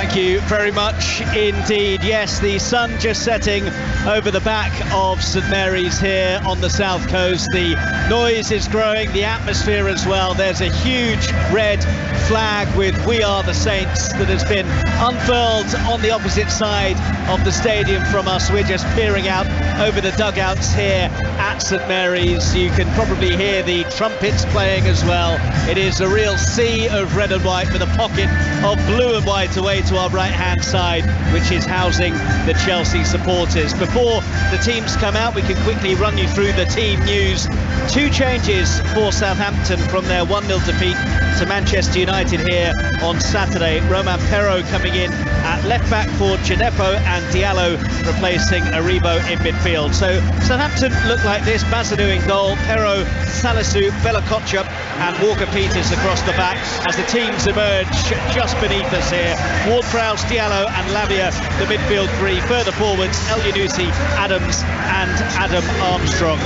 Thank you very much indeed. Yes, the sun just setting over the back of St Mary's here on the south coast. The noise is growing, the atmosphere as well. There's a huge red flag with "We Are the Saints" that has been unfurled on the opposite side of the stadium from us. We're just peering out over the dugouts here at St Mary's. You can probably hear the trumpets playing as well. It is a real sea of red and white with a pocket of blue and white away to our right hand side, which is housing the Chelsea supporters. Before the teams come out, we can quickly run you through the team news. 2 changes for Southampton from their 1-0 defeat to Manchester United here on Saturday. Romain Perraud coming in at left back for Gineppo and Diallo replacing Aribo in midfield. So Southampton look like this: Bazanu in goal, Perraud, Salisu, Bella-Kotchap and Walker-Peters across the back as the teams emerge just beneath us here. Ward-Prowse, Diallo and Lavia, the midfield 3. Further forwards, El Yunusi, Adams and Adam Armstrong.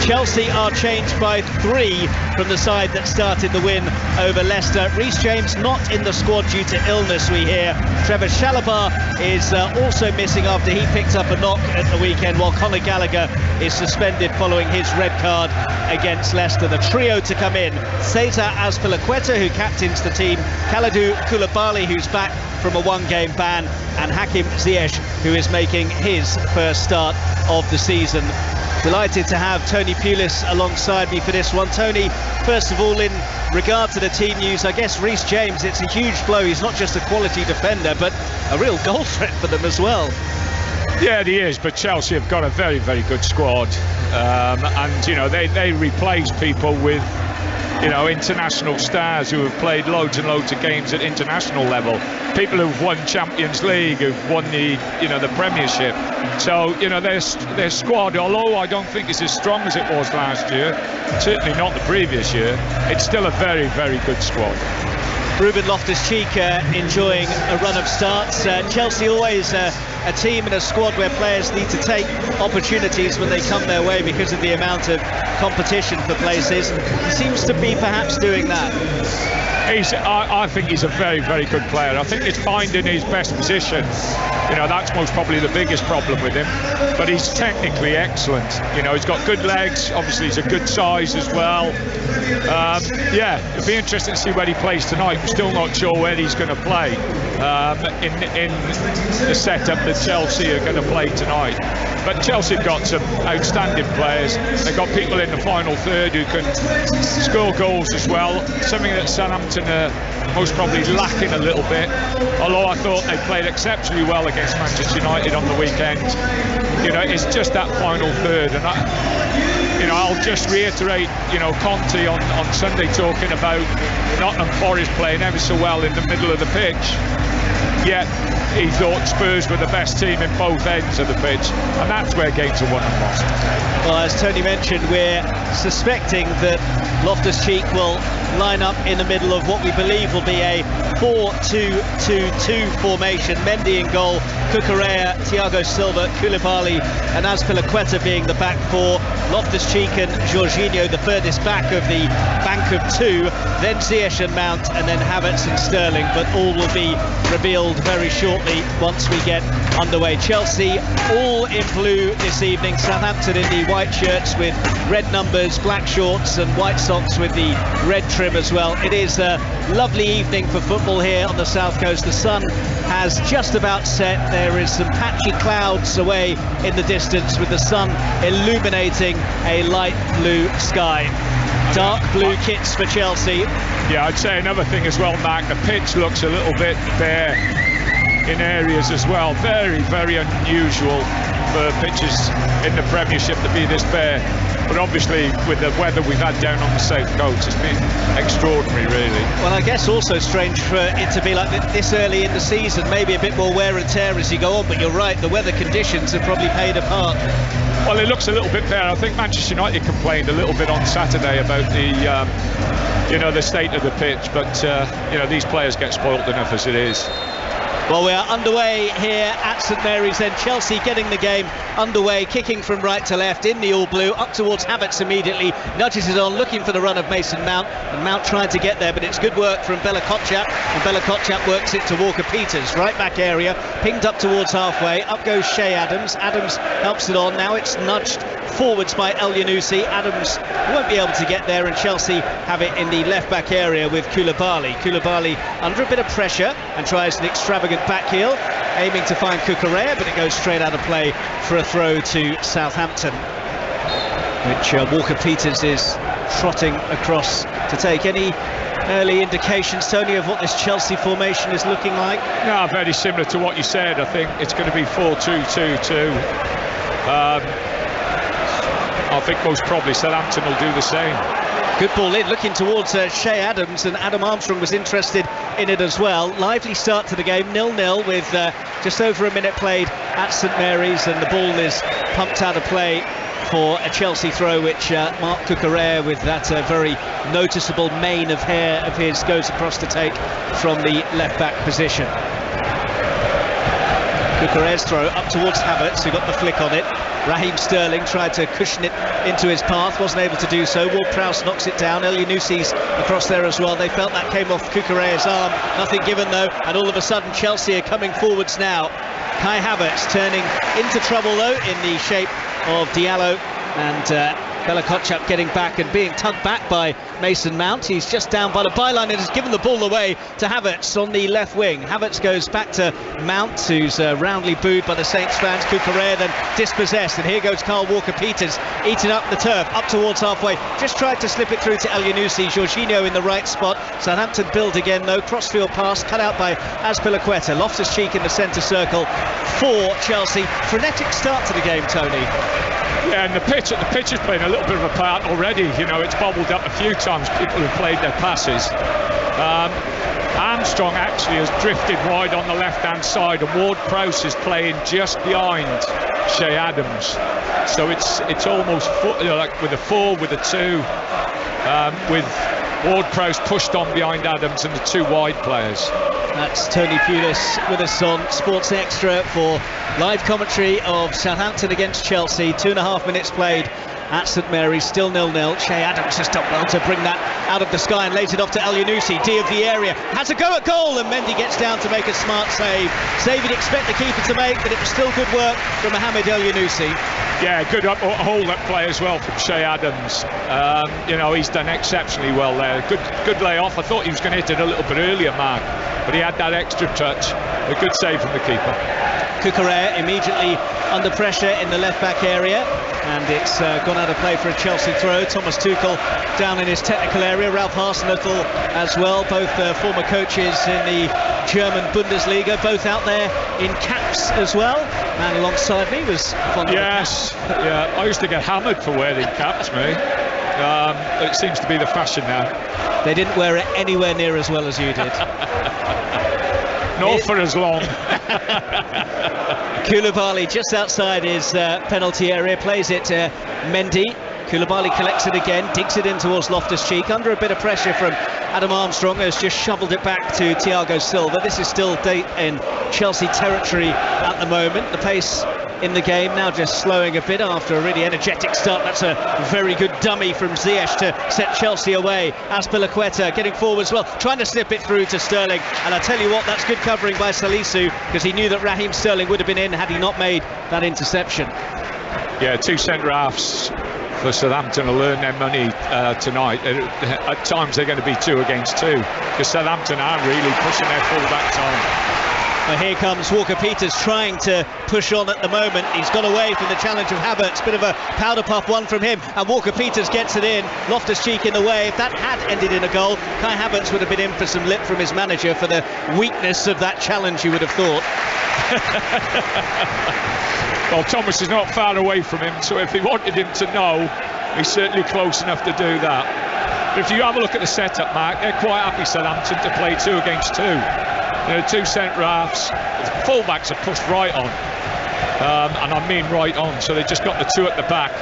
Chelsea are changed by 3 from the side that started the win over Leicester. Reece James not in the squad due to illness, we hear. Trevor Chalobah is also missing after he picked up a knock at the weekend, while Conor Gallagher is suspended following his red card against Leicester. The trio to come in: Cesar Azpilicueta, who captains the team, Kalidou Koulibaly, who's back from a 1-game ban, and Hakim Ziyech, who is making his first start of the season. Delighted to have Tony Pulis alongside me for this one. Tony, first of all, in regard to the team news, I guess Reece James, it's a huge blow. He's not just a quality defender, but a real goal threat for them as well. Yeah, he is, but Chelsea have got a very, very good squad. And, you know, they replace people with, you know, international stars who have played loads and loads of games at international level. People who've won Champions League, who've won the Premiership. So, you know, their squad, although I don't think it's as strong as it was last year, certainly not the previous year, it's still a very, very good squad. Ruben Loftus-Cheek enjoying a run of starts. Chelsea always a team and a squad where players need to take opportunities when they come their way because of the amount of competition for places. He seems to be perhaps doing that. I think he's a very, very good player. I think it's finding his best position. You know, that's most probably the biggest problem with him. But he's technically excellent. You know, he's got good legs. Obviously, he's a good size as well. Yeah, it'll be interesting to see where he plays tonight. We're still not sure where he's going to play in the setup that Chelsea are going to play tonight. But Chelsea have got some outstanding players. They've got people in the final third who can score goals as well, something that Southampton are most probably lacking a little bit. Although I thought they played exceptionally well against Manchester United on the weekend. You know, it's just that final third. And I'll just reiterate, you know, Conte on Sunday talking about Nottingham Forest playing ever so well in the middle of the pitch. Yet he thought Spurs were the best team in both ends of the pitch, and that's where games are won and lost. Well, as Tony mentioned, we're suspecting that Loftus-Cheek will line up in the middle of what we believe will be a 4-2-2-2 formation. Mendy in goal, Cucurella, Thiago Silva, Koulibaly and Azpilicueta being the back 4. Loftus-Cheek and Jorginho the furthest back of the bank of 2, then Ziyech and Mount, and then Havertz and Sterling, but all will be revealed very shortly once we get underway. Chelsea all in blue this evening, Southampton in the white shirts with red numbers, black shorts and white socks with the red trim as well. It is a lovely evening for football here on the south coast. The sun has just about set. There is some patchy clouds away in the distance with the sun illuminating a light blue sky. Dark blue kits for Chelsea. Yeah, I'd say another thing as well, Mark, the pitch looks a little bit bare in areas as well. Very, very unusual for pitches in the Premiership to be this bare. But obviously with the weather we've had down on the south coast, it's been extraordinary really. Well, I guess also strange for it to be like this early in the season, maybe a bit more wear and tear as you go on, but you're right, the weather conditions have probably played a part. Well, it looks a little bit bare. I think Manchester United complained a little bit on Saturday about the state of the pitch, but you know, these players get spoilt enough as it is. Well, we are underway here at St Mary's then. Chelsea getting the game underway, kicking from right to left in the all-blue, up towards Havertz immediately, nudges it on, looking for the run of Mason Mount, and Mount trying to get there, but it's good work from Bella Kotchap, and Bella Kotchap works it to Walker-Peters, right back area, pinged up towards halfway, up goes Shea Adams, Adams helps it on, now it's nudged forwards by El Yunusi. Adams won't be able to get there, and Chelsea have it in the left back area with Koulibaly. Koulibaly under a bit of pressure and tries an extravagant back heel, aiming to find Cucurella, but it goes straight out of play for a throw to Southampton, which Walker-Peters is trotting across to take. Any early indications, Tony, of what this Chelsea formation is looking like? No, very similar to what you said. I think it's going to be 4-2-2-2. I think most probably Southampton will do the same. Good ball in, looking towards Shea Adams, and Adam Armstrong was interested in it as well. Lively start to the game, 0-0 with just over a minute played at St Mary's, and the ball is pumped out of play for a Chelsea throw, which Marc Cucurella, with that very noticeable mane of hair of his, goes across to take from the left back position. Cucurella's throw up towards Havertz, who got the flick on it. Raheem Sterling tried to cushion it into his path, wasn't able to do so. Ward-Prowse knocks it down. El Yunusi's across there as well. They felt that came off Cucurella's arm. Nothing given though, and all of a sudden Chelsea are coming forwards now. Kai Havertz turning into trouble though in the shape of Diallo, and Bella Kotchap getting back and being tugged back by Mason Mount. He's just down by the byline and has given the ball away to Havertz on the left wing. Havertz goes back to Mount, who's roundly booed by the Saints fans. Cucurella then dispossessed, and here goes Carl Walker-Peters, eating up the turf, up towards halfway. Just tried to slip it through to El Yunusi. Jorginho in the right spot. Southampton build again though. Crossfield pass cut out by Azpilicueta. Loftus-Cheek in the centre circle for Chelsea. Frenetic start to the game, Tony. Yeah, and the pitch is playing a little bit of a part already. You know, it's bobbled up a few times, people have played their passes. Armstrong actually has drifted wide on the left-hand side, and Ward-Prowse is playing just behind Shea Adams. So it's almost like with a 4, with a 2, with Ward-Prowse pushed on behind Adams and the 2 wide players. That's Tony Pulis with us on Sports Extra for live commentary of Southampton against Chelsea. 2.5 minutes played at St Mary's, still 0-0. Shea Adams has done well to bring that out of the sky and laid it off to El Yunusi. D of the area, has a go at goal, and Mendy gets down to make a smart save. Save you'd expect the keeper to make, but it was still good work from Mohamed El Yunusi. Yeah, good hold-up play as well from Shea Adams. You know, he's done exceptionally well there. Good lay-off. I thought he was going to hit it a little bit earlier, Mark, but he had that extra touch. A good save from the keeper. Cucurella immediately under pressure in the left-back area, and it's gone out of play for a Chelsea throw. Thomas Tuchel down in his technical area, Ralph Hasenhüttl as well, both former coaches in the German Bundesliga, both out there in caps as well. Man alongside me was fond of Yes, yeah, I used to get hammered for wearing caps, mate. It seems to be the fashion now. They didn't wear it anywhere near as well as you did. Not for as long. Koulibaly just outside his penalty area, plays it to Mendy. Koulibaly collects it again, digs it in towards Loftus-Cheek, under a bit of pressure from Adam Armstrong, has just shoveled it back to Thiago Silva. This is still in Chelsea territory at the moment. The pace in the game now just slowing a bit after a really energetic start. That's a very good dummy from Ziyech to set Chelsea away. Azpilicueta getting forward as well, trying to slip it through to Sterling, and I tell you what, that's good covering by Salisu, because he knew that Raheem Sterling would have been in had he not made that interception. Yeah, 2 centre-halves for Southampton to learn their money tonight. At times they're going to be 2 against 2, because Southampton are really pushing their full-backs on. Well, here comes Walker-Peters trying to push on at the moment. He's got away from the challenge of Havertz. Bit of a powder puff one from him, and Walker-Peters gets it in. Loftus-Cheek in the way. If that had ended in a goal, Kai Havertz would have been in for some lip from his manager for the weakness of that challenge, you would have thought. Well, Thomas is not far away from him, so if he wanted him to know, he's certainly close enough to do that. But if you have a look at the setup, Mark, they're quite happy, Southampton, to play 2 against 2. You know, 2 centre-halves, full-backs are pushed right on, and I mean right on, so they just got the 2 at the back.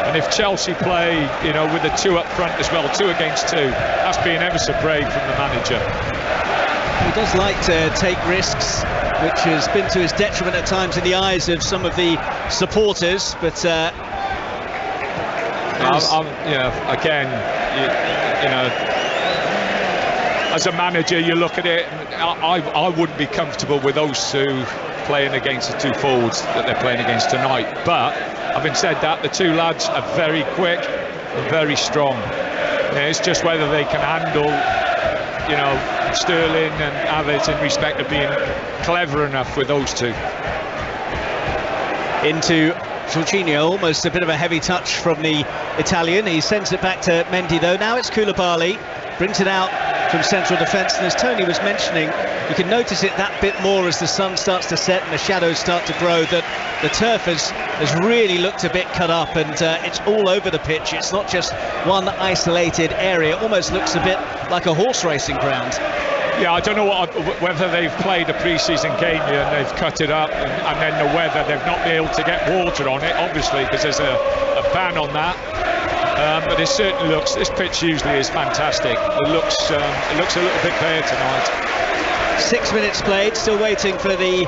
And if Chelsea play, you know, with the 2 up front as well, 2 against 2, that's being ever so brave from the manager. He does like to take risks, which has been to his detriment at times in the eyes of some of the supporters, but again, you know, as a manager, you look at it, and I wouldn't be comfortable with those two playing against the two forwards that they're playing against tonight. But having said that, the two lads are very quick and very strong. It's just whether they can handle, you know, Sterling and Havertz in respect of being clever enough with those two. Into Jorginho, almost a bit of a heavy touch from the Italian. He sends it back to Mendy though. Now it's Koulibaly, brings it out from central defence, and as Tony was mentioning, you can notice it that bit more as the sun starts to set and the shadows start to grow, that the turf has really looked a bit cut up, and it's all over the pitch. It's not just one isolated area. It almost looks a bit like a horse racing ground. Yeah, I don't know whether they've played a pre-season game here and they've cut it up, and then the weather, they've not been able to get water on it, obviously, because there's a ban on that. But it certainly looks, this pitch usually is fantastic. It looks a little bit bare tonight. 6 minutes played, still waiting for the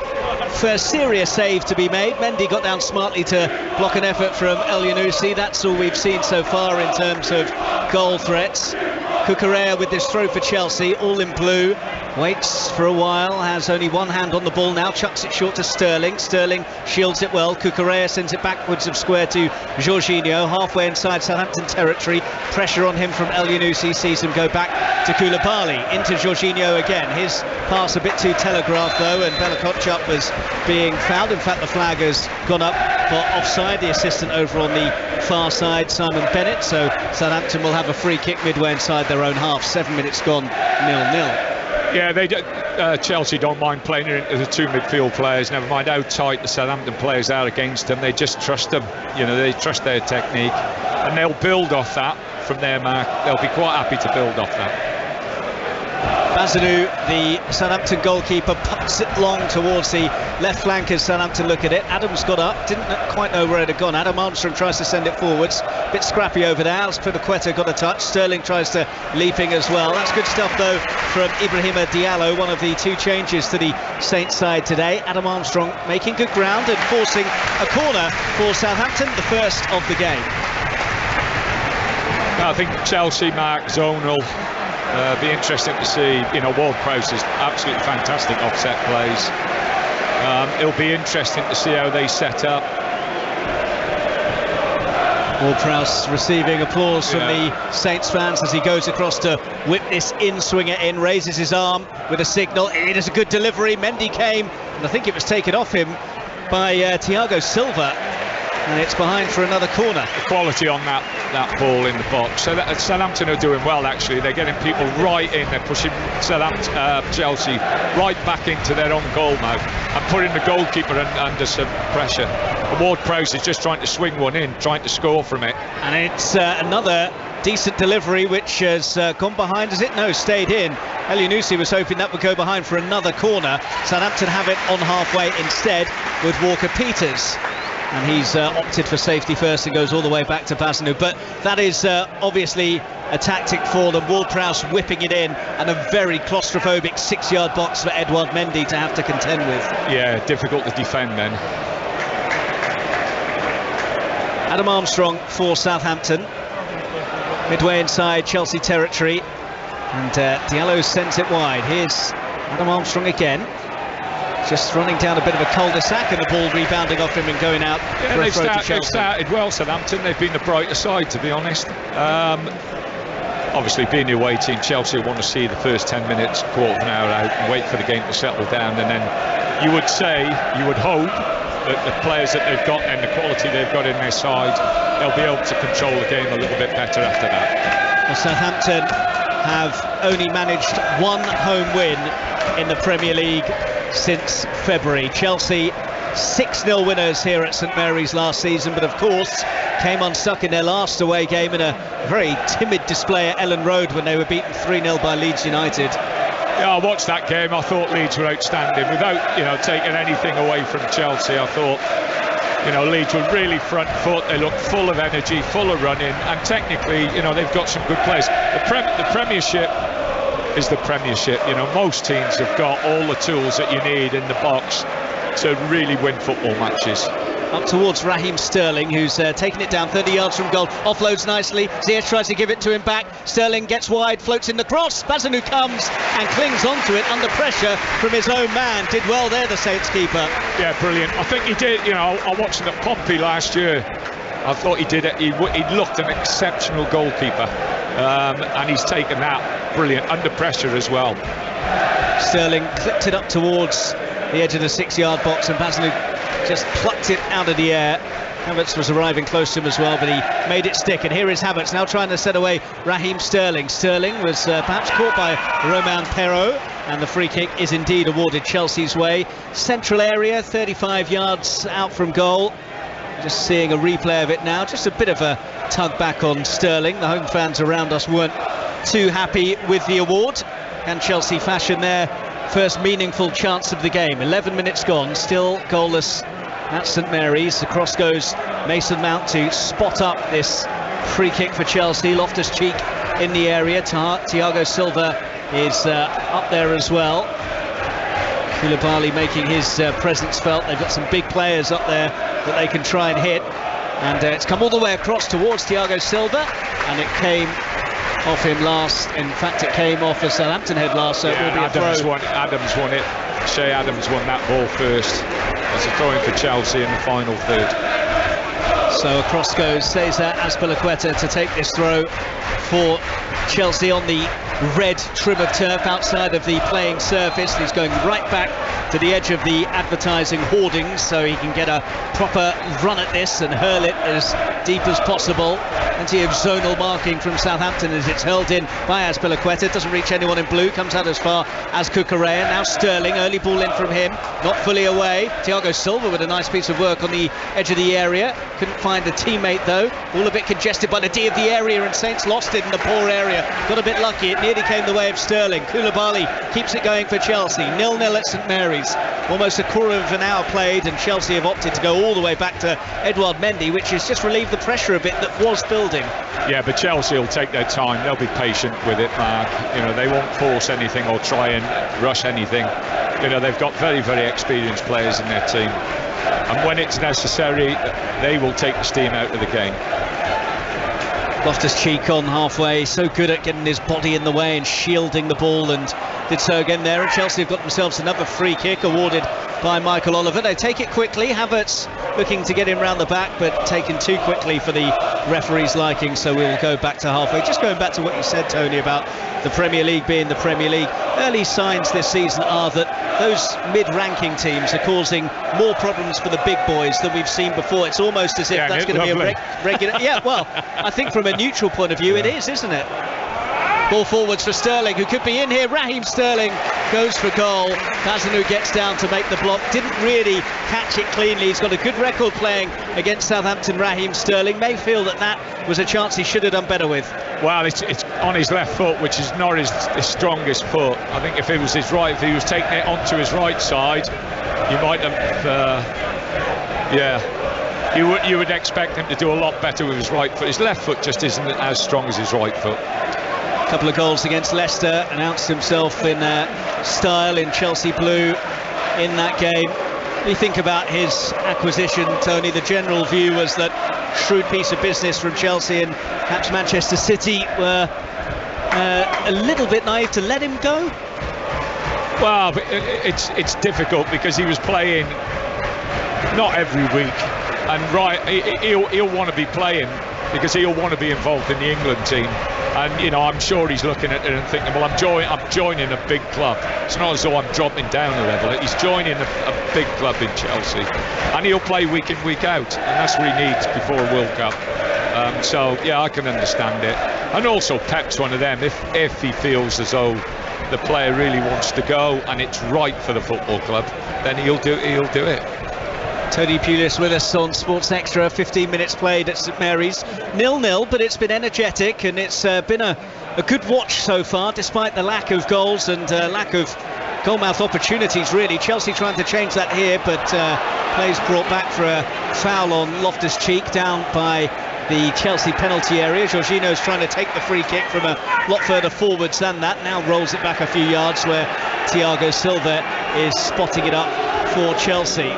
first serious save to be made. Mendy got down smartly to block an effort from El Yunusi. That's all we've seen so far in terms of goal threats. Cucurella with this throw for Chelsea, all in blue, waits for a while, has only one hand on the ball now, chucks it short to Sterling. Sterling shields it well. Cucurella sends it backwards of square to Jorginho, halfway inside Southampton territory. Pressure on him from El Yunusi, sees him go back to Koulibaly, into Jorginho again. His pass a bit too telegraphed though, and Bella Kotchap was being fouled. In fact, the flag has gone up for offside. The assistant over on the far side, Simon Bennett. So Southampton will have a free kick midway inside their own half. 7 minutes gone, 0-0. Yeah, Chelsea don't mind playing the two midfield players, never mind how tight the Southampton players are against them. They just trust them, you know, they trust their technique, and they'll build off that from their mark. They'll be quite happy to build off that. Bazanu, the Southampton goalkeeper, puts it long towards the left flank as Southampton look at it. Adams got up, didn't quite know where it had gone. Adam Armstrong tries to send it forwards, bit scrappy over there. Azpilicueta got a touch, Sterling tries to leaping as well. That's good stuff though from Ibrahima Diallo, one of the two changes to the Saints side today. Adam Armstrong making good ground and forcing a corner for Southampton, the first of the game. I think Chelsea mark zonal. Be interesting to see, you know, Ward-Prowse is absolutely fantastic offset plays. It'll be interesting to see how they set up. Ward-Prowse receiving applause from the Saints fans as he goes across to whip this in-swinger in, raises his arm with a signal. It is a good delivery. Mendy came, and I think it was taken off him by Thiago Silva, and it's behind for another corner. The quality on that ball in the box. So Southampton are doing well, actually. They're getting people right in. They're pushing Chelsea right back into their own goal mouth and putting the goalkeeper under some pressure. Ward-Prowse is just trying to swing one in, trying to score from it. And it's another decent delivery which has gone behind. Has it? No, stayed in. El Yunusi was hoping that would go behind for another corner. Southampton have it on halfway instead with Walker-Peters. And he's opted for safety first and goes all the way back to Bazanu. But that is obviously a tactic for them. Ward-Prowse whipping it in, and a very claustrophobic 6-yard box for Edouard Mendy to have to contend with. Yeah, difficult to defend then. Adam Armstrong for Southampton. Midway inside Chelsea territory. And Diallo sends it wide. Here's Adam Armstrong again. Just running down a bit of a cul-de-sac, and the ball rebounding off him and going out. Yeah, they've started well, Southampton. They've been the brighter side, to be honest. Obviously, being the away team, Chelsea want to see the first 10 minutes, quarter of an hour out, and wait for the game to settle down. And then you would hope that the players that they've got and the quality they've got in their side, they'll be able to control the game a little bit better after that. Well, Southampton have only managed one home win in the Premier League since February. Chelsea 6-0 winners here at St Mary's last season, but of course came unstuck in their last away game in a very timid display at Ellen Road when they were beaten 3-0 by Leeds United. Yeah, I watched that game. I thought Leeds were outstanding. Without, you know, taking anything away from Chelsea, I thought, you know, Leeds were really front foot. They looked full of energy, full of running, and technically, you know, they've got some good players. The Premiership is the Premiership. You know, most teams have got all the tools that you need in the box to really win football matches. Up towards Raheem Sterling, who's taking it down 30 yards from goal, offloads nicely. Ziyech tries to give it to him back. Sterling gets wide, floats in the cross. Bazanu comes and clings onto it under pressure from his own man. Did well there, the Saints keeper. Yeah, brilliant. I think he did. You know, I watched him at Pompey last year. I thought he did it. He looked an exceptional goalkeeper, and he's taken that brilliant under pressure as well. Sterling clipped it up towards the edge of the 6-yard box, and Bazanu just plucked it out of the air. Havertz was arriving close to him as well, but he made it stick. And here is Havertz now trying to set away Raheem Sterling. Sterling was perhaps caught by Romain Perraud, and the free kick is indeed awarded Chelsea's way. Central area, 35 yards out from goal. Just seeing a replay of it now. Just a bit of a tug back on Sterling. The home fans around us weren't too happy with the award. Can Chelsea fashion their first meaningful chance of the game? 11 minutes gone, still goalless at St Mary's. Across goes Mason Mount to spot up this free kick for Chelsea. Loftus-Cheek in the area. Thiago Silva is up there as well. Koulibaly making his presence felt. They've got some big players up there that they can try and hit. And it's come all the way across towards Thiago Silva, and it came off him last. In fact, it came off a Southampton head last, so it will be a throw. Adams won it. Shea Adams won that ball first. That's a throw-in for Chelsea in the final third. So across goes Cesar Azpilicueta to take this throw for Chelsea on the red trim of turf outside of the playing surface. He's going right back to the edge of the advertising hoardings so he can get a proper run at this and hurl it as deep as possible. Plenty of zonal marking from Southampton as it's hurled in by Azpilicueta. Doesn't reach anyone in blue, comes out as far as Cucurella. Now Sterling, early ball in from him, not fully away. Thiago Silva with a nice piece of work on the edge of the area. Couldn't find a teammate though. All a bit congested by the D of the area, and Saints lost it in the poor area. Got a bit lucky, it nearly came the way of Sterling. Koulibaly keeps it going for Chelsea. 0-0 at St Mary's. Almost a quarter of an hour played, and Chelsea have opted to go all the way back to Edouard Mendy, which has just relieved the pressure a bit that was building. Yeah, but Chelsea will take their time. They'll be patient with it, Mark. You know, they won't force anything or try and rush anything. You know, they've got very, very experienced players in their team, and when it's necessary, they will take the steam out of the game. Loftus-Cheek on halfway, so good at getting his body in the way and shielding the ball, and did so again there. And Chelsea have got themselves another free kick awarded by Michael Oliver. They take it quickly. Havertz looking to get him round the back, but taken too quickly for the referee's liking, so we'll go back to halfway. Just going back to what you said, Tony, about the Premier League being the Premier League. Early signs this season are that those mid-ranking teams are causing more problems for the big boys than we've seen before. It's almost as if that's going to be a regular... Yeah, well, I think from a neutral point of view it is, isn't it? Ball forwards for Sterling, who could be in here. Raheem Sterling goes for goal. Bazanu gets down to make the block. Didn't really catch it cleanly. He's got a good record playing against Southampton, Raheem Sterling. May feel that was a chance he should have done better with. Well, it's on his left foot, which is not his strongest foot. I think if it was his right, if he was taking it onto his right side, you might have... You would expect him to do a lot better with his right foot. His left foot just isn't as strong as his right foot. Couple of goals against Leicester, announced himself in style in Chelsea blue in that game. You think about his acquisition, Tony, the general view was that shrewd piece of business from Chelsea, and perhaps Manchester City were a little bit naive to let him go. Well, it's difficult because he was playing not every week, and he'll want to be playing because he'll want to be involved in the England team. And you know, I'm sure he's looking at it and thinking, well, I'm joining a big club. It's not as though I'm dropping down a level. He's joining a big club in Chelsea, and he'll play week in, week out, and that's what he needs before a World Cup. So yeah, I can understand it. And also Pep's one of them. If he feels as though the player really wants to go and it's right for the football club, then he'll do it. Tony Pulis with us on Sports Extra. 15 minutes played at St Mary's, 0-0, but it's been energetic, and it's been a good watch so far, despite the lack of goals and lack of goalmouth opportunities really. Chelsea trying to change that here, but plays brought back for a foul on Loftus-Cheek, down by the Chelsea penalty area. Jorginho's trying to take the free kick from a lot further forwards than that. Now rolls it back a few yards where Thiago Silva is spotting it up for Chelsea.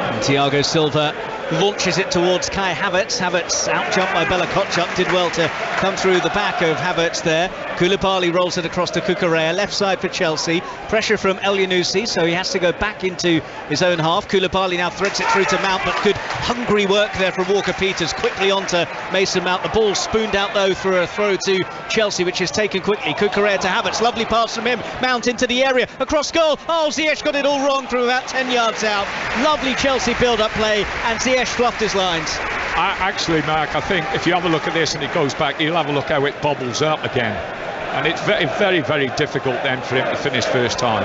And Thiago Silva launches it towards Kai Havertz. Havertz out-jumped by Bella Kotchap, did well to come through the back of Havertz there. Koulibaly rolls it across to Cucurella, left side for Chelsea. Pressure from Elyounoussi, so he has to go back into his own half. Koulibaly now threads it through to Mount, but good hungry work there from Walker-Peters. Quickly onto Mason Mount. The ball spooned out though for a throw to Chelsea, which is taken quickly. Cucurella to Havertz, lovely pass from him. Mount into the area, across goal. Oh, Ziyech got it all wrong from about 10 yards out. Lovely Chelsea build-up play, and Ziyech fluffed his lines. Actually, Mark, I think if you have a look at this and it goes back, you'll have a look how it bobbles up again. And it's very, very, very difficult then for him to finish first time.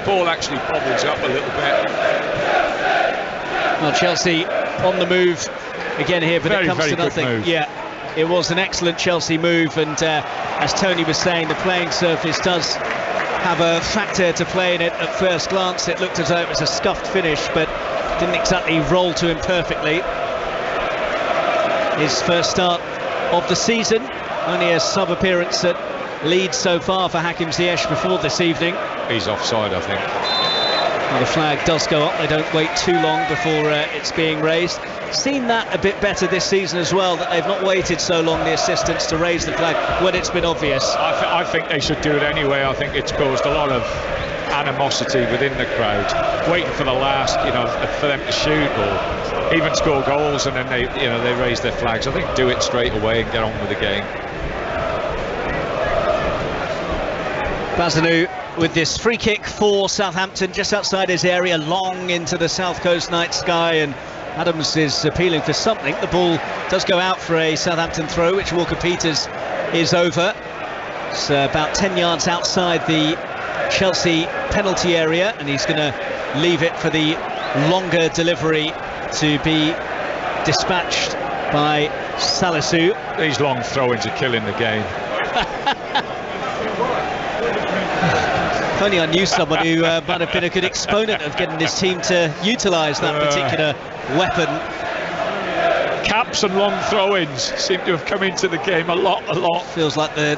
Ball actually bobbles up a little bit. Well, Chelsea on the move again here, but very, it comes very to nothing. Good move. Yeah, it was an excellent Chelsea move, and as Tony was saying, the playing surface does have a factor to play in it. At first glance, it looked as though it was a scuffed finish, but didn't exactly roll to him perfectly. His first start of the season, only a sub-appearance at Leeds so far for Hakim Ziyech before this evening. He's offside, I think. Well, the flag does go up. They don't wait too long before it's being raised. Seen that a bit better this season as well, that they've not waited so long, the assistants, to raise the flag when it's been obvious. I think they should do it anyway. I think it's caused a lot of animosity within the crowd, waiting for the last, for them to shoot or even score goals, and then they raise their flags. I think do it straight away and get on with the game. Bazanu with this free kick for Southampton, just outside his area, long into the South Coast night sky, and Adams is appealing for something. The ball does go out for a Southampton throw, which Walker-Peters is over. It's about 10 yards outside the Chelsea penalty area, and he's going to leave it for the longer delivery to be dispatched by Salisu. These long throw-ins are killing the game. If only I knew someone who might have been a good exponent of getting this team to utilise that particular weapon. Caps and long throw-ins seem to have come into the game a lot. Feels like the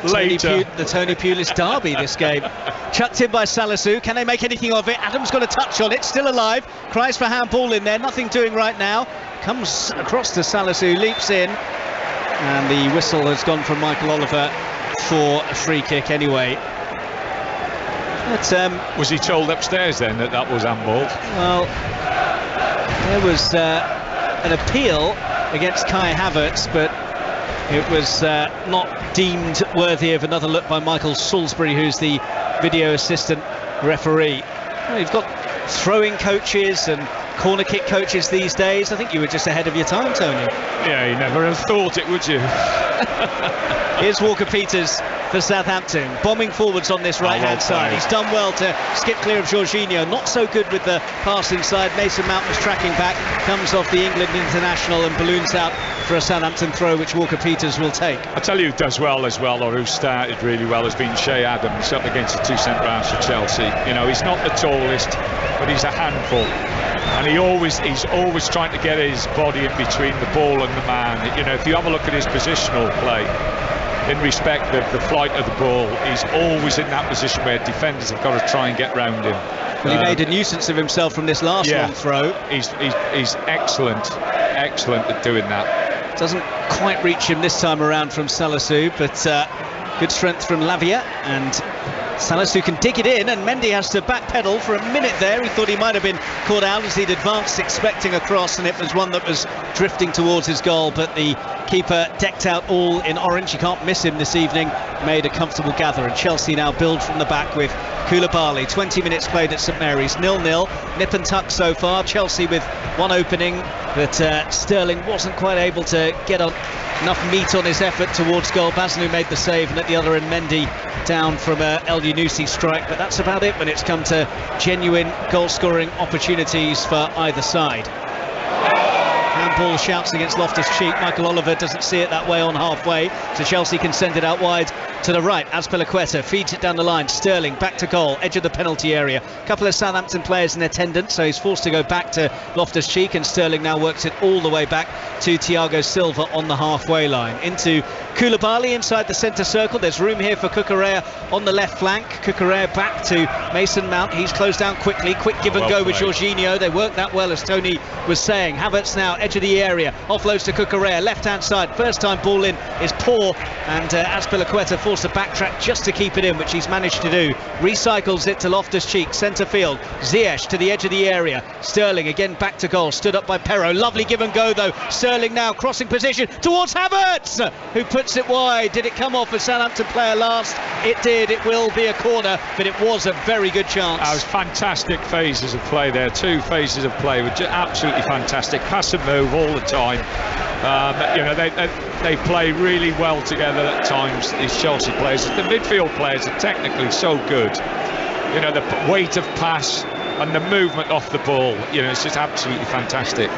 Tony Pulis derby, this game. Chucked in by Salisu. Can they make anything of it? Adams got a touch on it, still alive. Cries for handball in there, nothing doing right now. Comes across to Salisu, leaps in. And the whistle has gone from Michael Oliver for a free kick anyway. But, was he told upstairs then that was handballed? Well, there was an appeal against Kai Havertz, but it was not deemed worthy of another look by Michael Salisbury, who's the video assistant referee. Well, you've got throwing coaches and corner kick coaches these days. I think you were just ahead of your time, Tony. Yeah, you never have thought it, would you? Here's Walker-Peters for Southampton, bombing forwards on this right-hand side. He's done well to skip clear of Jorginho. Not so good with the pass inside. Mason Mount was tracking back, comes off the England international and balloons out for a Southampton throw, which Walker-Peters will take. I tell you who does well as well, or who started really well, has been Shea Adams up against the two centre-halves for Chelsea. He's not the tallest, but he's a handful. And he's always trying to get his body in between the ball and the man. If you have a look at his positional play, in respect of the flight of the ball, he's always in that position where defenders have got to try and get round him. Well, he made a nuisance of himself from this last long throw. He's excellent at doing that. Doesn't quite reach him this time around from Salisu, but good strength from Lavia, and Salisu can dig it in, and Mendy has to backpedal for a minute there. He thought he might have been caught out as he'd advanced expecting a cross, and it was one that was drifting towards his goal, but the keeper, decked out all in orange, you can't miss him this evening, made a comfortable gather. And Chelsea now build from the back with Koulibaly. 20 minutes played at St Mary's, 0-0, nip and tuck so far. Chelsea with one opening, but Sterling wasn't quite able to get enough meat on his effort towards goal. Bazanu made the save, and at the other end Mendy down from Elyounoussi strike, but that's about it when it's come to genuine goal scoring opportunities for either side. Handball shouts against Loftus-Cheek. Michael Oliver doesn't see it that way on halfway, so Chelsea can send it out wide To the right, Azpilicueta feeds it down the line. Sterling back to goal, edge of the penalty area. A couple of Southampton players in attendance, so he's forced to go back to Loftus-Cheek, and Sterling now works it all the way back to Thiago Silva on the halfway line. Into Koulibaly inside the centre circle. There's room here for Cucurella on the left flank. Cucurella back to Mason Mount. He's closed down quickly. Quick give and go with Jorginho. They work that well, as Tony was saying. Havertz now edge of the area. Offloads to Cucurella, left hand side. First time ball in is poor, and Azpilicueta forced to backtrack just to keep it in, which he's managed to do. Recycles it to Loftus-Cheek, centre field. Ziyech to the edge of the area. Sterling again back to goal, stood up by Perraud. Lovely give and go though. Sterling now crossing position towards Havertz, who puts it wide. Did it come off a Southampton player last? It did. It will be a corner, but it was a very good chance. That was fantastic phases of play there. 2 phases of play were just absolutely fantastic. Pass and move all the time. You know, they play really well together at times, these Chelsea players. The midfield players are technically so good. You know, the weight of pass and the movement off the ball, you know, it's just absolutely fantastic.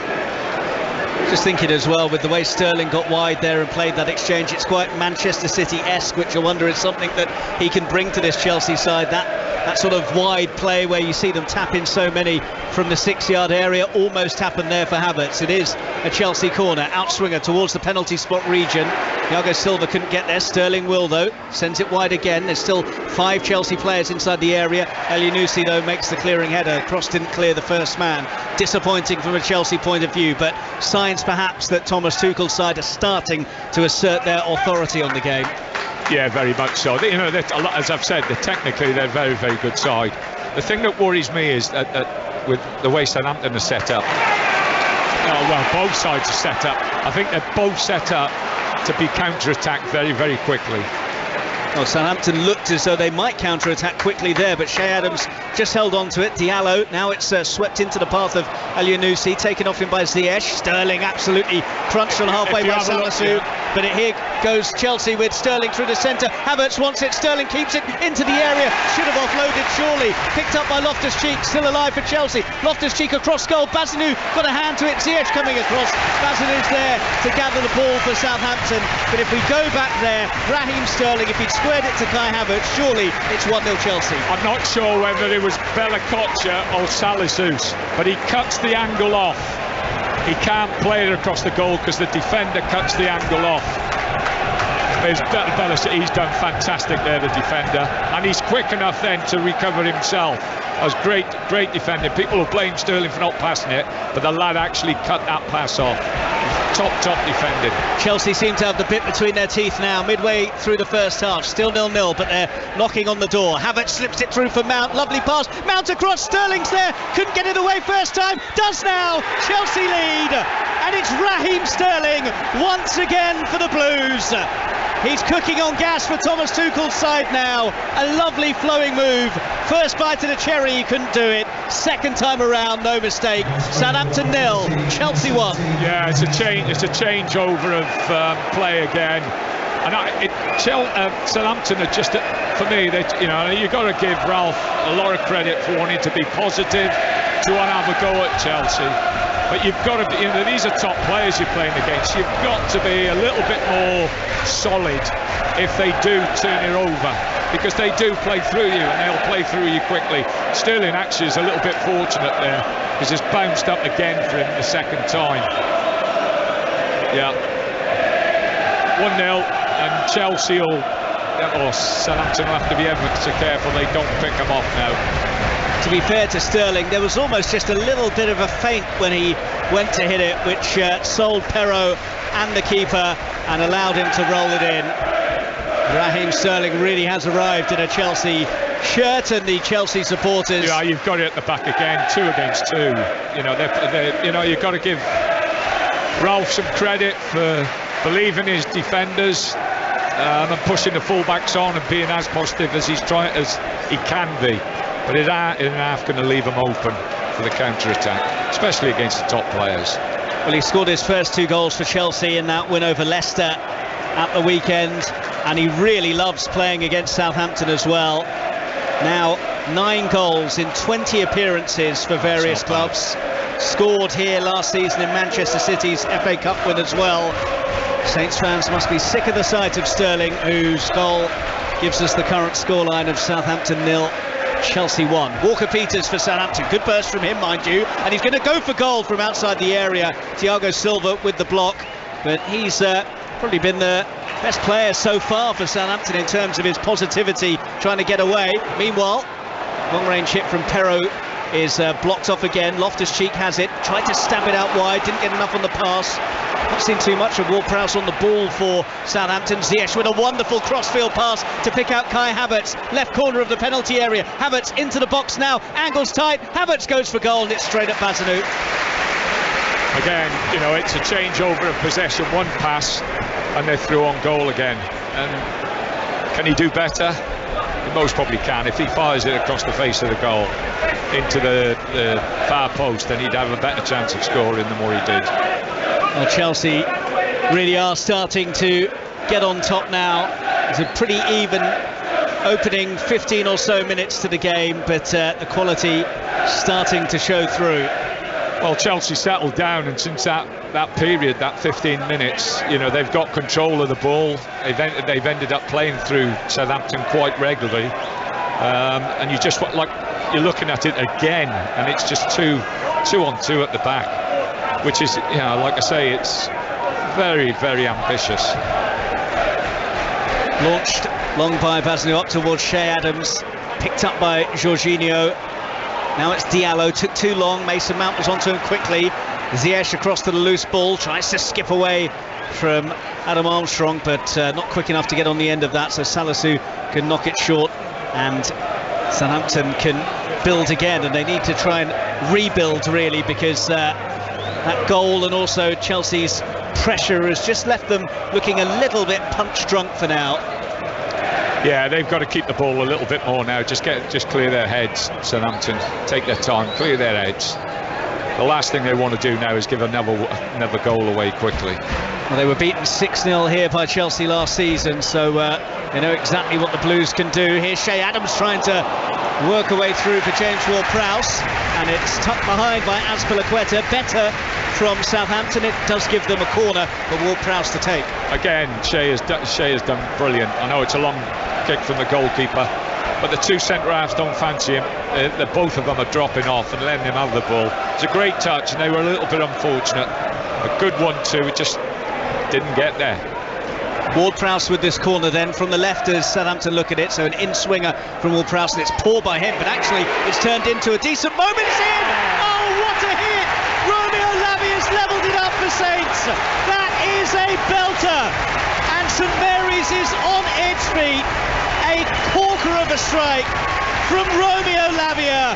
Just thinking as well, with the way Sterling got wide there and played that exchange, it's quite Manchester City-esque, which I wonder is something that he can bring to this Chelsea side. That sort of wide play where you see them tap in so many from the 6-yard area almost happened there for Havertz. It is a Chelsea corner. Outswinger towards the penalty spot region. Thiago Silva couldn't get there. Sterling will though. Sends it wide again. There's still 5 Chelsea players inside the area. Elyounoussi though makes the clearing header. Cross didn't clear the first man. Disappointing from a Chelsea point of view, but signs perhaps that Thomas Tuchel's side are starting to assert their authority on the game. Yeah, very much so. You know, as I've said, technically they're a very, very good side. The thing that worries me is that with the way Southampton are set up, both sides are set up. I think they're both set up to be counter-attacked very, very quickly. Well, Southampton looked as though they might counter-attack quickly there, but Shea Adams just held on to it. Diallo, now it's swept into the path of Elyounoussi, taken off him by Ziyech. Sterling absolutely crunched on halfway by Salisu, but here goes Chelsea with Sterling through the centre. Havertz wants it, Sterling keeps it into the area. Should have offloaded surely. Picked up by Loftus-Cheek, still alive for Chelsea. Loftus-Cheek across goal, Bazinu got a hand to it. Ziyech coming across. Bazinu's there to gather the ball for Southampton, but if we go back there, Raheem Sterling, if he'd squared it to Kai Havertz, surely it's 1-0 Chelsea. I'm not sure whether it was Bella Kotcha or Salisus, but he cuts the angle off. He can't play it across the goal because the defender cuts the angle off. He's done fantastic there, the defender, and he's quick enough then to recover himself. That was great defending. People will blame Sterling for not passing it, but the lad actually cut that pass off. Top defending. Chelsea seem to have the bit between their teeth now, midway through the first half. Still 0-0, but they're knocking on the door. Havertz slips it through for Mount. Lovely pass. Mount across. Sterling's there. Couldn't get it away first time. Does now. Chelsea lead. And it's Raheem Sterling once again for the Blues. He's cooking on gas for Thomas Tuchel's side now. A lovely flowing move. First bite of the cherry, he couldn't do it. Second time around, no mistake. Southampton 0, Chelsea 1. Yeah, it's a changeover of play again. And Southampton are just, for me, you've got to give Ralph a lot of credit for wanting to be positive, to want to have a go at Chelsea. But you've got to be, these are top players you're playing against. You've got to be a little bit more solid if they do turn it over, because they do play through you, and they'll play through you quickly. Sterling actually is a little bit fortunate there, because it's bounced up again for him the second time. Yeah. 1-0, and Chelsea Southampton will have to be ever so careful they don't pick them off now. To be fair to Sterling, there was almost just a little bit of a feint when he went to hit it, which sold Perraud and the keeper and allowed him to roll it in. Raheem Sterling really has arrived in a Chelsea shirt, and the Chelsea supporters... Yeah, you've got it at the back again, 2 against 2. You've got to give Ralph some credit for believing his defenders and pushing the fullbacks on and being as positive as he can be. But it ain't half going to leave him open for the counter-attack, especially against the top players. Well, he scored his first 2 goals for Chelsea in that win over Leicester at the weekend, and he really loves playing against Southampton as well. Now 9 goals in 20 appearances for various clubs. Scored here last season in Manchester City's FA Cup win as well. Saints fans must be sick of the sight of Sterling, whose goal gives us the current scoreline of Southampton 0, Chelsea 1. Walker-Peters for Southampton. Good burst from him, mind you. And he's going to go for goal from outside the area. Thiago Silva with the block. But he's probably been the best player so far for Southampton in terms of his positivity, trying to get away. Meanwhile, long-range hit from Perraud is blocked off again. Loftus-Cheek has it, tried to stab it out wide, didn't get enough on the pass. Not seen too much of Ward-Prowse on the ball for Southampton. Ziyech with a wonderful crossfield pass to pick out Kai Havertz, left corner of the penalty area. Havertz into the box now, angles tight, Havertz goes for goal, and it's straight at Bazanu. Again, you know, it's a changeover of possession, one pass and they're through on goal again. And can he do better? He most probably can. If he fires it across the face of the goal into the far post, then he'd have a better chance of scoring than what he did. Well, Chelsea really are starting to get on top now. It's a pretty even opening 15 or so minutes to the game, but the quality starting to show through. Well, Chelsea settled down, and since that period, that 15 minutes, you know, they've got control of the ball. They've ended up playing through Southampton quite regularly, and you just like you're looking at it again, and it's just two on two at the back, which is, you know, like I say, it's very, very ambitious. Launched long by Bazanu up towards Shea Adams, picked up by Jorginho. Now it's Diallo, took too long, Mason Mount was onto him quickly. Ziyech across to the loose ball, tries to skip away from Adam Armstrong, but not quick enough to get on the end of that, so Salisu can knock it short, and Southampton can build again, and they need to try and rebuild really, because that goal and also Chelsea's pressure has just left them looking a little bit punch drunk for now. Yeah, they've got to keep the ball a little bit more now. Just clear their heads, Southampton. Take their time, clear their heads. The last thing they want to do now is give another goal away quickly. Well, they were beaten 6-0 here by Chelsea last season, so they know exactly what the Blues can do. Here's Shea Adams trying to work a way through for James Ward-Prowse, and it's tucked behind by Azpilicueta. Better from Southampton. It does give them a corner for Ward-Prowse to take. Again, Shea has done brilliant. I know it's a long kick from the goalkeeper, but the two centre-halves don't fancy him. Both of them are dropping off and letting him have the ball. It's a great touch, and they were a little bit unfortunate. A good one too, it just didn't get there. Ward-Prowse with this corner then from the left as Southampton look at it, so an in-swinger from Ward-Prowse, and it's poor by him, but actually it's turned into a decent moment. It's in! Oh, what a hit! Romeo Lavia's levelled it up for Saints. That is a belter, and St Mary's is on its feet. A corker of a strike from Romeo Lavia.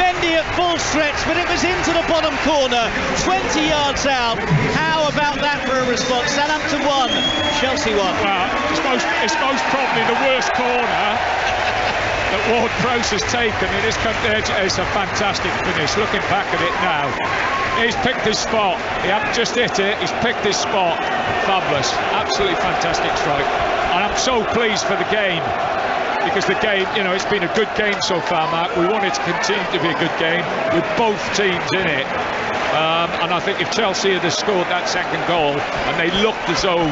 Mendy at full stretch, but it was into the bottom corner, 20 yards out. How about that for a response? Southampton 1, Chelsea 1. Well, it's most probably the worst corner that Ward-Prowse has taken. It's a fantastic finish. Looking back at it now, he's picked his spot. He hasn't just hit it, he's picked his spot. Fabulous, absolutely fantastic strike. And I'm so pleased for the game, because the game, you know, it's been a good game so far, Mark. We want it to continue to be a good game with both teams in it. And I think if Chelsea had scored that second goal and they looked as though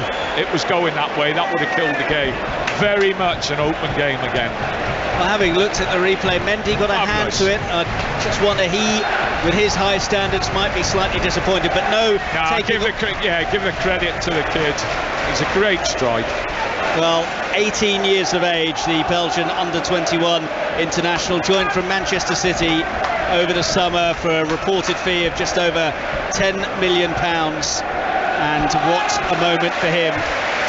it was going that way, that would have killed the game. Very much an open game again. Well, having looked at the replay, Mendy got a hand to it. I just wonder, he, with his high standards, might be slightly disappointed, but no. Give the credit to the kid. It's a great strike. Well, 18 years of age, the Belgian under-21 international, joined from Manchester City over the summer for a reported fee of just over £10 million. And what a moment for him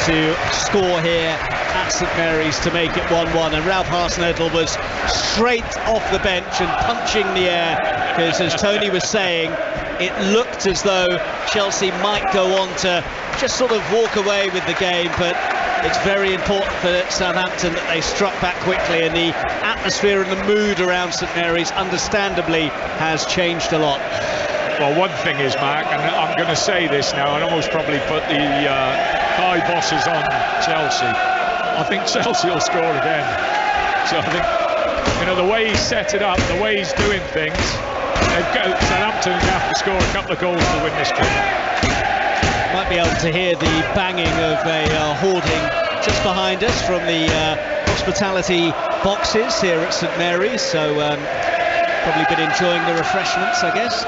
to score here at St Mary's to make it 1-1. And Ralph Hasenhüttl was straight off the bench and punching the air, because as Tony was saying, it looked as though Chelsea might go on to just sort of walk away with the game, but it's very important for Southampton that they struck back quickly, and the atmosphere and the mood around St Mary's understandably has changed a lot. Well, one thing is, Mark, and I'm going to say this now, and almost probably put the high bosses on Chelsea. I think Chelsea will score again. So I think, you know, the way he's set it up, the way he's doing things, Southampton have to score a couple of goals to win this game. Might be able to hear the banging of a hoarding just behind us from the hospitality boxes here at St Mary's, so probably been enjoying the refreshments, I guess.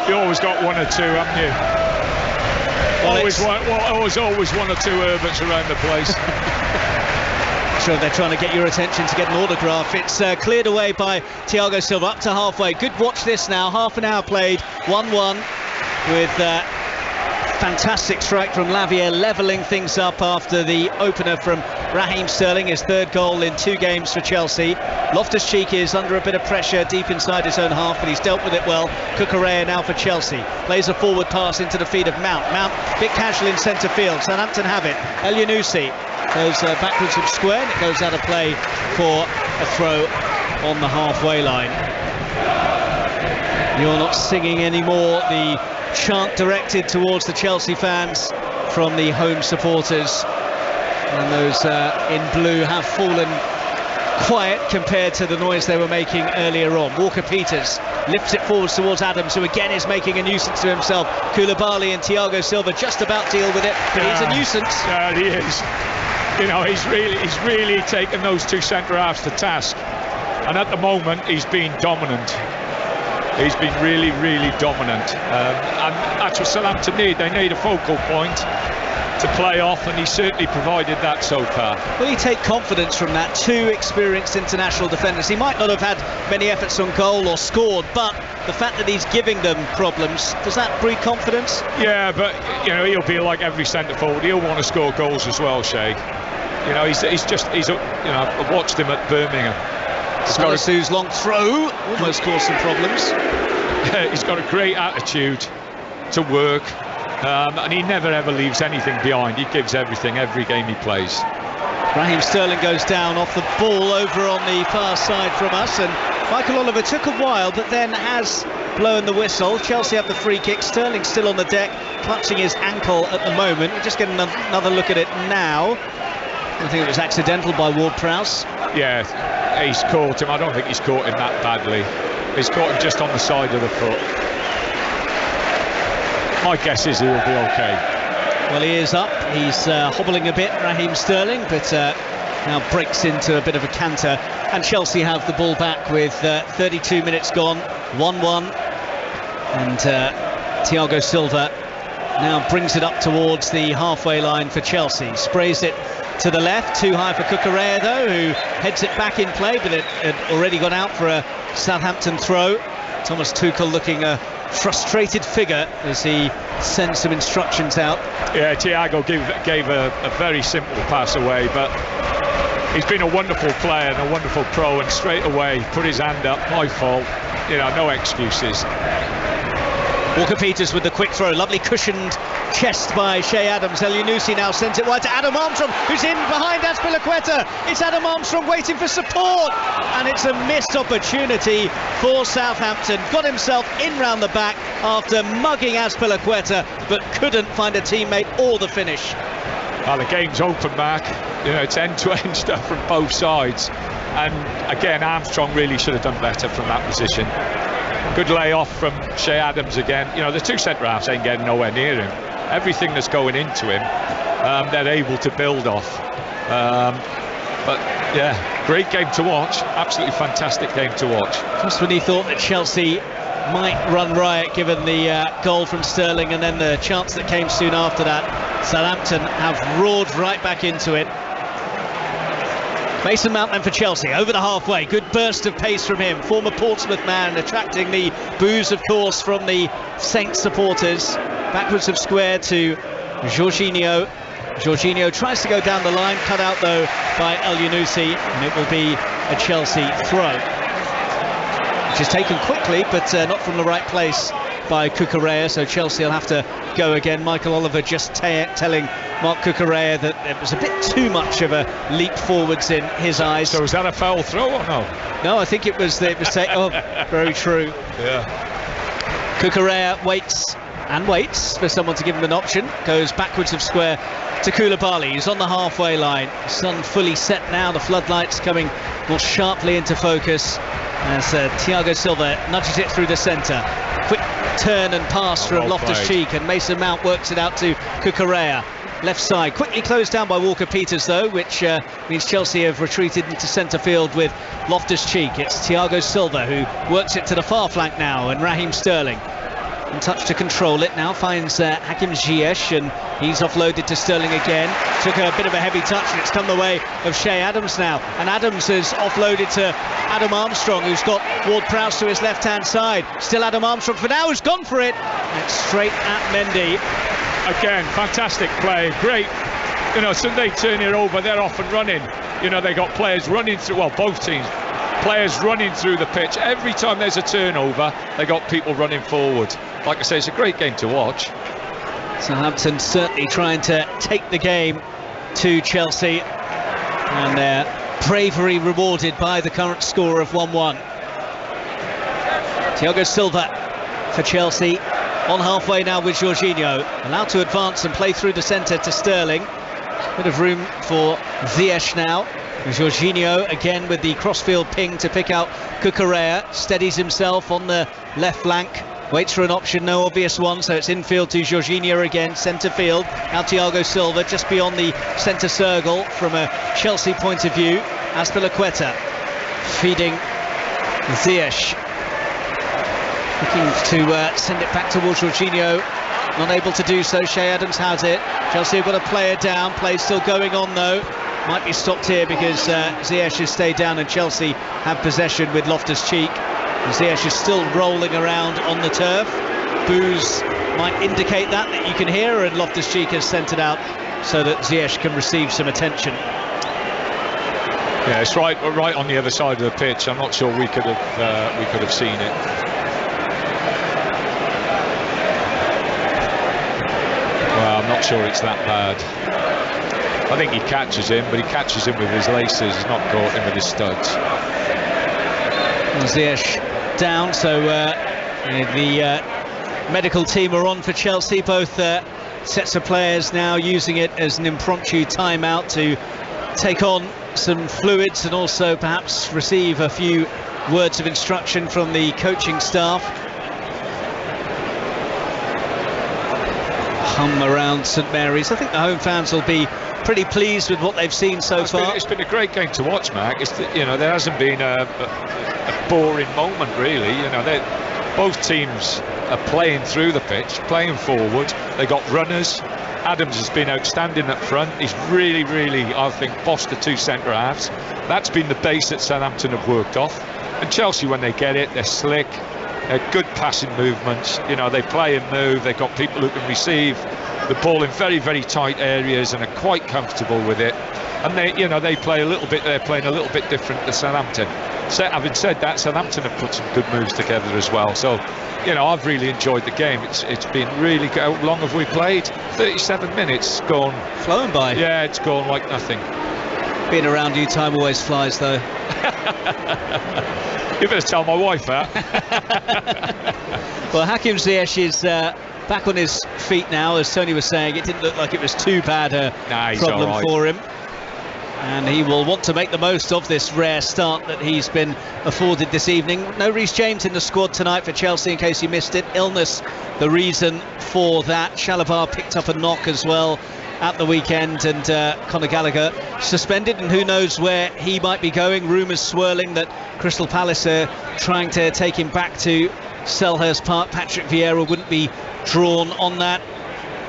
You always got one or two, haven't you? Always one or two Herberts around the place. Sure, they're trying to get your attention to get an autograph. It's cleared away by Thiago Silva up to halfway. Good watch this now. Half an hour played, 1-1 with fantastic strike from Lavia, levelling things up after the opener from Raheem Sterling, his third goal in 2 games for Chelsea. Loftus-Cheek is under a bit of pressure deep inside his own half, but he's dealt with it well. Cucurella now for Chelsea. Plays a forward pass into the feet of Mount. Mount, bit casual in centre field. Southampton have it. El Yunusi goes backwards of square, and it goes out of play for a throw on the halfway line. You're not singing anymore. The chant directed towards the Chelsea fans from the home supporters, and those in blue have fallen quiet compared to the noise they were making earlier on. Walker-Peters lifts it forwards towards Adams, who again is making a nuisance to himself. Koulibaly and Thiago Silva just about deal with it, but he's a nuisance. Yeah, he is. You know, he's really taken those 2 centre-halves to task, and at the moment he's been dominant. He's been really dominant, and that's what Southampton need. They need a focal point to play off, and he certainly provided that so far. Will he take confidence from that? 2 experienced international defenders. He might not have had many efforts on goal or scored, but the fact that he's giving them problems, does that breed confidence? Yeah, but you know, he'll be like every centre forward. He'll want to score goals as well, Shay. You know, he's you know, I've watched him at Birmingham. Su's long throw almost caused some problems. He's got a great attitude to work, and he never ever leaves anything behind. He gives everything every game he plays. Raheem Sterling goes down off the ball over on the far side from us, and Michael Oliver took a while but then has blown the whistle. Chelsea have the free kick. Sterling still on the deck, clutching his ankle at the moment. We're just getting another look at it now. I think it was accidental by Ward-Prowse. Yeah, he's caught him. I don't think he's caught him that badly. He's caught him just on the side of the foot. My guess is he will be okay. Well, he is up. He's hobbling a bit, Raheem Sterling, but now breaks into a bit of a canter. And Chelsea have the ball back with 32 minutes gone, 1-1. And Thiago Silva now brings it up towards the halfway line for Chelsea. Sprays it to the left, too high for Cucurella though, who heads it back in play, but it had already gone out for a Southampton throw. Thomas Tuchel looking a frustrated figure as he sends some instructions out. Yeah, Thiago gave a very simple pass away, but he's been a wonderful player and a wonderful pro, and straight away put his hand up. My fault, you know, no excuses. Walker-Peters with the quick throw, lovely cushioned chest by Shea Adams. El Yunusi now sends it wide to Adam Armstrong, who's in behind Azpilicueta. It's Adam Armstrong waiting for support, and it's a missed opportunity for Southampton. Got himself in round the back after mugging Azpilicueta, but couldn't find a teammate or the finish. Well, the game's open, Mark. You know, it's end-to-end stuff from both sides, and again, Armstrong really should have done better from that position. Good layoff from Shea Adams again. You know, the 2 centre-halves ain't getting nowhere near him. Everything that's going into him, they're able to build off. But yeah, great game to watch. Absolutely fantastic game to watch. Just when he thought that Chelsea might run riot given the goal from Sterling and then the chance that came soon after that, Southampton have roared right back into it. Mason Mount then for Chelsea, over the halfway, good burst of pace from him, former Portsmouth man, attracting the boos of course from the Saints supporters. Backwards of square to Jorginho. Jorginho tries to go down the line, cut out though by El Yunusi, and it will be a Chelsea throw, which is taken quickly but not from the right place by Cucurella, so Chelsea will have to go again. Michael Oliver just telling Marc Cucurella that it was a bit too much of a leap forwards in his eyes. So was that a foul throw or no? No, I think it was oh, very true. Yeah. Cucurella waits and waits for someone to give him an option, goes backwards of square to Koulibaly, who's on the halfway line. The sun fully set now, the floodlights coming more sharply into focus as Thiago Silva nudges it through the centre. Quick turn and pass from Loftus-Cheek, and Mason Mount works it out to Cucurella. left side. Quickly closed down by Walker-Peters though, which means Chelsea have retreated into centre field with Loftus-Cheek. It's Thiago Silva who works it to the far flank now, and Raheem Sterling in touch to control it now, finds Hakim Ziyech, and he's offloaded to Sterling again. Took a bit of a heavy touch, and it's come the way of Shea Adams now, and Adams has offloaded to Adam Armstrong, who's got Ward-Prowse to his left hand side. Still Adam Armstrong for now, who's gone for it, and it's straight at Mendy. Again, fantastic play, great. You know, so they turn it over, they're off and running. You know, they got players running through, well, both teams, players running through the pitch. Every time there's a turnover, they got people running forward. Like I say, it's a great game to watch. Southampton certainly trying to take the game to Chelsea, and their bravery rewarded by the current score of 1-1. Thiago Silva for Chelsea, on halfway now with Jorginho, allowed to advance and play through the centre to Sterling. Bit of room for Ziyech now. Jorginho again with the crossfield ping to pick out Cucurella, steadies himself on the left flank, waits for an option, no obvious one, so it's infield to Jorginho again, centre field. Now Thiago Silva just beyond the centre circle from a Chelsea point of view. Azpilicueta feeding Ziyech, looking to send it back towards Jorginho, not able to do so. Shea Adams has it. Chelsea have got a player down, play still going on though. Might be stopped here because Ziyech has stayed down and Chelsea have possession with Loftus-Cheek. Ziyech is still rolling around on the turf. Boos might indicate that you can hear, and Loftus-Cheek has sent it out so that Ziyech can receive some attention. Yeah, it's right on the other side of the pitch. I'm not sure we could have seen it. Well, I'm not sure it's that bad. I think he catches him, but he catches him with his laces. He's not caught him with his studs. Ziyech down, so the medical team are on for Chelsea. Both sets of players now using it as an impromptu timeout to take on some fluids and also perhaps receive a few words of instruction from the coaching staff. Hum around St Mary's. I think the home fans will be pretty pleased with what they've seen so far. It's been a great game to watch, Mark. You know, there hasn't been a boring moment really. You know, both teams are playing through the pitch, playing forward. They got runners. Adams has been outstanding up front. He's really, I think, bossed the two centre halves. That's been the base that Southampton have worked off. And Chelsea, when they get it, they're slick. They're good passing movements. You know, they play and move. They've got people who can receive the ball in very tight areas and are quite comfortable with it. And they play a little bit. They're playing a little bit different to Southampton. So, having said that, Southampton have put some good moves together as well. So, you know, I've really enjoyed the game. It's been really good. How long have we played? 37 minutes. Gone flown by. Yeah, it's gone like nothing. Being around you, time always flies, though. You better tell my wife that. Well, Hakim Ziyech is back on his feet now, as Tony was saying. It didn't look like it was too bad a problem for him. And he will want to make the most of this rare start that he's been afforded this evening. No Reece James in the squad tonight for Chelsea, in case you missed it. Illness, the reason for that. Chalobah picked up a knock as well at the weekend, and Conor Gallagher suspended, and who knows where he might be going. Rumours swirling that Crystal Palace are trying to take him back to Selhurst Park. Patrick Vieira wouldn't be drawn on that.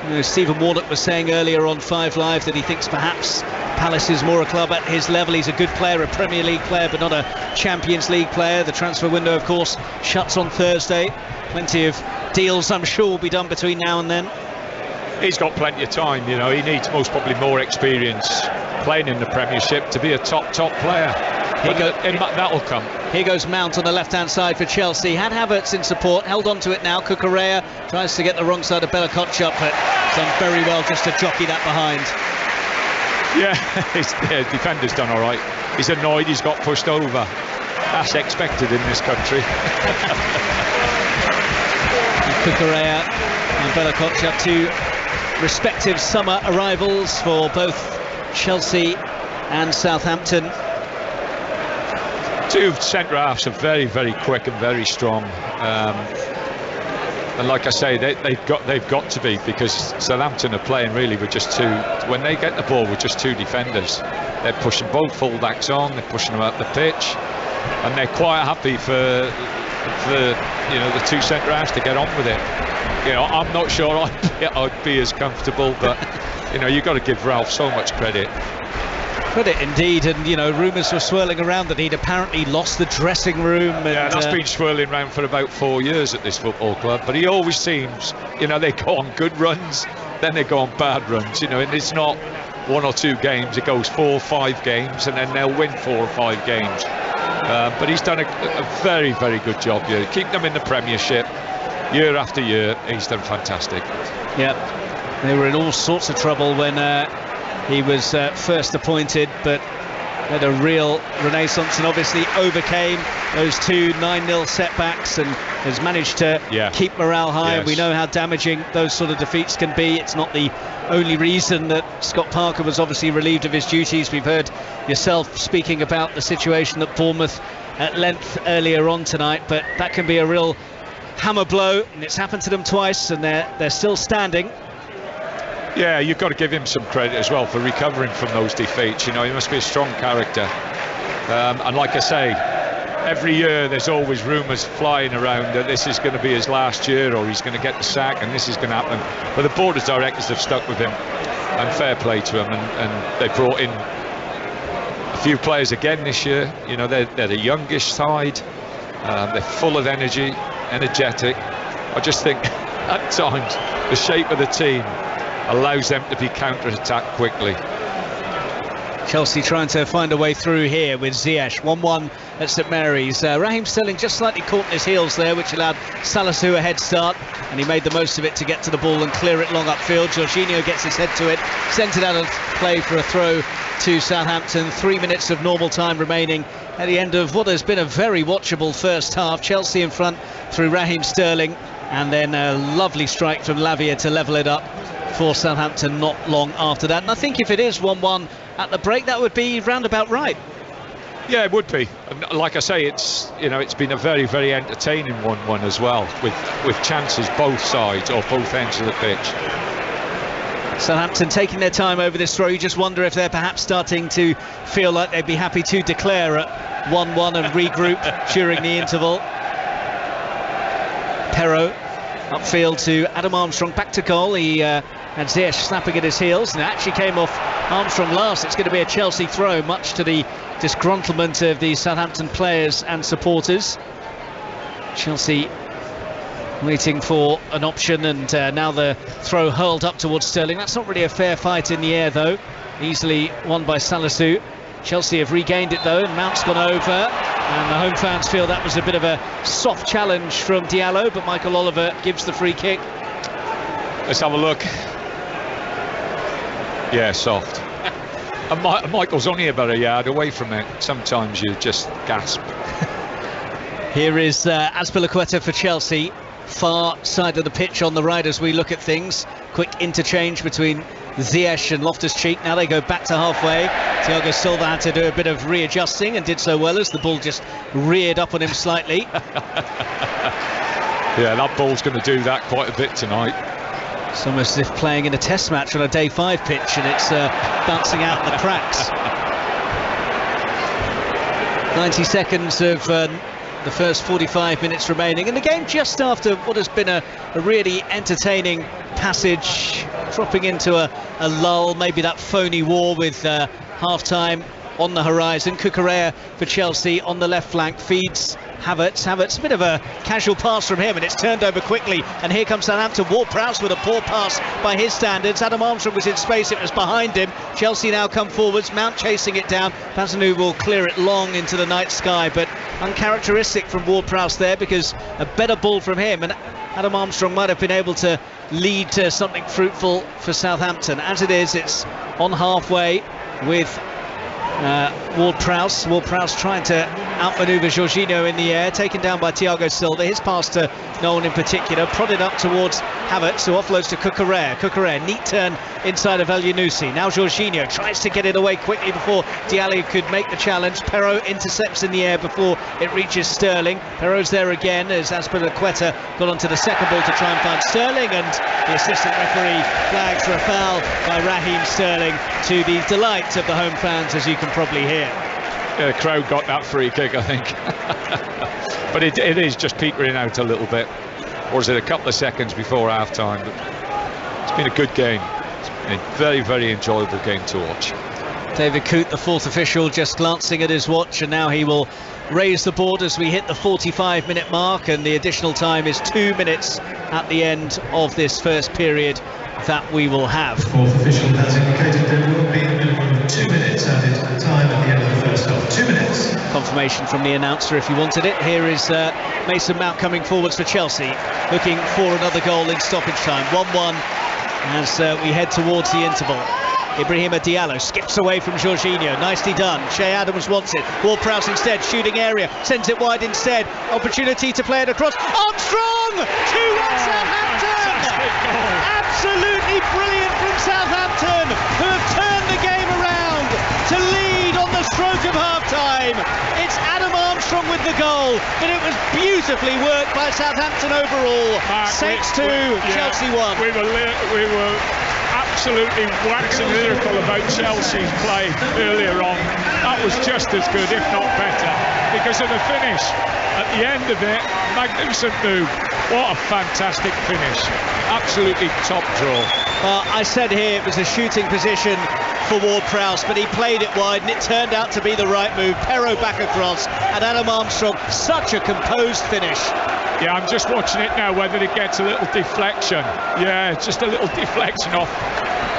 You know, Stephen Warnock was saying earlier on 5 Live that he thinks perhaps Palace is more a club at his level. He's a good player, a Premier League player, but not a Champions League player. The transfer window, of course, shuts on Thursday. Plenty of deals, I'm sure, will be done between now and then. He's got plenty of time, you know. He needs most probably more experience playing in the Premiership to be a top player. That'll come. Here goes Mount on the left-hand side for Chelsea. Had Havertz in support, held on to it now. Cucurella tries to get the wrong side of Bella Kotchap, but done very well just to jockey that behind. Yeah, defender's done all right. He's annoyed he's got pushed over. That's expected in this country. Cucurella and Bella Kotchap, two respective summer arrivals for both Chelsea and Southampton. Two centre halves are very quick and very strong. And like I say, they've got to be, because Southampton are playing really with just two. When they get the ball with just two defenders, they're pushing both fullbacks on, they're pushing them up the pitch, and they're quite happy for the two centre halves to get on with it. I'm not sure I'd be as comfortable, but you've got to give Ralph so much credit. Credit indeed, and rumours were swirling around that he'd apparently lost the dressing room. And, yeah, that's been swirling around for about 4 years at this football club. But he always seems, they go on good runs, then they go on bad runs. And it's not 1 or 2 games; it goes 4 or 5 games, and then they'll win 4 or 5 games. But he's done a very, very good job here. Keep them in the Premiership year after year. He's done fantastic. Yeah, they were in all sorts of trouble when he was first appointed, but had a real renaissance and obviously overcame those 2 9-0 setbacks and has managed to keep morale high. And we know how damaging those sort of defeats can be. It's not the only reason that Scott Parker was obviously relieved of his duties. We've heard yourself speaking about the situation at Bournemouth at length earlier on tonight, but that can be a real hammer blow, and it's happened to them twice, and they're still standing. Yeah, you've got to give him some credit as well for recovering from those defeats. He must be a strong character. And like I say, every year there's always rumours flying around that this is going to be his last year, or he's going to get the sack and this is going to happen. But the board of directors have stuck with him, and fair play to him. And they brought in a few players again this year. They're the youngish side. They're full of energy, energetic. I just think at times the shape of the team allows them to be counter-attacked quickly. Chelsea trying to find a way through here with Ziyech. 1-1 at St Mary's. Raheem Sterling just slightly caught in his heels there, which allowed Salisu a head start, and he made the most of it to get to the ball and clear it long upfield. Jorginho gets his head to it, sent it out of play for a throw to Southampton. 3 minutes of normal time remaining at the end of what has been a very watchable first half. Chelsea in front through Raheem Sterling, and then a lovely strike from Lavia to level it up for Southampton not long after that. And I think if it is 1-1 at the break, that would be roundabout right. Yeah, it would be. And like I say, it's been a very, very entertaining 1-1 as well, with chances both sides or both ends of the pitch. Southampton taking their time over this throw. You just wonder if they're perhaps starting to feel like they'd be happy to declare at 1-1 and regroup during the interval. Perraud upfield to Adam Armstrong, back to goal. He had Ziyech snapping at his heels, and it actually came off Armstrong last. It's going to be a Chelsea throw, much to the disgruntlement of the Southampton players and supporters. Chelsea waiting for an option, and now the throw hurled up towards Sterling. That's not really a fair fight in the air though, easily won by Salisu. Chelsea have regained it though, and Mount's gone over, and the home fans feel that was a bit of a soft challenge from Diallo, but Michael Oliver gives the free kick. Let's have a look. Yeah, soft. And Michael's only about a yard away from it. Sometimes you just gasp. Here is Azpilicueta for Chelsea, far side of the pitch on the right as we look at things. Quick interchange between Ziyech and Loftus-Cheek. Now they go back to halfway. Thiago Silva had to do a bit of readjusting and did so well as the ball just reared up on him slightly. Yeah, that ball's going to do that quite a bit tonight. It's almost as if playing in a test match on a day 5 pitch, and it's bouncing out the cracks. 90 seconds of the first 45 minutes remaining, and the game just after what has been a really entertaining passage, dropping into a lull, maybe that phony war with half-time on the horizon. Cucurella for Chelsea on the left flank feeds Havertz, a bit of a casual pass from him, and it's turned over quickly, and here comes Southampton. Ward-Prowse with a poor pass by his standards. Adam Armstrong was in space, it was behind him. Chelsea now come forwards, Mount chasing it down. Pazanu will clear it long into the night sky, but uncharacteristic from Ward-Prowse there, because a better ball from him, and Adam Armstrong might have been able to lead to something fruitful for Southampton. As it is, it's on halfway with Ward-Prowse. Ward-Prowse trying to outmaneuver Jorginho in the air, taken down by Thiago Silva. His pass to no one in particular, prodded up towards Havertz, who offloads to Cucurella. Cucurella, neat turn inside of El Yunusi. Now Jorginho tries to get it away quickly before Diallo could make the challenge. Perraud intercepts in the air before it reaches Sterling. Perraud's there again as Azpilicueta got onto the second ball to try and find Sterling, and the assistant referee flags for a foul by Raheem Sterling, to the delight of the home fans, as you can probably hear. Yeah, the crowd got that free kick, I think. But it is just petering out a little bit. Or is it a couple of seconds before half-time? But it's been a good game. It's been a very, very enjoyable game to watch. David Coote, the fourth official, just glancing at his watch, and now he will raise the board as we hit the 45-minute mark, and the additional time is 2 minutes at the end of this first period that we will have. The fourth official has indicated there will be a minimum of 2 minutes added to the time at the end of the first half. 2 minutes. Confirmation from the announcer if you wanted it. Here is Mason Mount coming forwards for Chelsea, looking for another goal in stoppage time. 1-1 as we head towards the interval. Ibrahima Diallo skips away from Jorginho, nicely done. Che Adams wants it. Ward-Prowse instead, shooting area, sends it wide instead. Opportunity to play it across. Armstrong! 2-1 Southampton! Absolutely brilliant from Southampton, who have turned the game around to lead on the stroke of half-time. It's Adam Armstrong with the goal, but it was beautifully worked by Southampton overall. 6-2, Chelsea won. We were absolutely waxing lyrical about Chelsea's play earlier on. That was just as good, if not better, because of the finish. At the end of it, magnificent move. What a fantastic finish. Absolutely top draw. Well, I said here it was a shooting position for Ward-Prowse, but he played it wide and it turned out to be the right move. Perraud back across, and Adam Armstrong, such a composed finish. Yeah, I'm just watching it now, whether it gets a little deflection. Yeah, just a little deflection off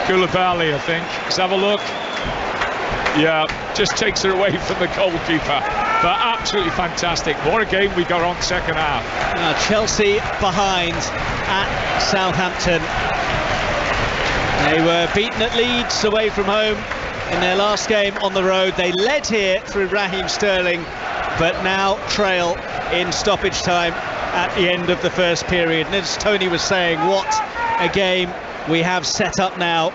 Koulibaly, I think. Let's have a look. Yeah, just takes it away from the goalkeeper. But absolutely fantastic. What a game we got on second half. Now Chelsea behind at Southampton. They were beaten at Leeds away from home in their last game on the road. They led here through Raheem Sterling, but now trail in stoppage time at the end of the first period. And as Tony was saying, what a game we have set up now.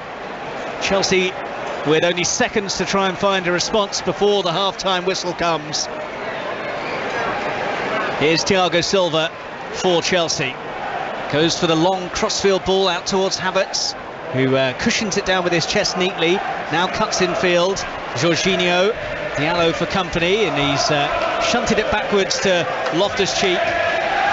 Chelsea with only seconds to try and find a response before the half-time whistle comes. Here's Thiago Silva for Chelsea. Goes for the long crossfield ball out towards Havertz, who cushions it down with his chest neatly. Now cuts in field. Jorginho, Diallo for company, and he's shunted it backwards to Loftus-Cheek.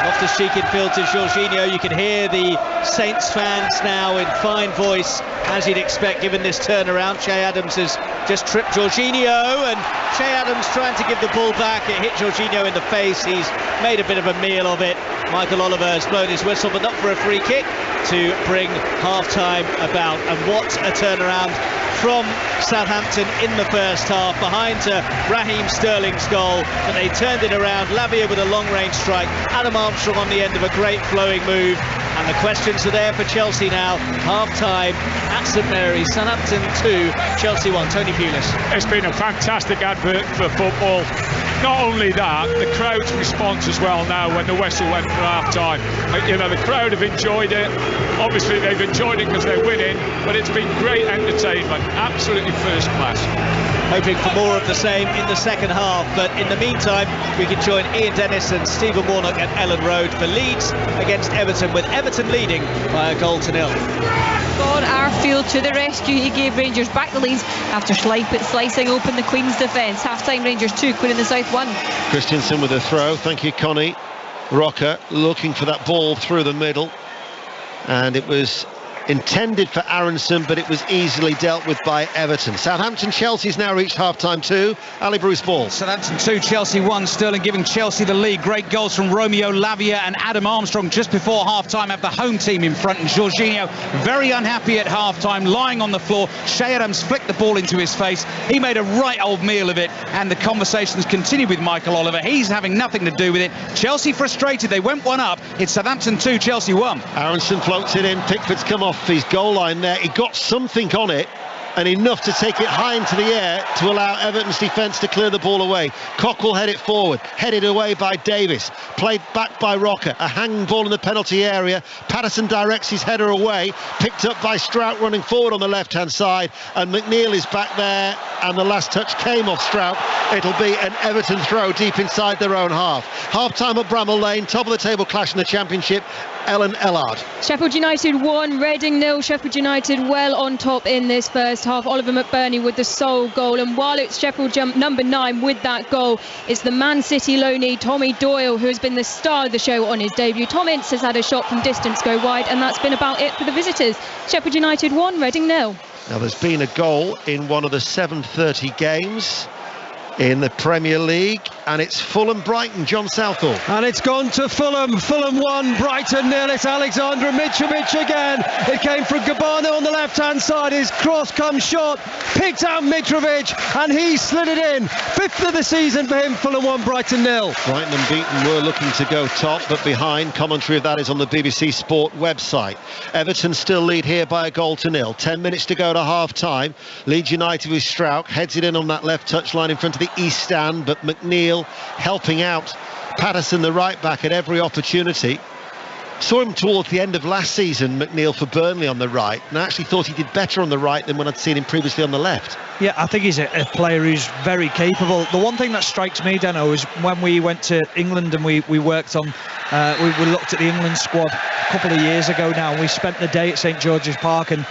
Loftus-Cheek in field to Jorginho. You can hear the Saints fans now in fine voice, as you'd expect given this turnaround. Che Adams has just tripped Jorginho, and Che Adams trying to give the ball back. It hit Jorginho in the face. He's made a bit of a meal of it. Michael Oliver has blown his whistle, but not for a free kick, to bring half-time about. And what a turnaround from Southampton in the first half, behind to Raheem Sterling's goal, but they turned it around. Lavia with a long-range strike, Adam Armstrong on the end of a great flowing move, and the questions are there for Chelsea now. Half-time at St Mary's, Southampton 2, Chelsea 1. Tony Pulis. It's been a fantastic advert for football. Not only that, the crowd's response as well now when the whistle went for half-time. You know, the crowd have enjoyed it. Obviously they've enjoyed it because they're winning, but it's been great entertainment. Absolutely first class. Hoping for more of the same in the second half, but in the meantime we can join Ian Dennis and Stephen Warnock at Ellen Road for Leeds against Everton, with Everton leading by a 0-0. Gordon Arfield to the rescue. He gave Rangers back the leads after slicing open the Queen's defence. Half-time Rangers 2, Queen in the South 1. Christensen with a throw. Thank you, Connie. Rocker looking for that ball through the middle, and it was intended for Aronson, but it was easily dealt with by Everton. Southampton Chelsea's now reached half-time 2. Ali Bruce ball. Southampton 2, Chelsea 1. Sterling giving Chelsea the lead. Great goals from Romeo Lavia and Adam Armstrong just before half-time. Have the home team in front, and Jorginho very unhappy at half-time, lying on the floor. Che Adams flicked the ball into his face. He made a right old meal of it, and the conversations continue with Michael Oliver. He's having nothing to do with it. Chelsea frustrated. They went one up. It's Southampton 2, Chelsea 1. Aronson floats it in. Pickford's come off his goal line there. He got something on it, and enough to take it high into the air to allow Everton's defence to clear the ball away. Cockrell head it forward, headed away by Davis, played back by Rocker, a hanging ball in the penalty area. Patterson directs his header away, picked up by Strout running forward on the left-hand side, and McNeil is back there, and the last touch came off Strout. It'll be an Everton throw deep inside their own half. Half-time at Bramall Lane, top of the table clash in the Championship. Ellen Ellard. Sheffield United 1, Reading 0. Sheffield United well on top in this first half. Oliver McBurney with the sole goal, and while it's Sheffield number 9 with that goal, it's the Man City loanee Tommy Doyle who has been the star of the show on his debut. Tom Ince has had a shot from distance go wide, and that's been about it for the visitors. Sheffield United 1, Reading 0. Now there's been a goal in one of the 7:30 games in the Premier League, and it's Fulham-Brighton. John Southall. And it's gone to Fulham. Fulham 1, Brighton 0. It's Alexander Mitrovic again. It came from Gabano on the left-hand side. His cross comes short, picked out Mitrovic, and he slid it in. 5th of the season for him. Fulham 1, Brighton 0. Brighton unbeaten were looking to go top, but behind. Commentary of that is on the BBC Sport website. Everton still lead here by a goal to 0. 10 minutes to go to half-time. Leeds United with Strauch, heads it in on that left touchline in front of the east stand, but McNeil helping out Patterson, the right back, at every opportunity. Saw him towards the end of last season, McNeil, for Burnley on the right, and I actually thought he did better on the right than when I'd seen him previously on the left. Yeah, I think he's a player who's very capable. The one thing that strikes me, Deno, is when we went to England and we worked on, we looked at the England squad a couple of years ago now, and we spent the day at St George's Park, and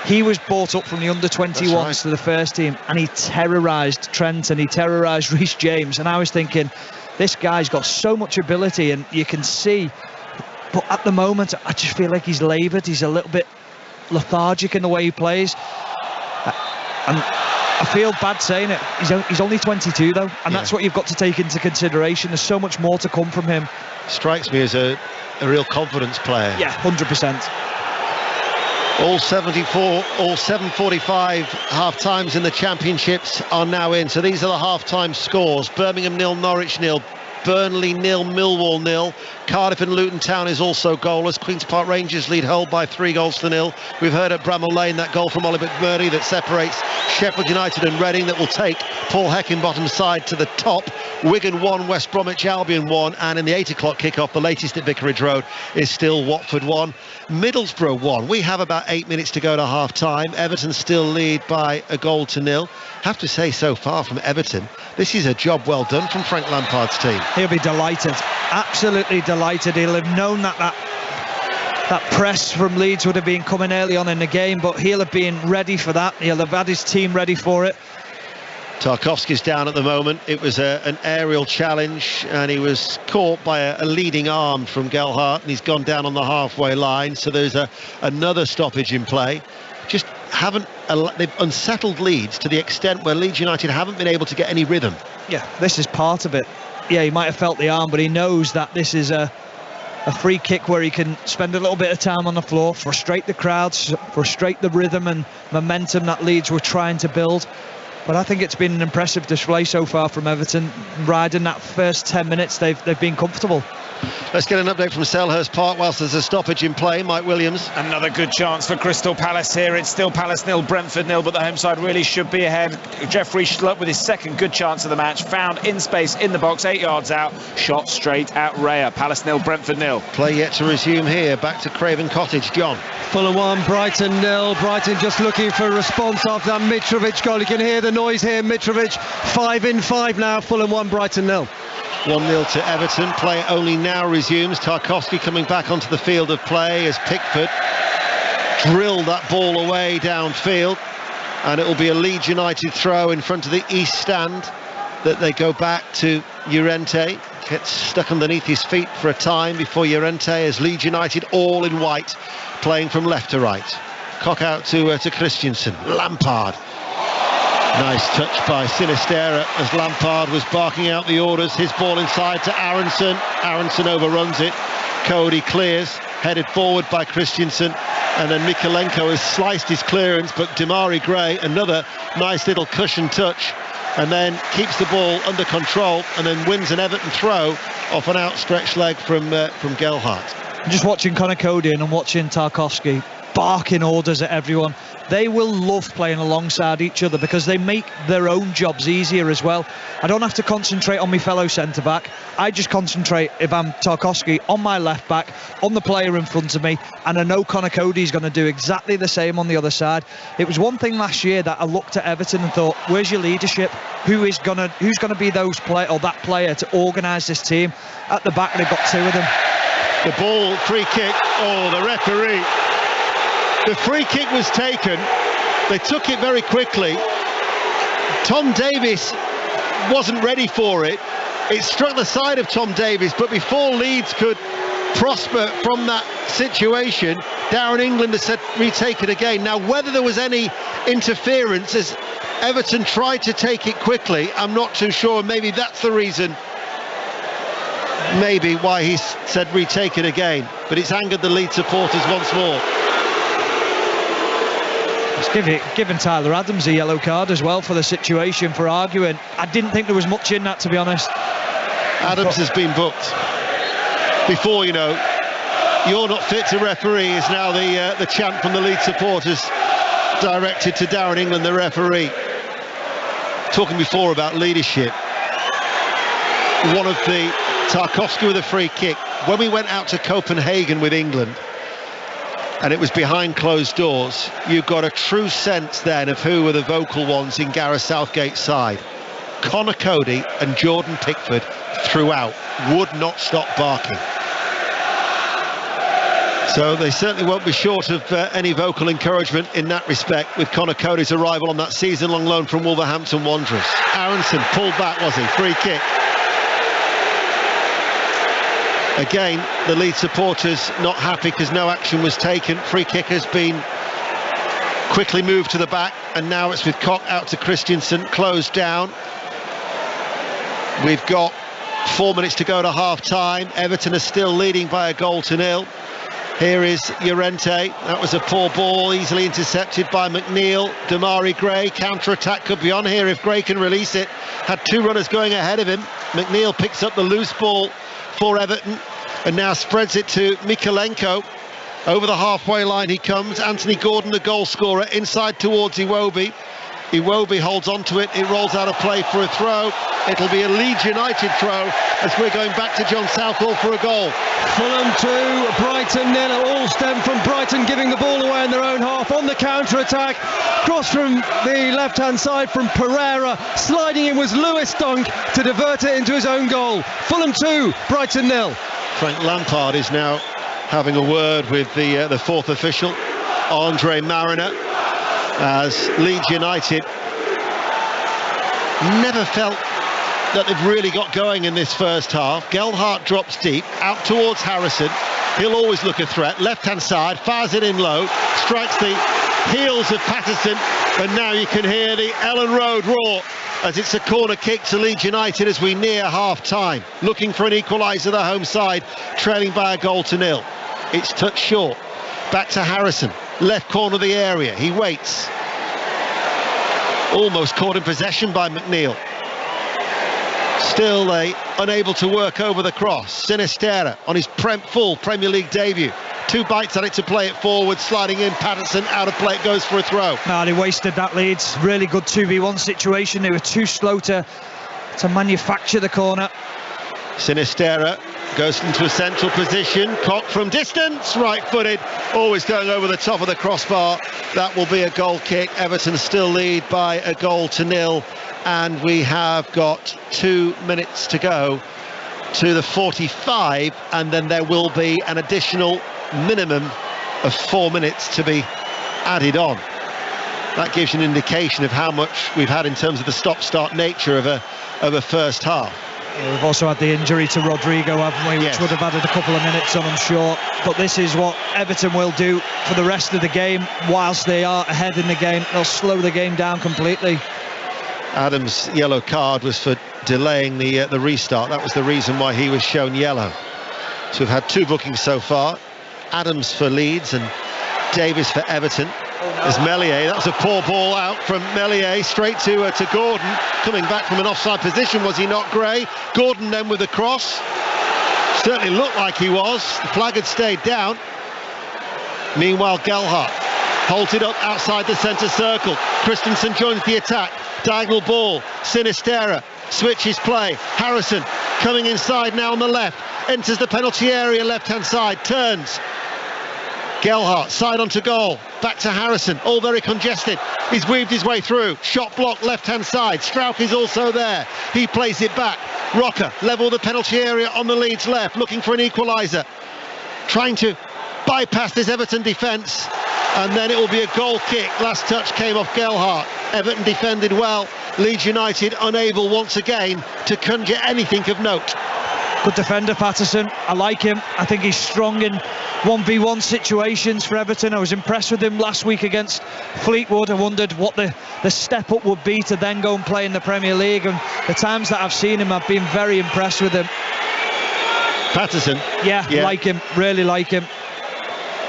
he was brought up from the under-21s to the first team, and he terrorised Trent and he terrorised Reece James. And I was thinking, this guy's got so much ability, and you can see, but at the moment I just feel like he's laboured. He's a little bit lethargic in the way he plays, and I feel bad saying it, he's only 22 though, and that's what you've got to take into consideration. There's so much more to come from him. Strikes me as a real confidence player. Yeah, 100%. All 74, all 7:45 half-times in the Championships are now in. So these are the half-time scores. Birmingham 0, Norwich 0, Burnley 0, Millwall 0. Cardiff and Luton Town is also goalless. Queen's Park Rangers lead Hull by 3-0. We've heard at Bramall Lane that goal from Oliver McBurney that separates Sheffield United and Reading, that will take Paul Heckingbottom's side to the top. Wigan 1, West Bromwich Albion 1, and in the 8 o'clock kickoff, the latest at Vicarage Road, is still Watford 1, Middlesbrough 1. We have about 8 minutes to go to half-time. Everton still lead by a goal to 0. Have to say, so far from Everton, this is a job well done from Frank Lampard's team. He'll be delighted, absolutely delighted. He'll have known that press from Leeds would have been coming early on in the game, but he'll have been ready for that. He'll have had his team ready for it. Tarkowski's down at the moment. It was an aerial challenge, and he was caught by a leading arm from Gelhardt, and he's gone down on the halfway line. So there's another stoppage in play. Just they've unsettled Leeds to the extent where Leeds United haven't been able to get any rhythm. Yeah, this is part of it. Yeah, he might have felt the arm, but he knows that this is a free kick where he can spend a little bit of time on the floor, frustrate the crowds, frustrate the rhythm and momentum that Leeds were trying to build. But I think it's been an impressive display so far from Everton. Riding that first 10 minutes, they've been comfortable. Let's get an update from Selhurst Park whilst there's a stoppage in play. Mike Williams. Another good chance for Crystal Palace here. It's still Palace 0, Brentford 0, but the home side really should be ahead. Jeffrey Schlupp with his second good chance of the match. Found in space in the box, 8 yards out. Shot straight at Raya. Palace 0, Brentford 0. Play yet to resume here. Back to Craven Cottage. John. Fulham 1, Brighton 0. Brighton just looking for a response after that Mitrovic goal. You can hear the noise here. Mitrovic 5 in 5 now. Fulham 1, Brighton 0. 1-0 to Everton. Play only now resumes. Tarkowski coming back onto the field of play as Pickford drilled that ball away downfield, and it will be a Leeds United throw in front of the east stand that they go back to Llorente. Gets stuck underneath his feet for a time before Llorente, as Leeds United all in white playing from left to right. Cock out to Christensen. Lampard. Nice touch by Sinisterra as Lampard was barking out the orders. His ball inside to Aronson. Aronson overruns it. Cody clears, headed forward by Christensen, and then Mikalenko has sliced his clearance, but Damari Gray, another nice little cushion touch, and then keeps the ball under control and then wins an Everton throw off an outstretched leg from Gelhardt. Just watching Conor Cody and I'm watching Tarkowski. barking orders at everyone. They will love playing alongside each other because they make their own jobs easier as well. I don't have to concentrate on my fellow centre-back. I just concentrate, if I'm Tarkowski, on my left-back, on the player in front of me, and I know Conor Coady's going to do exactly the same on the other side. It was one thing last year that I looked at Everton and thought, where's your leadership? Who's going to be that player to organise this team? At the back, they've got two of them. The ball, free kick. Oh, the referee. The free kick was taken. They took it very quickly. Tom Davies wasn't ready for it. It struck the side of Tom Davies, but before Leeds could prosper from that situation, Darren England has said retake it again. Now, whether there was any interference as Everton tried to take it quickly, I'm not too sure. Maybe that's the reason, maybe why he said retake it again. But it's angered the Leeds supporters once more. Giving Tyler Adams a yellow card as well for the situation, for arguing. I didn't think there was much in that, to be honest. Adams has been booked. Before, you know, you're not fit to referee is now the chant from the Leeds supporters directed to Darren England, the referee. Talking before about leadership. One of the Tarkowski with a free kick. When we went out to Copenhagen with England, and it was behind closed doors, you got a true sense then of who were the vocal ones in Gareth Southgate's side. Conor Coady and Jordan Pickford throughout would not stop barking. So they certainly won't be short of any vocal encouragement in that respect with Conor Coady's arrival on that season-long loan from Wolverhampton Wanderers. Aronson pulled back, was he? Free kick. Again, the Leeds supporters not happy because no action was taken. Free kick has been quickly moved to the back, and now it's with Koch out to Christensen, closed down. We've got 4 minutes to go to half-time. Everton are still leading by 1-0. Here is Llorente. That was a poor ball, easily intercepted by McNeil. Damari Gray, counter-attack could be on here if Gray can release it. Had two runners going ahead of him. McNeil picks up the loose ball for Everton and now spreads it to Mikalenko. Over the halfway line he comes. Anthony Gordon, the goal scorer, inside towards Iwobi. Iwobi holds on to it. It rolls out of play for a throw. It'll be a Leeds United throw as we're going back to John Southall for a goal. Fulham 2, Brighton 0. All stem from Brighton giving the ball away in their own half on the counter-attack. Cross from the left-hand side from Pereira. Sliding in was Lewis Dunk to divert it into his own goal. Fulham 2, Brighton 0. Frank Lampard is now having a word with the fourth official, Andre Mariner, as Leeds United never felt that they've really got going in this first half. Gelhardt drops deep, out towards Harrison. He'll always look a threat. Left-hand side, fires it in low, strikes the heels of Patterson, and now you can hear the Ellen Road roar as it's a corner kick to Leeds United as we near half-time. Looking for an equaliser, the home side, trailing by 1-0. It's touched short. Back to Harrison, left corner of the area. He waits. Almost caught in possession by McNeil. Still they unable to work over the cross. Sinisterra on his full Premier League debut. Two bites at it to play it forward, sliding in. Patterson out of play, it goes for a throw. No, they wasted that, Leeds. Really good 2v1 situation. They were too slow to manufacture the corner. Sinisterra goes into a central position. Koch from distance, right-footed, always going over the top of the crossbar. That will be a goal kick. Everton still lead by 1-0, and we have got 2 minutes to go to the 45, and then there will be an additional minimum of 4 minutes to be added on. That gives you an indication of how much we've had in terms of the stop-start nature of a first half. Yeah, we've also had the injury to Rodrigo, haven't we, which yes, would have added a couple of minutes on, I'm sure. But this is what Everton will do for the rest of the game. Whilst they are ahead in the game, they'll slow the game down completely. Adams' yellow card was for delaying the restart. That was the reason why he was shown yellow. So we've had 2 bookings so far. Adams for Leeds and Davies for Everton. There's Meslier. That was a poor ball out from Meslier straight to Gordon. Coming back from an offside position, was he not, Gray? Gordon then with the cross. Certainly looked like he was. The flag had stayed down. Meanwhile, Gelhardt holds it up outside the centre circle. Christensen joins the attack. Diagonal ball. Sinistera switches play. Harrison coming inside now on the left. Enters the penalty area, left-hand side. Turns. Gelhardt, side onto goal. Back to Harrison. All very congested. He's weaved his way through. Shot block, left-hand side. Strauch is also there. He plays it back. Rocker, level the penalty area on the Leeds left. Looking for an equaliser. Trying to bypass this Everton defence. And then it will be a goal kick. Last touch came off Gelhardt. Everton defended well. Leeds United unable once again to conjure anything of note. Good defender, Patterson. I like him. I think he's strong in 1v1 situations for Everton. I was impressed with him last week against Fleetwood. I wondered what the step up would be to then go and play in the Premier League, and the times that I've seen him, I've been very impressed with him. Patterson? Yeah. Like him, really like him.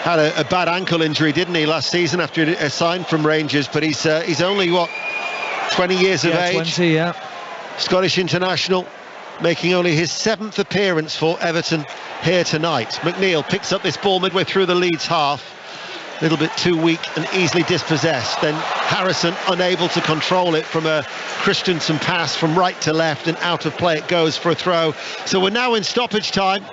Had a bad ankle injury, didn't he, last season after he signed from Rangers, but he's only, what, 20 years of age? 20, yeah. Scottish international, making only his 7th appearance for Everton here tonight. McNeil picks up this ball midway through the Leeds half. A little bit too weak and easily dispossessed. Then Harrison unable to control it from a Christensen pass from right to left, and out of play it goes for a throw. So we're now in stoppage time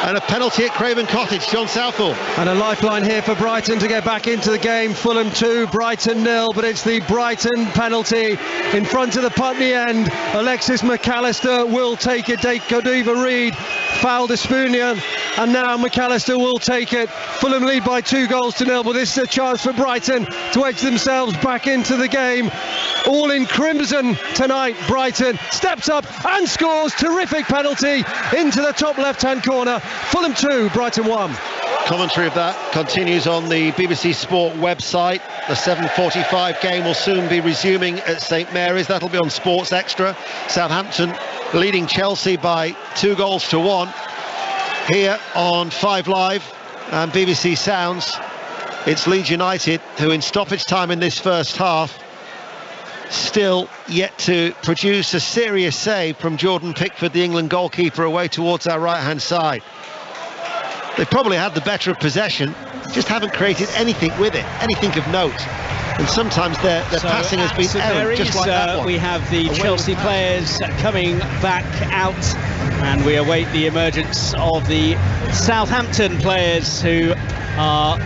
and a penalty at Craven Cottage. John Southall. And a lifeline here for Brighton to get back into the game. Fulham 2, Brighton 0, but it's the Brighton penalty in front of the Putney end. Alexis McAllister will take it. Godiva Reid fouled Espunian, and now McAllister will take it. Fulham lead by 2-0, but this is a chance for Brighton to edge themselves back into the game. All in crimson tonight. Brighton steps up and scores. Terrific penalty into the top left-hand corner. Fulham 2, Brighton 1. Commentary of that continues on the BBC Sport website. The 7:45 game will soon be resuming at St Mary's. That'll be on Sports Extra. Southampton leading Chelsea by 2-1 here on 5 Live and BBC Sounds. It's Leeds United who, in stoppage time in this first half, still yet to produce a serious save from Jordan Pickford, the England goalkeeper, away towards our right-hand side. They've probably had the better of possession, just haven't created anything with it, anything of note. And sometimes their passing has been errant, just like that one. We have the Chelsea players coming back out, and we await the emergence of the Southampton players, who are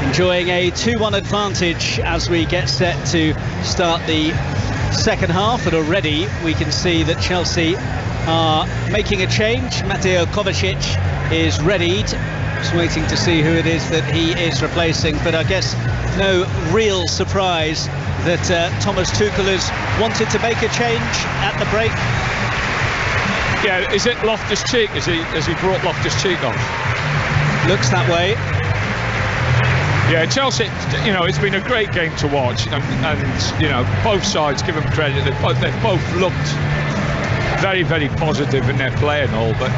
enjoying a 2-1 advantage as we get set to start the second half. And already we can see that Chelsea are making a change. Mateo Kovacic is readied. Just waiting to see who it is that he is replacing, but I guess no real surprise that Thomas Tuchel has wanted to make a change at the break. Yeah, is it Loftus-Cheek? Has he brought Loftus-Cheek on? Looks that way. Yeah, Chelsea, you know, it's been a great game to watch, and you know, both sides, give them credit, they've both looked very, very positive in their play and all, but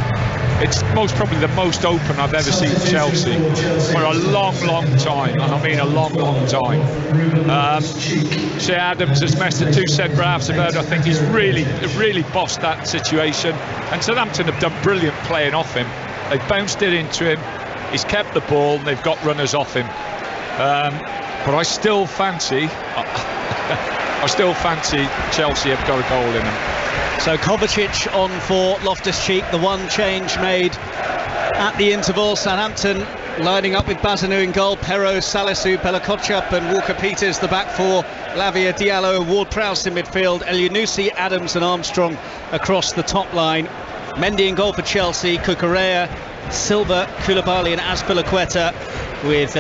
it's probably the most open I've ever seen Chelsea for a long, long time, and I mean a long, long time. Shea Adams has messed the 2 centre halves about. I think he's really bossed that situation, and Southampton have done brilliant playing off him. They've bounced it into him, he's kept the ball, and they've got runners off him. But I still fancy Chelsea have got a goal in them. So Kovacic on for Loftus-Cheek, the one change made at the interval. Southampton lining up with Bazanu in goal, Perro, Salisu, Pelakotchap and Walker-Peters, the back four, Lavia, Diallo, Ward-Prowse in midfield, Elyounoussi, Adams and Armstrong across the top line. Mendy in goal for Chelsea, Cucurella, Silva, Koulibaly and Azpilicueta, with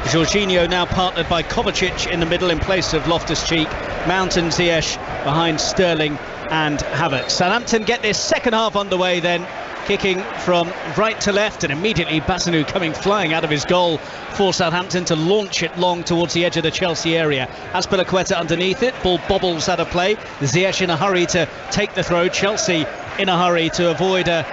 Jorginho now partnered by Kovacic in the middle in place of Loftus-Cheek, Mount and Ziyech behind Sterling and Havertz. Southampton get this second half underway then, kicking from right to left, and immediately Bazanu coming flying out of his goal for Southampton to launch it long towards the edge of the Chelsea area. Azpilicueta underneath it, ball bobbles out of play. Ziyech in a hurry to take the throw, Chelsea in a hurry to avoid a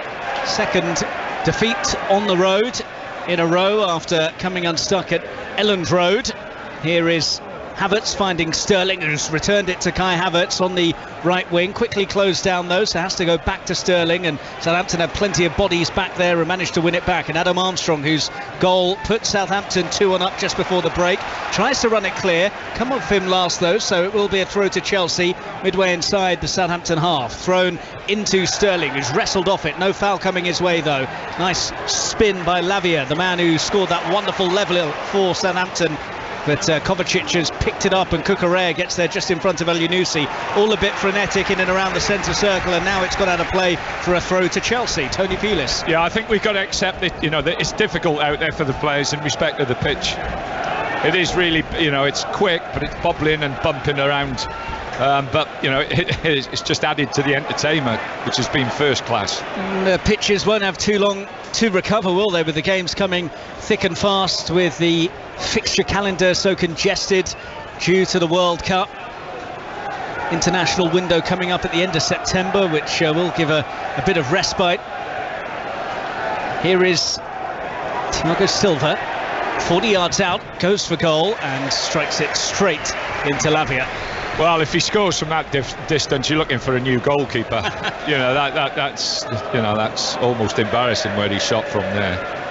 second defeat on the road in a row after coming unstuck at Elland Road. Here is Havertz finding Sterling, who's returned it to Kai Havertz on the right wing. Quickly closed down though, so has to go back to Sterling, and Southampton have plenty of bodies back there and managed to win it back. And Adam Armstrong, whose goal put Southampton 2-1 up just before the break, tries to run it clear. Come off him last though, so it will be a throw to Chelsea midway inside the Southampton half. Thrown into Sterling, who's wrestled off it. No foul coming his way though. Nice spin by Lavia, the man who scored that wonderful level for Southampton. But Kovacic has picked it up, and Cucurella gets there just in front of Elyounoussi. All a bit frenetic in and around the centre circle, and now it's got out of play for a throw to Chelsea. Tony Pulis. Yeah, I think we've got to accept that, that it's difficult out there for the players in respect of the pitch. It is really, it's quick, but it's bobbling and bumping around. But it's just added to the entertainment, which has been first class. The pitches won't have too long to recover, will they, with the games coming thick and fast, with the fixture calendar so congested due to the World Cup. International window coming up at the end of September, which will give a bit of respite. Here is Thiago Silva, 40 yards out, goes for goal and strikes it straight into Lavia. Well, if he scores from that distance, you're looking for a new goalkeeper. That's almost embarrassing where he shot from there.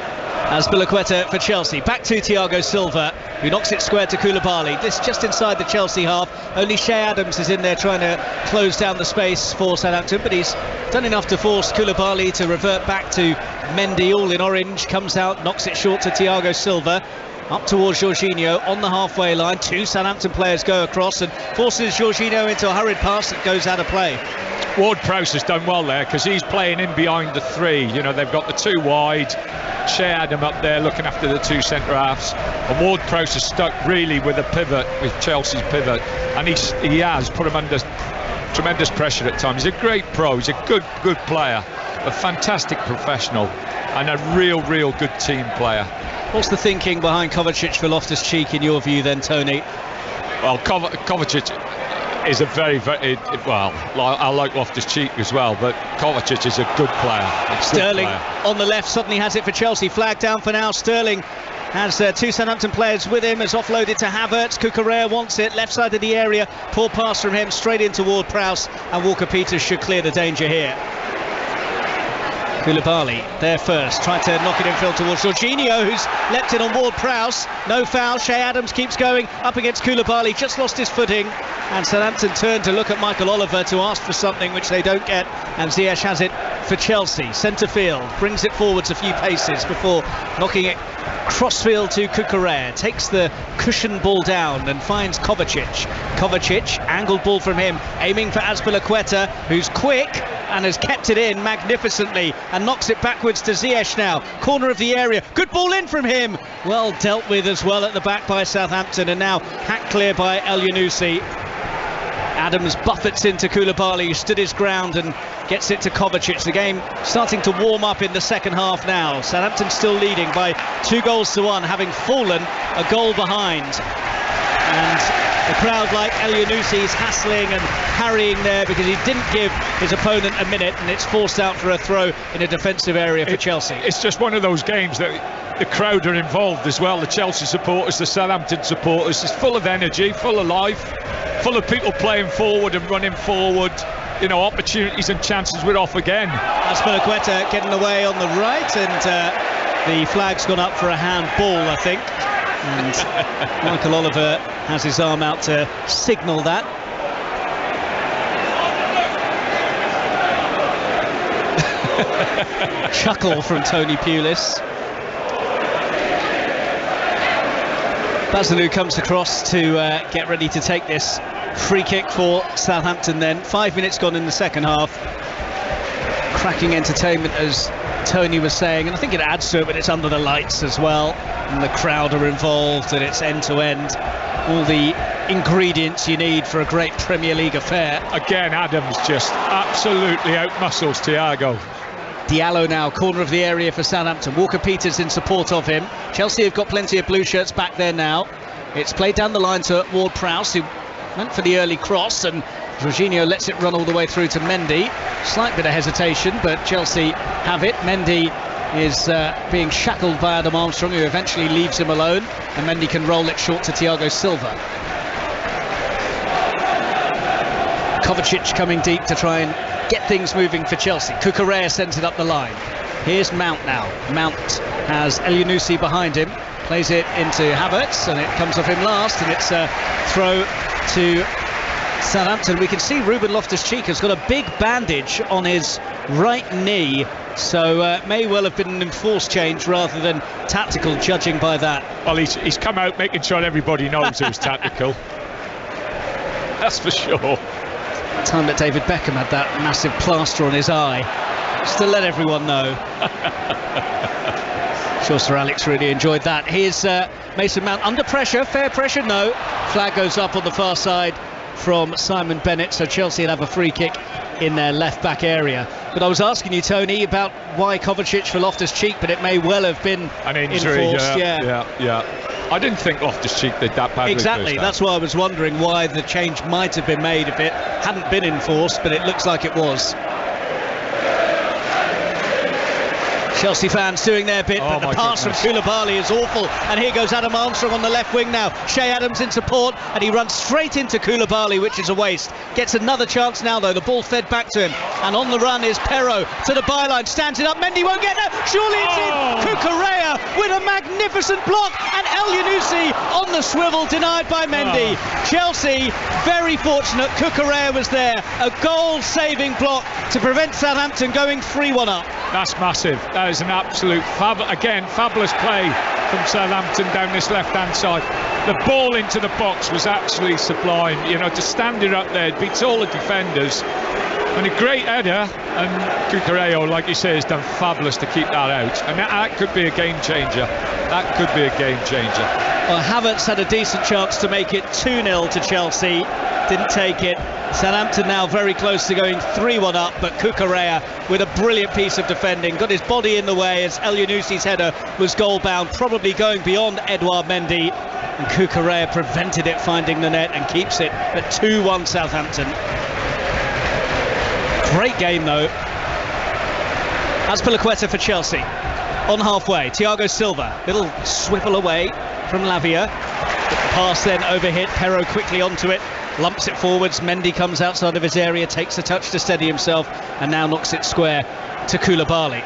Azpilicueta for Chelsea, back to Thiago Silva, who knocks it square to Koulibaly. This just inside the Chelsea half. Only Shea Adams is in there trying to close down the space for Southampton, but he's done enough to force Koulibaly to revert back to Mendy, all in orange. Comes out, knocks it short to Thiago Silva. Up towards Jorginho on the halfway line. Two Southampton players go across and forces Jorginho into a hurried pass that goes out of play. Ward-Prowse has done well there because he's playing in behind the three. They've got the two wide. Shea Adam up there looking after the two centre halves, and Ward-Prowse is stuck really with a pivot, with Chelsea's pivot, and he has put him under tremendous pressure at times. He's a great pro, he's a good player, a fantastic professional, and a real good team player. What's the thinking behind Kovacic for Loftus-Cheek in your view then, Tony? Well, Kovacic is a very I like Loftus-Cheek as well, but Kovacic is a good player. Sterling on the left suddenly has it for Chelsea. Flag down for now. Sterling has two Southampton players with him, has offloaded to Havertz. Cucurella wants it, left side of the area. Poor pass from him straight into Ward-Prowse, and Walker-Peters should clear the danger here. Koulibaly there first, tried to knock it infield towards Jorginho, who's leapt in on Ward-Prowse. No foul. Shea Adams keeps going up against Koulibaly, just lost his footing, and Southampton turn to look at Michael Oliver to ask for something which they don't get, and Ziyech has it for Chelsea. Centre field, brings it forwards a few paces before knocking it crossfield to Cucurella. Takes the cushion ball down and finds Kovacic. Kovacic, angled ball from him, aiming for Azpilicueta, who's quick and has kept it in magnificently and knocks it backwards to Ziyech now. Corner of the area, good ball in from him. Well dealt with as well at the back by Southampton, and now hacked clear by Elyounoussi. Adams buffets into Koulibaly, who stood his ground, and gets it to Kovacic. The game starting to warm up in the second half now. Southampton still leading by 2-1, having fallen a goal behind. And the crowd, like Elyounoussi, is hassling and harrying there because he didn't give his opponent a minute, and it's forced out for a throw in a defensive area for Chelsea. It's just one of those games that the crowd are involved as well. The Chelsea supporters, the Southampton supporters, it's full of energy, full of life, full of people playing forward and running forward. Opportunities and chances were off again. Azpilicueta getting away on the right, and the flag's gone up for a handball, I think. And Michael Oliver has his arm out to signal that. Chuckle from Tony Pulis. Bazalou comes across to get ready to take this free kick for Southampton then. 5 minutes gone in the second half. Cracking entertainment, as Tony was saying, and I think it adds to it when it's under the lights as well, and the crowd are involved, and it's end-to-end. All the ingredients you need for a great Premier League affair. Again, Adams just absolutely outmuscles Thiago. Diallo now, corner of the area for Southampton. Walker-Peters in support of him. Chelsea have got plenty of blue shirts back there now. It's played down the line to Ward-Prowse, who went for the early cross, and Jorginho lets it run all the way through to Mendy. Slight bit of hesitation, but Chelsea have it. Mendy is being shackled by Adam Armstrong, who eventually leaves him alone, and Mendy can roll it short to Thiago Silva. Kovacic coming deep to try and get things moving for Chelsea. Cucurella sends it up the line. Here's Mount now. Mount has Elyounoussi behind him, plays it into Havertz, and it comes off him last, and it's a throw to Southampton. We can see Ruben Loftus-Cheek has got a big bandage on his right knee, so may well have been an enforced change rather than tactical, judging by that. Well, he's come out making sure everybody knows it was tactical. That's for sure. Time that David Beckham had that massive plaster on his eye, just to let everyone know. Sure Sir Alex really enjoyed that. Here's Mason Mount under pressure, fair pressure, no. Flag goes up on the far side from Simon Bennett, so Chelsea will have a free kick in their left back area. But I was asking you, Tony, about why Kovacic for Loftus-Cheek, but it may well have been an injury. Enforced. Yeah. I didn't think Loftus-Cheek did that badly. Exactly, that's why I was wondering why the change might have been made if it hadn't been enforced, but it looks like it was. Chelsea fans doing their bit, but the pass from Koulibaly is awful, and here goes Adam Armstrong on the left wing now. Shea Adams in support, and he runs straight into Koulibaly, which is a waste. Gets another chance now though, the ball fed back to him, and on the run is Perraud to the byline, stands it up, Mendy won't get there, surely it's in. Cucurella with a magnificent block, and Elyounoussi on the swivel, denied by Mendy. Chelsea very fortunate, Cucurella was there, a goal-saving block to prevent Southampton going 3-1 up. That's massive. That is an absolute fabulous play from Southampton down this left-hand side. The ball into the box was absolutely sublime. You know, to stand it up there, beats all the defenders, and a great header. And Cucurella, like you say, has done fabulous to keep that out. And that could be a game changer. That could be a game changer. Well, Havertz had a decent chance to make it 2-0 to Chelsea. Didn't take it. Southampton now very close to going 3-1 up, but Cucurella with a brilliant piece of defending, got his body in the way as Elyounoussi header was goal bound, probably going beyond Edouard Mendy, and Cucurella prevented it finding the net and keeps it at 2-1 Southampton. Great game though. Azpilicueta for Chelsea on halfway. Thiago Silva, little swivel away from Lavia. Pass then overhit, Perraud quickly onto it, lumps it forwards, Mendy comes outside of his area, takes a touch to steady himself, and now knocks it square to Koulibaly.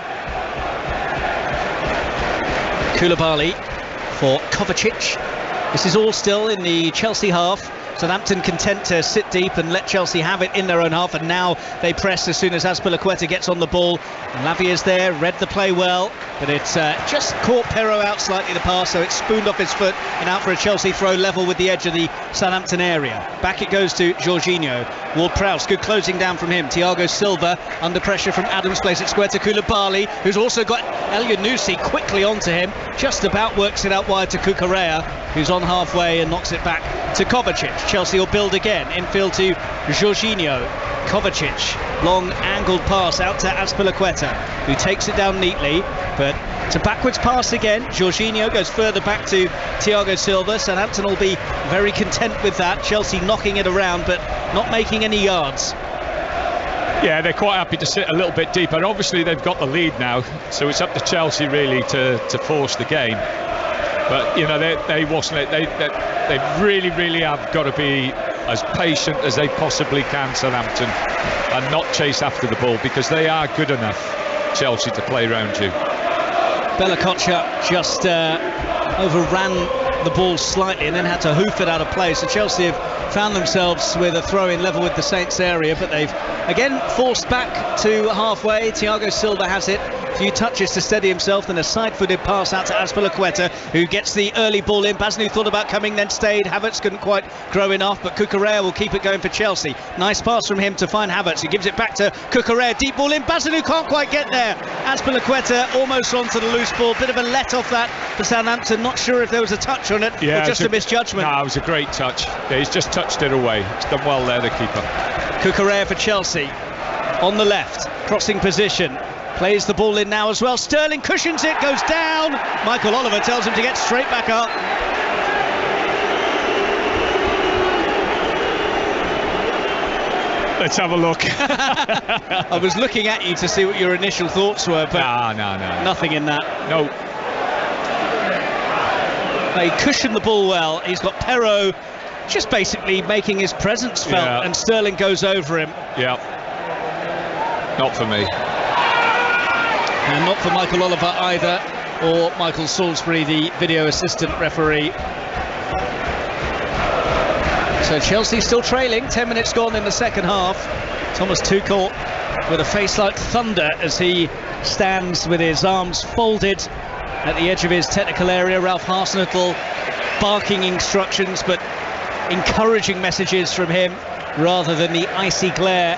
Koulibaly for Kovacic. This is all still in the Chelsea half. Southampton content to sit deep and let Chelsea have it in their own half, and now they press as soon as Azpilicueta gets on the ball. And Lavia's there, read the play well, but it's just caught Perraud out slightly, the pass, so it's spooned off his foot and out for a Chelsea throw level with the edge of the Southampton area. Back it goes to Jorginho. Ward-Prowse, good closing down from him. Thiago Silva under pressure from Adams, plays it square to Koulibaly, who's also got Elyounoussi quickly onto him, just about works it out wide to Cucurella, who's on halfway and knocks it back to Kovacic. Chelsea will build again, infield to Jorginho. Kovacic, long angled pass out to Azpilicueta, who takes it down neatly, but it's a backwards pass again. Jorginho goes further back to Thiago Silva. Southampton will be very content with that. Chelsea knocking it around but not making any yards. Yeah, they're quite happy to sit a little bit deeper. Obviously they've got the lead now, so it's up to Chelsea really to force the game. But you know, they really have got to be as patient as they possibly can, Southampton, and not chase after the ball, because they are good enough, Chelsea, to play around you. Bella Kotcha just overran the ball slightly and then had to hoof it out of play, so Chelsea have found themselves with a throw-in level with the Saints area, but they've again forced back to halfway. Thiago Silva has it, a few touches to steady himself, then a side-footed pass out to Azpilicueta, who gets the early ball in. Bazanu thought about coming, then stayed. Havertz couldn't quite grow enough, but Cucurella will keep it going for Chelsea. Nice pass from him to find Havertz, who gives it back to Cucurella, deep ball in. Bazanu can't quite get there. Azpilicueta almost onto the loose ball, bit of a let off that for Southampton. Not sure if there was a touch on it, or just a misjudgment. No, it was a great touch. Yeah, he's just touched it away. He's done well there, the keeper. Cucurella for Chelsea on the left, crossing position, plays the ball in now as well. Sterling cushions it, goes down. Michael Oliver tells him to get straight back up. Let's have a look. I was looking at you to see what your initial thoughts were, but no. Nothing in that. No. They cushioned the ball well. He's got Perraud just basically making his presence felt, and Sterling goes over him. Yeah. Not for me. And not for Michael Oliver either, or Michael Salisbury, the video assistant referee. So Chelsea still trailing, 10 minutes gone in the second half. Thomas Tuchel with a face like thunder as he stands with his arms folded at the edge of his technical area. Ralph Hasenhüttl barking instructions, but encouraging messages from him rather than the icy glare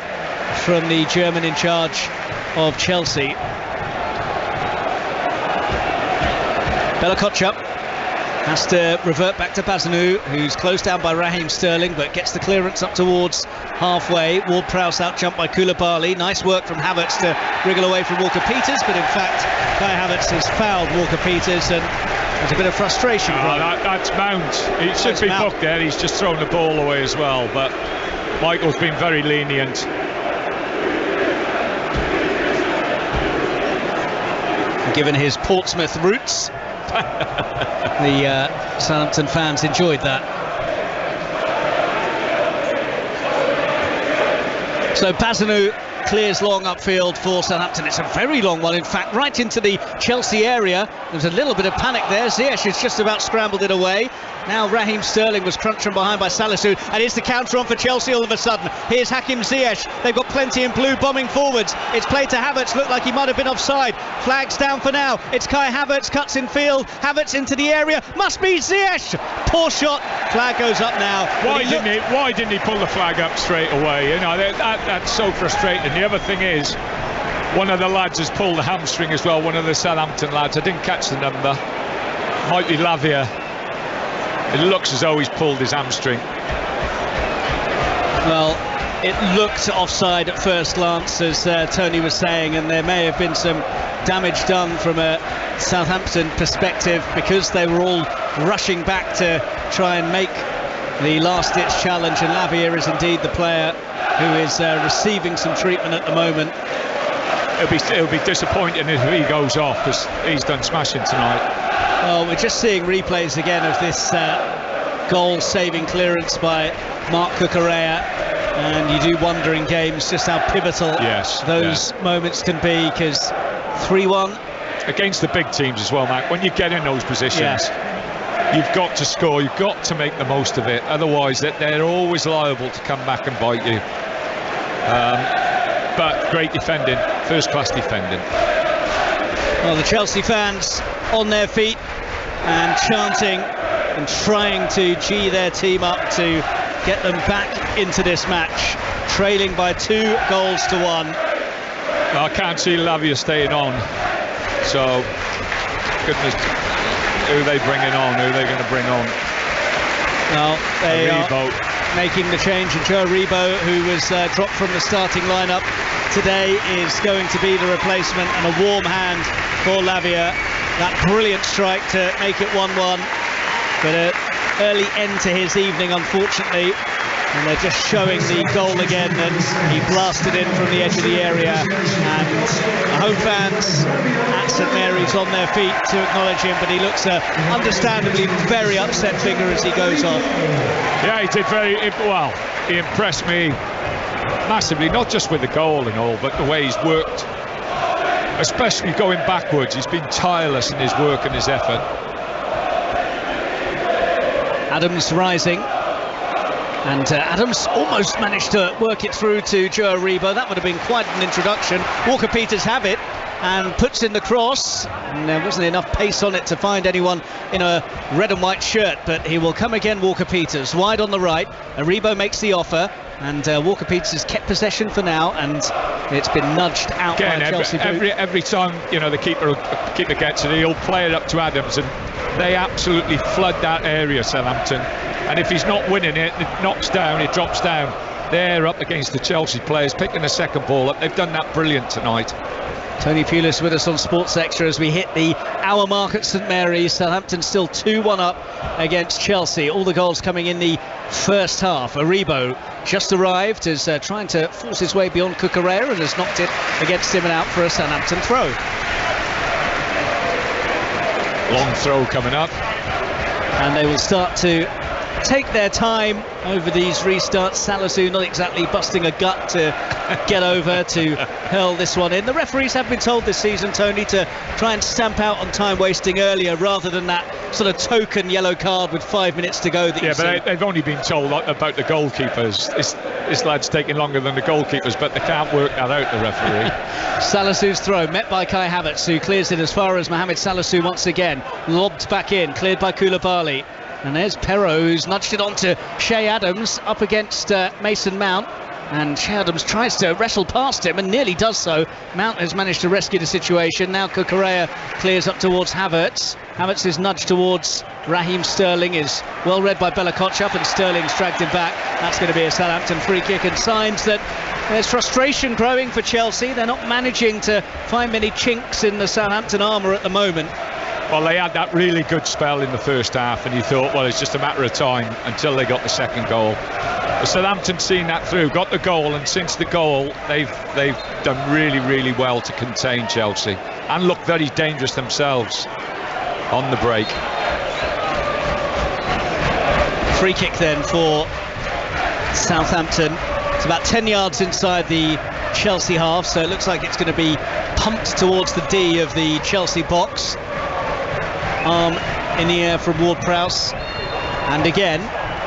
from the German in charge of Chelsea. Bella Kotchap has to revert back to Bazanu, who's closed down by Raheem Sterling, but gets the clearance up towards halfway. Ward-Prowse out jumped by Koulibaly. Nice work from Havertz to wriggle away from Walker-Peters, but in fact Kai Havertz has fouled Walker-Peters, and there's a bit of frustration. That's Mount. He should be booked there. He's just thrown the ball away as well, but Michael's been very lenient. Given his Portsmouth roots, the Southampton fans enjoyed that. So Bazanu clears long upfield for Southampton. It's a very long one, in fact, right into the Chelsea area. There's a little bit of panic there. Ziyech has just about scrambled it away. Now Raheem Sterling was crunched from behind by Salisu, and it's the counter on for Chelsea all of a sudden. Here's Hakim Ziyech. They've got plenty in blue bombing forwards. It's played to Havertz. Looked like he might have been offside. Flags down for now. It's Kai Havertz, cuts in field. Havertz into the area. Must be Ziyech. Poor shot. Flag goes up now. Why didn't he pull the flag up straight away? You know, that's so frustrating. The other thing is, one of the lads has pulled the hamstring as well. One of the Southampton lads. I didn't catch the number. Might be Lavia. It looks as though he's pulled his hamstring. Well, it looked offside at first glance, as Tony was saying, and there may have been some damage done from a Southampton perspective because they were all rushing back to try and make the last-ditch challenge, and Lavia is indeed the player who is receiving some treatment at the moment. It'll be disappointing if he goes off, because he's done smashing tonight. Well, we're just seeing replays again of this goal-saving clearance by Marc Cucurella, and you do wonder in games just how pivotal those moments can be, because 3-1 against the big teams as well, Matt. When you get in those positions, you've got to score. You've got to make the most of it. Otherwise, they're always liable to come back and bite you. But great defending, first-class defending. Well, the Chelsea fans on their feet and chanting and trying to gee their team up to get them back into this match, trailing by 2 goals to 1. I can't see Lavia staying on, so goodness, who are they bringing on? Who are they going to bring on? Well, they are making the change, and Joe Rebo, who was dropped from the starting lineup today, is going to be the replacement, and a warm hand for Lavia. That brilliant strike to make it 1-1, but an early end to his evening, unfortunately, and they're just showing the goal again that he blasted in from the edge of the area, and the home fans at St Mary's on their feet to acknowledge him, but he looks understandably very upset figure as he goes off. Yeah, he did very well. He impressed me massively, not just with the goal and all, but the way he's worked, especially going backwards. He's been tireless in his work and his effort. Adams rising, and Adams almost managed to work it through to Joe Rebo. That would have been quite an introduction. Walker-Peters have it and puts in the cross, and there wasn't enough pace on it to find anyone in a red and white shirt, but he will come again. Walker-Peters wide on the right. Rebo makes the offer, and Walker-Peters has kept possession for now, and it's been nudged out by Chelsea. Every time, you know, the keeper gets it, he'll play it up to Adams, and they absolutely flood that area, Southampton. And if he's not winning it, it knocks down, it drops down. They're up against the Chelsea players, picking the second ball up. They've done that brilliant tonight. Tony Pulis with us on Sports Extra as we hit the hour mark at St Mary's. Southampton still 2-1 up against Chelsea. All the goals coming in the first half. Aribo just arrived, is trying to force his way beyond Cucurella and has knocked it against him and out for a Southampton throw. Long throw coming up. And they will start to take their time over these restarts. Salisu not exactly busting a gut to get over to hurl this one in. The referees have been told this season, Tony, to try and stamp out on time wasting earlier rather than that sort of token yellow card with 5 minutes to go. But they've only been told about the goalkeepers. This lad's taking longer than the goalkeepers, but they can't work that out, the referee. Salisu's throw met by Kai Havertz, who clears it as far as Mohamed Salisu once again. Lobbed back in, cleared by Koulibaly. And there's Perraud, who's nudged it on to Shea Adams up against Mason Mount. And Shea Adams tries to wrestle past him and nearly does so. Mount has managed to rescue the situation. Now Cucurella clears up towards Havertz. Havertz's nudge towards Raheem Sterling is well read by Bella Kotchap, and Sterling's dragged him back. That's going to be a Southampton free kick, and signs that there's frustration growing for Chelsea. They're not managing to find many chinks in the Southampton armour at the moment. Well, they had that really good spell in the first half, and you thought, well, it's just a matter of time until they got the second goal. But Southampton seen that through, got the goal, and since the goal, they've done really, really well to contain Chelsea and look very dangerous themselves on the break. Free kick then for Southampton. It's about 10 yards inside the Chelsea half, so it looks like it's going to be pumped towards the D of the Chelsea box. Arm in the air from Ward-Prowse, and again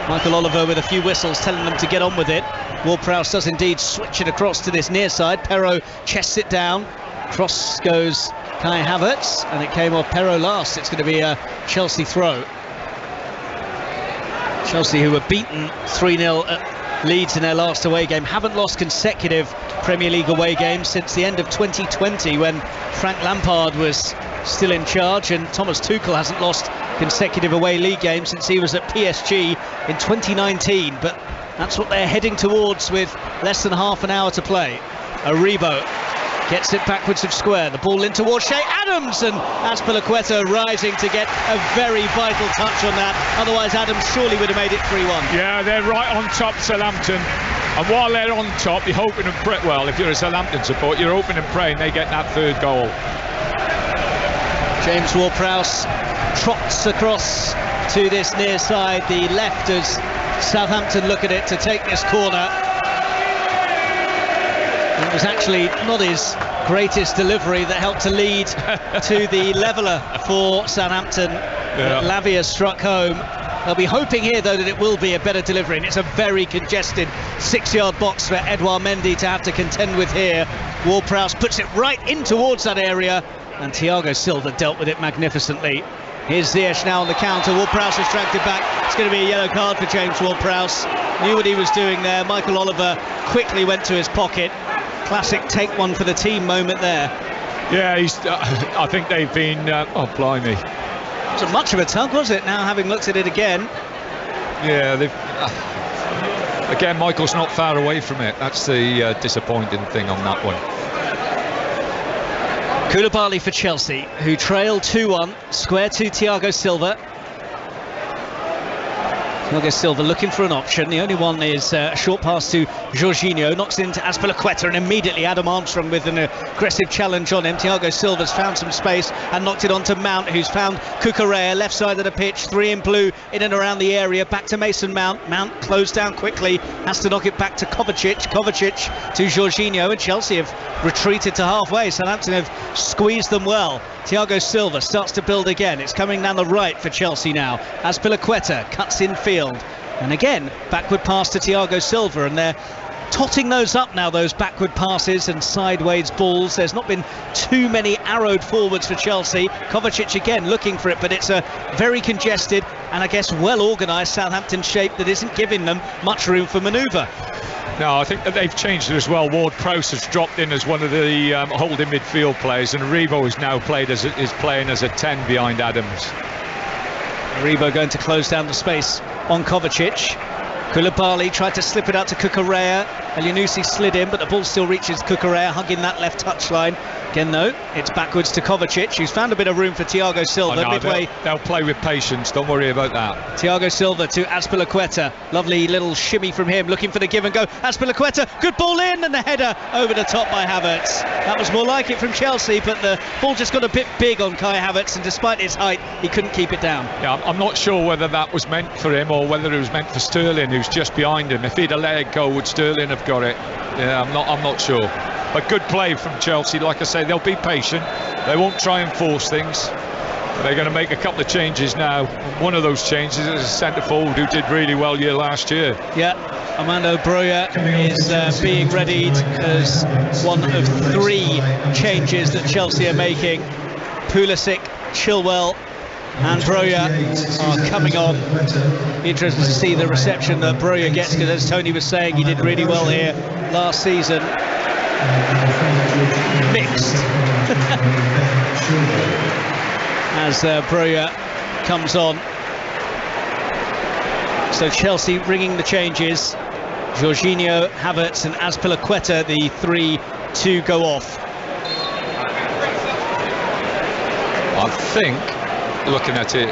Michael Oliver with a few whistles telling them to get on with it. Ward-Prowse does indeed switch it across to this near side. Perraud chests it down, cross goes Kai Havertz, and it came off Perraud last. It's going to be a Chelsea throw. Chelsea, who were beaten 3-0 at Leeds in their last away game, haven't lost consecutive Premier League away games since the end of 2020 when Frank Lampard was still in charge, and Thomas Tuchel hasn't lost consecutive away league games since he was at PSG in 2019. But that's what they're heading towards with less than half an hour to play. Aribo gets it backwards of square, the ball in towards Shea Adams, and Azpilicueta rising to get a very vital touch on that. Otherwise Adams surely would have made it 3-1. Yeah, they're right on top, Southampton, and while they're on top, you're hoping and pray. Well, if you're a Southampton support, you're hoping and praying they get that third goal. James Ward-Prowse trots across to this near side, the left, as Southampton look at it to take this corner. It was actually not his greatest delivery that helped to lead to the leveller for Southampton. Lavia struck home. They'll be hoping here, though, that it will be a better delivery, and it's a very congested 6-yard box for Edouard Mendy to have to contend with here. Ward-Prowse puts it right in towards that area, and Thiago Silva dealt with it magnificently. Here's Ziyech now on the counter. Ward-Prowse has dragged it back. It's going to be a yellow card for James Ward-Prowse. Knew what he was doing there. Michael Oliver quickly went to his pocket. Classic take one for the team moment there. Yeah, I think they've been oh blimey, it wasn't much of a tug, was it, now having looked at it again? Yeah, again, Michael's not far away from it. That's the disappointing thing on that one. Koulibaly for Chelsea, who trail 2-1, square to Thiago Silva. Thiago Silva looking for an option. The only one is a short pass to Jorginho, knocks into Azpilicueta, and immediately Adam Armstrong with an aggressive challenge on him. Thiago Silva's found some space and knocked it onto Mount, who's found Cucurella left side of the pitch, 3 in blue in and around the area, back to Mason Mount. Mount closed down quickly, has to knock it back to Kovacic to Jorginho, and Chelsea have retreated to halfway. Southampton have squeezed them well. Thiago Silva starts to build again. It's coming down the right for Chelsea now. Azpilicueta cuts in field, and again backward pass to Thiago Silva, and they're totting those up now, those backward passes and sideways balls. There's not been too many arrowed forwards for Chelsea. Kovacic again looking for it, but it's a very congested and I guess well organised Southampton shape that isn't giving them much room for manoeuvre. No, I think that they've changed it as well. Ward-Prowse has dropped in as one of the holding midfield players, and Aribo is now playing as a 10 behind Adams. Aribo going to close down the space on Kovacic. Koulibaly tried to slip it out to Cucurella. Elyounoussi slid in, but the ball still reaches Cucurella, hugging that left touchline. Again though, it's backwards to Kovacic, who's found a bit of room for Thiago Silva midway. They'll play with patience, don't worry about that. Thiago Silva to Azpilicueta, lovely little shimmy from him, looking for the give and go. Azpilicueta, good ball in, and the header over the top by Havertz. That was more like it from Chelsea, but the ball just got a bit big on Kai Havertz, and despite his height, he couldn't keep it down. Yeah, I'm not sure whether that was meant for him or whether it was meant for Sterling, who's just behind him. If he'd have let it go, would Sterling have got it? Yeah, I'm not sure. But good play from Chelsea. Like I say, they'll be patient. They won't try and force things. They're going to make a couple of changes now. One of those changes is a centre forward who did really well last year. Yeah, Armando Broja is being readied as one of 3 changes that Chelsea are making. Pulisic, Chilwell and Broja are coming on. Be interested to see the reception that Broja gets, because as Tony was saying, he did really well here last season. Mixed as Broja comes on. So Chelsea bringing the changes. Jorginho, Havertz and Azpilicueta, the 3 to go off. I think, looking at it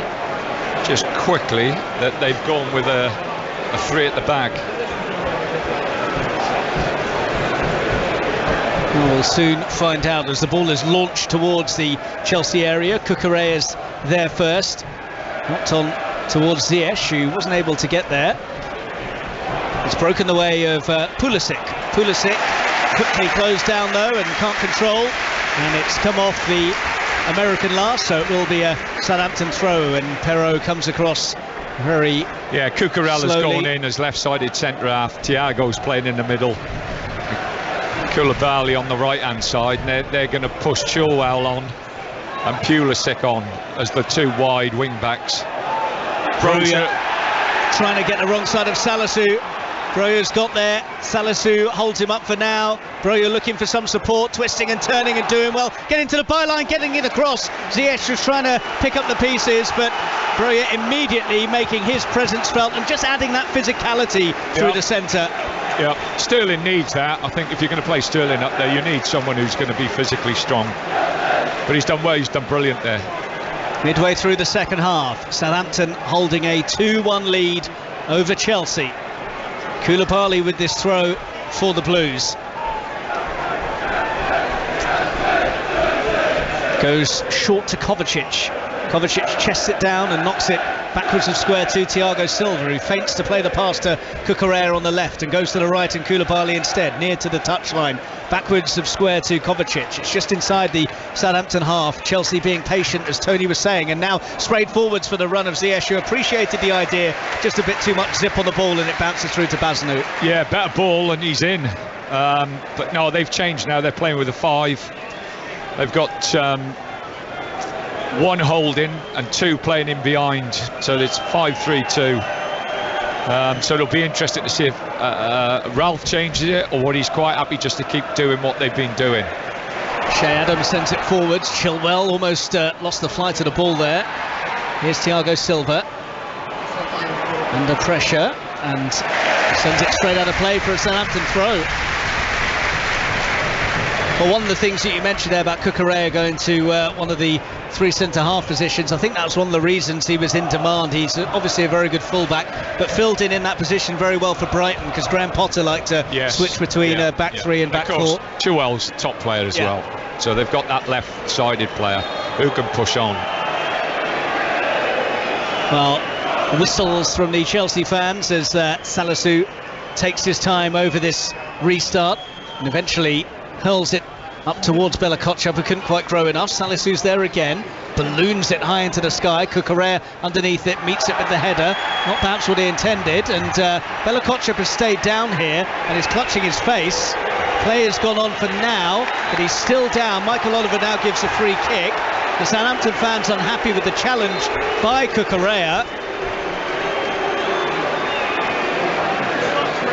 just quickly, that they've gone with a 3 at the back. We'll soon find out as the ball is launched towards the Chelsea area. Cucurella's there first, knocked on towards Ziyech, who wasn't able to get there. It's broken the way of Pulisic. Pulisic quickly closed down though and can't control, and it's come off the American last, so it will be a Southampton throw, and Perraud comes across very Cucurella's slowly. gone in as left-sided centre-half. Thiago's playing in the middle. Koulibaly on the right-hand side, and they're going to push Chilwell on and Pulisic on as the 2 wide wing-backs. Broja trying to get the wrong side of Salisu. Broja's got there, Salisu holds him up for now. Broja looking for some support, twisting and turning and doing well, getting to the byline, getting it across. Ziyech was trying to pick up the pieces, but Broja immediately making his presence felt and just adding that physicality through the centre. Yeah, Sterling needs that. I think if you're going to play Sterling up there, you need someone who's going to be physically strong. But he's done well, he's done brilliant there. Midway through the second half, Southampton holding a 2-1 lead over Chelsea. Koulibaly with this throw for the Blues. Goes short to Kovacic. Kovacic chests it down and knocks it backwards of square to Thiago Silva, who feints to play the pass to Cucurella on the left and goes to the right, and Koulibaly instead near to the touchline, backwards of square to Kovacic. It's just inside the Southampton half. Chelsea being patient, as Tony was saying, and now sprayed forwards for the run of Ziyech, who appreciated the idea. Just a bit too much zip on the ball, and it bounces through to Bazanu. Yeah, better ball and he's in. But no, they've changed now. They're playing with a 5. They've got 1 holding and 2 playing in behind, so it's 5-3-2. So it'll be interesting to see if Ralph changes it or what he's quite happy just to keep doing what they've been doing. Shea Adams sends it forwards. Chilwell almost lost the flight of the ball there. Here's Thiago Silva under pressure and sends it straight out of play for a Southampton throw. Well, one of the things that you mentioned there about Cucurella going to one of the 3 centre-half positions, I think that was one of the reasons he was in demand. He's obviously a very good full-back, but filled in that position very well for Brighton, because Graham Potter liked to switch between back 3 and back 4. Chilwell's top player as well, so they've got that left-sided player who can push on. Well, whistles from the Chelsea fans as Salisu takes his time over this restart and eventually hurls it up towards Bella Kotchap, who couldn't quite grow enough. Salisu's there again, balloons it high into the sky. Cucurella underneath it, meets it with the header, not perhaps what he intended, and Bella Kotchap has stayed down here and is clutching his face. Play has gone on for now, but he's still down. Michael Oliver now gives a free kick. The Southampton fans unhappy with the challenge by Cucurella.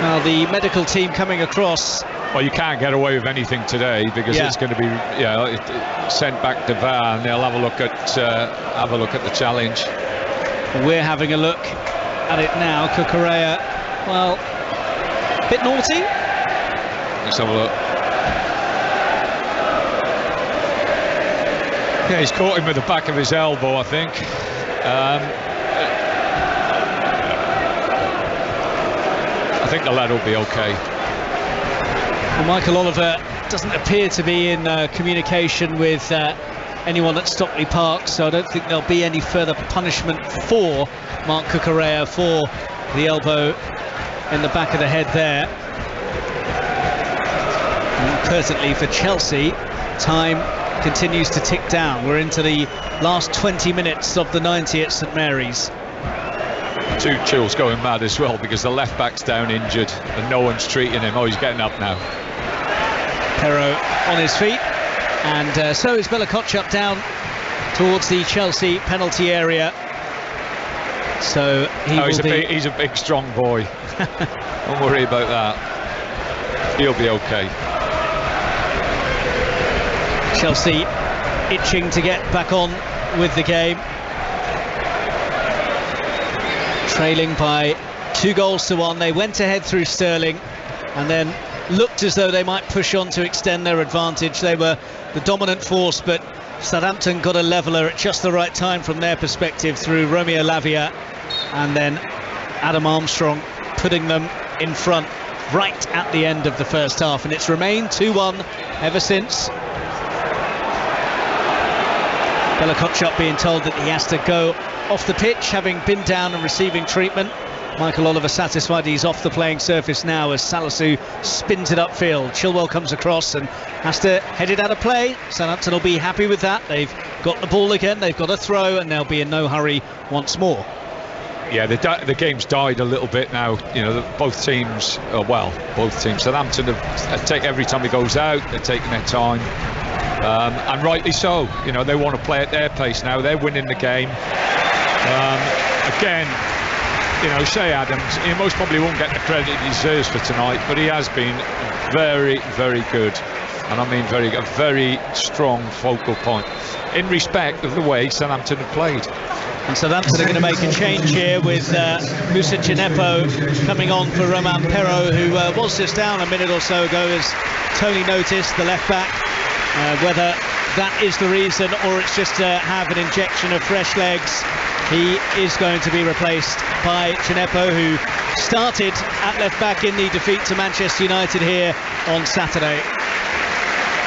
Now the medical team coming across. Well, you can't get away with anything today, because it's going to be sent back to VAR, and they'll have a look at the challenge. We're having a look at it now. Cucurella, well, bit naughty. Let's have a look. Yeah, he's caught him with the back of his elbow, I think. I think the lad will be okay. Well, Michael Oliver doesn't appear to be in communication with anyone at Stockley Park, so I don't think there'll be any further punishment for Mark Cucurella for the elbow in the back of the head there. And presently for Chelsea, time continues to tick down. We're into the last 20 minutes of the 90 at St Mary's. Tuchel's going mad as well because the left back's down injured and no one's treating him. Oh, he's getting up now. Perrault on his feet, and so is Bella Kotchup down towards the Chelsea penalty area. So he's a big strong boy. Don't worry about that. He'll be okay. Chelsea itching to get back on with the game, trailing by 2-1. They went ahead through Sterling and then looked as though they might push on to extend their advantage. They were the dominant force, but Southampton got a leveller at just the right time from their perspective through Romeo Lavia, and then Adam Armstrong putting them in front right at the end of the first half, and it's remained 2-1 ever since. Bella Kotchup being told that he has to go off the pitch, having been down and receiving treatment. Michael Oliver satisfied he's off the playing surface now as Salisu spins it upfield. Chilwell comes across and has to head it out of play. Southampton will be happy with that. They've got the ball again, they've got a throw, and they'll be in no hurry once more. Yeah, the game's died a little bit now. You know, both teams. Southampton have taken every time he goes out, they're taking their time, and rightly so. You know, they want to play at their pace now. They're winning the game. Again, you know, Shea Adams, he most probably won't get the credit he deserves for tonight, but he has been very, very good, and I mean a very strong focal point in respect of the way Southampton have played. And Southampton are going to make a change here with Moussa Djenepo coming on for Romain Perrault, who was just down a minute or so ago, as Tony noticed, the left back. Whether that is the reason or it's just to have an injection of fresh legs, he is going to be replaced by Djenepo, who started at left back in the defeat to Manchester United here on Saturday.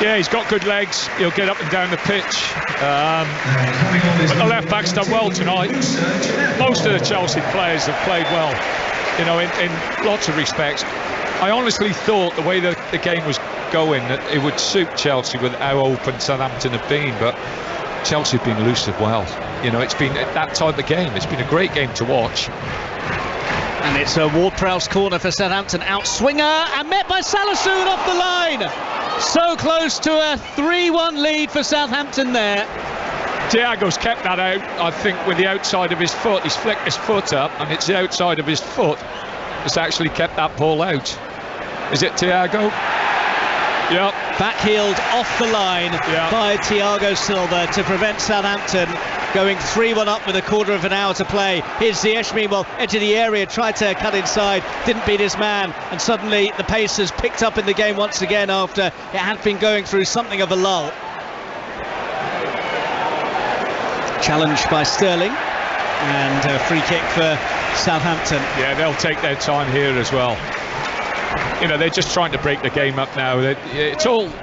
Yeah, he's got good legs. He'll get up and down the pitch. But the left back's done well tonight. Most of the Chelsea players have played well, you know, in lots of respects. I honestly thought the way the game was going that it would suit Chelsea with how open Southampton have been, but Chelsea have been elusive well. You know, it's been that type of game. It's been a great game to watch. And it's a Ward-Prowse corner for Southampton. Outswinger and met by Salisu off the line. So close to a 3-1 lead for Southampton there. Thiago's kept that out, I think, with the outside of his foot. He's flicked his foot up, and it's the outside of his foot that's actually kept that ball out. Is it Thiago? Yep. Backheeled off the line by Thiago Silva to prevent Southampton going 3-1 up with a quarter of an hour to play. Here's Ziyech, meanwhile, edge of the area, tried to cut inside, didn't beat his man, and suddenly the pace has picked up in the game once again after it had been going through something of a lull. Challenged by Sterling, and a free kick for Southampton. Yeah, they'll take their time here as well. You know, they're just trying to break the game up now.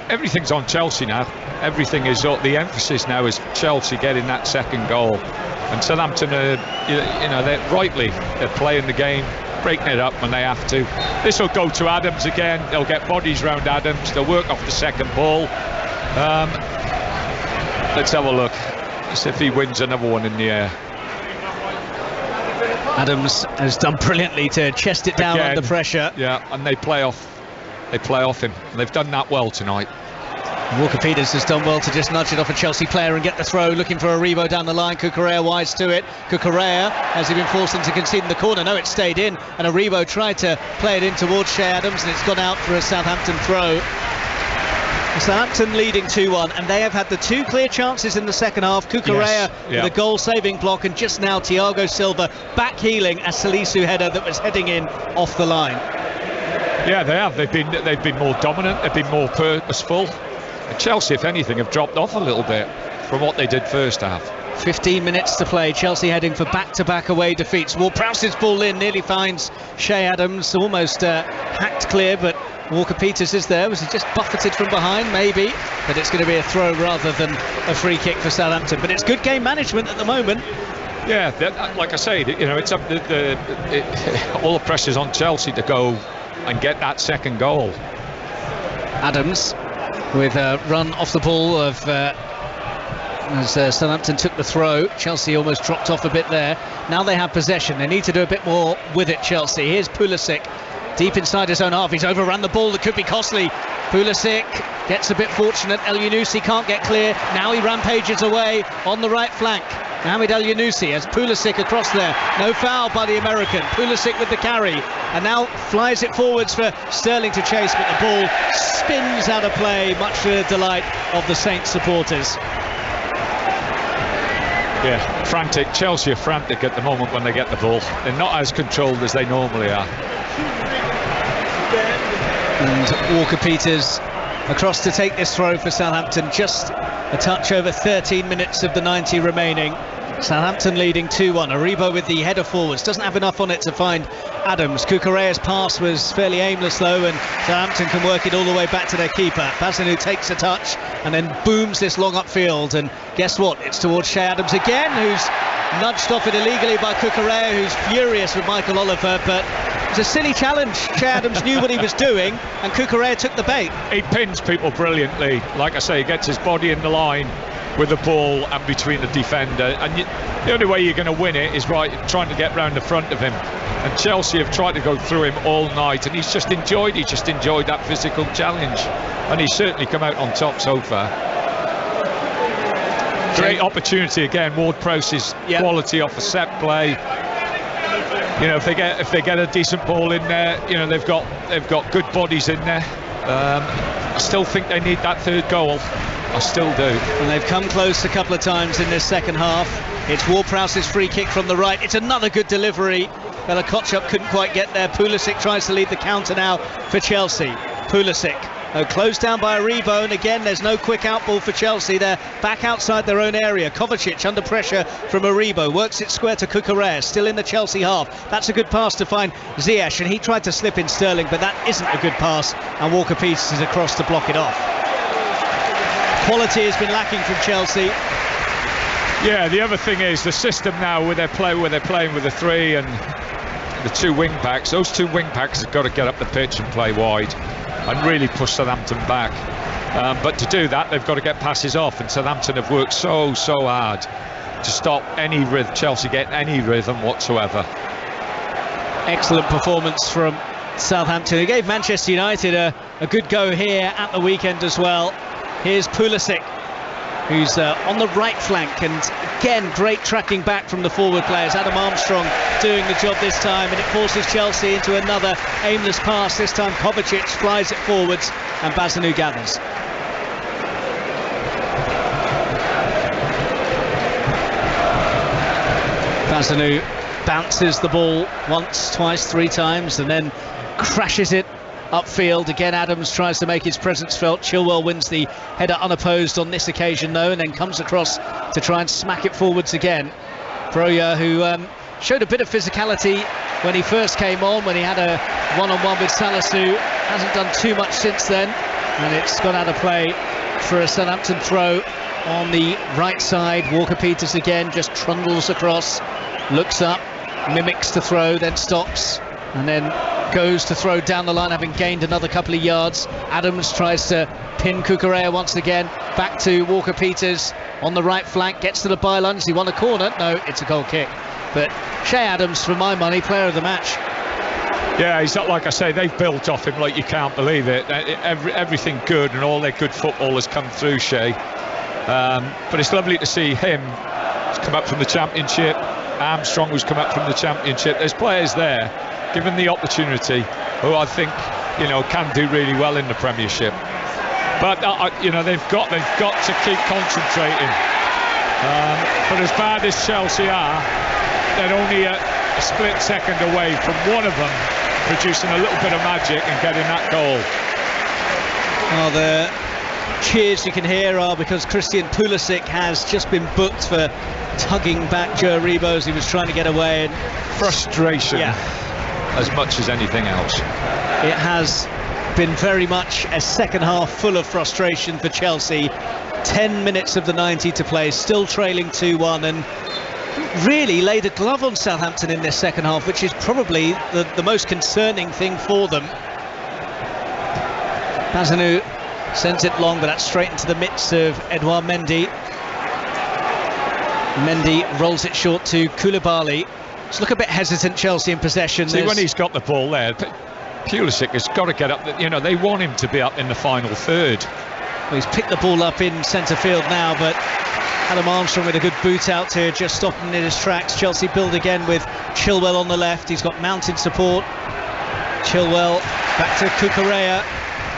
Everything's on Chelsea now. Everything is, the emphasis now is Chelsea getting that second goal. And Southampton are, they're playing the game, breaking it up when they have to. This will go to Adams again. They'll get bodies round Adams. They'll work off the second ball. Let's have a look. Let's see if he wins another one in the air. Adams has done brilliantly to chest it down under pressure. Yeah, and they play off him. They've done that well tonight. Walker-Peters has done well to just nudge it off a Chelsea player and get the throw, looking for Aribo down the line. Cucurella wise to it. Cucurella, has he been forced into conceding the corner? No, it stayed in, and Aribo tried to play it in towards Shea Adams, and it's gone out for a Southampton throw. Southampton leading 2-1, and they have had the two clear chances in the second half. Cucurella with a goal-saving block, and just now Thiago Silva back-heeling a Salisu header that was heading in off the line. Yeah, they have. They've been more dominant. They've been more purposeful. Chelsea, if anything, have dropped off a little bit from what they did first half. 15 minutes to play. Chelsea heading for back-to-back away defeats. Ward-Prowse's ball in, nearly finds Shea Adams, almost hacked clear, but Walker-Peters is there. Was he just buffeted from behind? Maybe, but it's going to be a throw rather than a free kick for Southampton. But it's good game management at the moment. Yeah, like I say, you know, it's up all the pressure's on Chelsea to go and get that second goal. Adams with a run off the ball of as Southampton took the throw. Chelsea almost dropped off a bit there. Now they have possession. They need to do a bit more with it, Chelsea. Here's Pulisic deep inside his own half. He's overrun the ball that could be costly. Pulisic gets a bit fortunate. El Yunusi can't get clear. Now he rampages away on the right flank. Mohamed El Yunusi has Pulisic across there. No foul by the American. Pulisic with the carry and now flies it forwards for Sterling to chase, but the ball spins out of play, much to the delight of the Saints supporters. Yeah, frantic. Chelsea are frantic at the moment when they get the ball. They're not as controlled as they normally are. And Walker-Peters across to take this throw for Southampton. Just a touch over 13 minutes of the 90 remaining. Southampton leading 2-1. Aribo with the header forwards. Doesn't have enough on it to find Adams. Cucurella's pass was fairly aimless though, and Southampton can work it all the way back to their keeper. Bazanu takes a touch and then booms this long upfield, and guess what? It's towards Shea Adams again, who's nudged off it illegally by Cucurella, who's furious with Michael Oliver, but it's a silly challenge. Shea Adams knew what he was doing and Cucurella took the bait. He pins people brilliantly. Like I say, he gets his body in the line with the ball and between the defender, and the only way you're going to win it is by trying to get round the front of him, and Chelsea have tried to go through him all night, and he's just enjoyed that physical challenge, and he's certainly come out on top so far. Great opportunity again. Ward-Prowse's quality off a set play. You know, if they get a decent ball in there, you know, they've got good bodies in there. I still think they need that third goal. I still do. And they've come close a couple of times in this second half. It's Ward-Prowse's free kick from the right. It's another good delivery. Bella Kotchup couldn't quite get there. Pulisic tries to lead the counter now for Chelsea. Pulisic closed down by Aribo, and again there's no quick out ball for Chelsea. They're back outside their own area. Kovacic under pressure from Aribo, works it square to Cucurella, still in the Chelsea half. That's a good pass to find Ziyech, and he tried to slip in Sterling, but that isn't a good pass, and Walker-Peters is across to block it off. Quality has been lacking from Chelsea. Yeah, the other thing is the system now where they're playing with the three and the two wing backs. Those two wing backs have got to get up the pitch and play wide and really push Southampton back. But to do that, they've got to get passes off, and Southampton have worked so hard to stop any Chelsea getting any rhythm whatsoever. Excellent performance from Southampton. It gave Manchester United a good go here at the weekend as well. Here's Pulisic, who's on the right flank, and again great tracking back from the forward players. Adam Armstrong doing the job this time, and it forces Chelsea into another aimless pass. This time Kovacic flies it forwards and Bazanu gathers. Bazanu bounces the ball once, twice, three times, and then crashes it upfield. Again Adams tries to make his presence felt. Chilwell wins the header unopposed on this occasion though, and then comes across to try and smack it forwards again. Broja, who showed a bit of physicality when he first came on, when he had a one-on-one with Salisu, hasn't done too much since then, and it's gone out of play for a Southampton throw on the right side. Walker-Peters again just trundles across, looks up, mimics the throw, then stops, and then goes to throw down the line, having gained another couple of yards. Adams tries to pin Cucurella once again. Back to Walker-Peters on the right flank, gets to the byline. Has he won a corner? No, it's a goal kick. But Shea Adams, for my money, player of the match. Yeah, he's not, like I say, they've built off him like you can't believe it. Everything good and all their good football has come through Shea. But it's lovely to see him come up from the Championship. Armstrong, who's come up from the Championship. There's players there, given the opportunity, who I think, you know, can do really well in the Premiership. But you know, they've got to keep concentrating. But as bad as Chelsea are, they're only a split second away from one of them producing a little bit of magic and getting that goal. Well, the cheers you can hear are because Christian Pulisic has just been booked for tugging back Joe Aribo as he was trying to get away. And frustration, yeah, as much as anything else. It has been very much a second half full of frustration for Chelsea. 10 minutes of the 90 to play, still trailing 2-1, and really laid a glove on Southampton in this second half, which is probably the most concerning thing for them. Bazanu sends it long, but that's straight into the midst of Edouard Mendy. Mendy rolls it short to Koulibaly. Just look a bit hesitant, Chelsea in possession. See, when he's got the ball there, Pulisic has got to get up. You know, they want him to be up in the final third. Well, he's picked the ball up in centre field now, but Adam Armstrong with a good boot out here, just stopping in his tracks. Chelsea build again with Chilwell on the left. He's got mounted support. Chilwell back to Cucurella.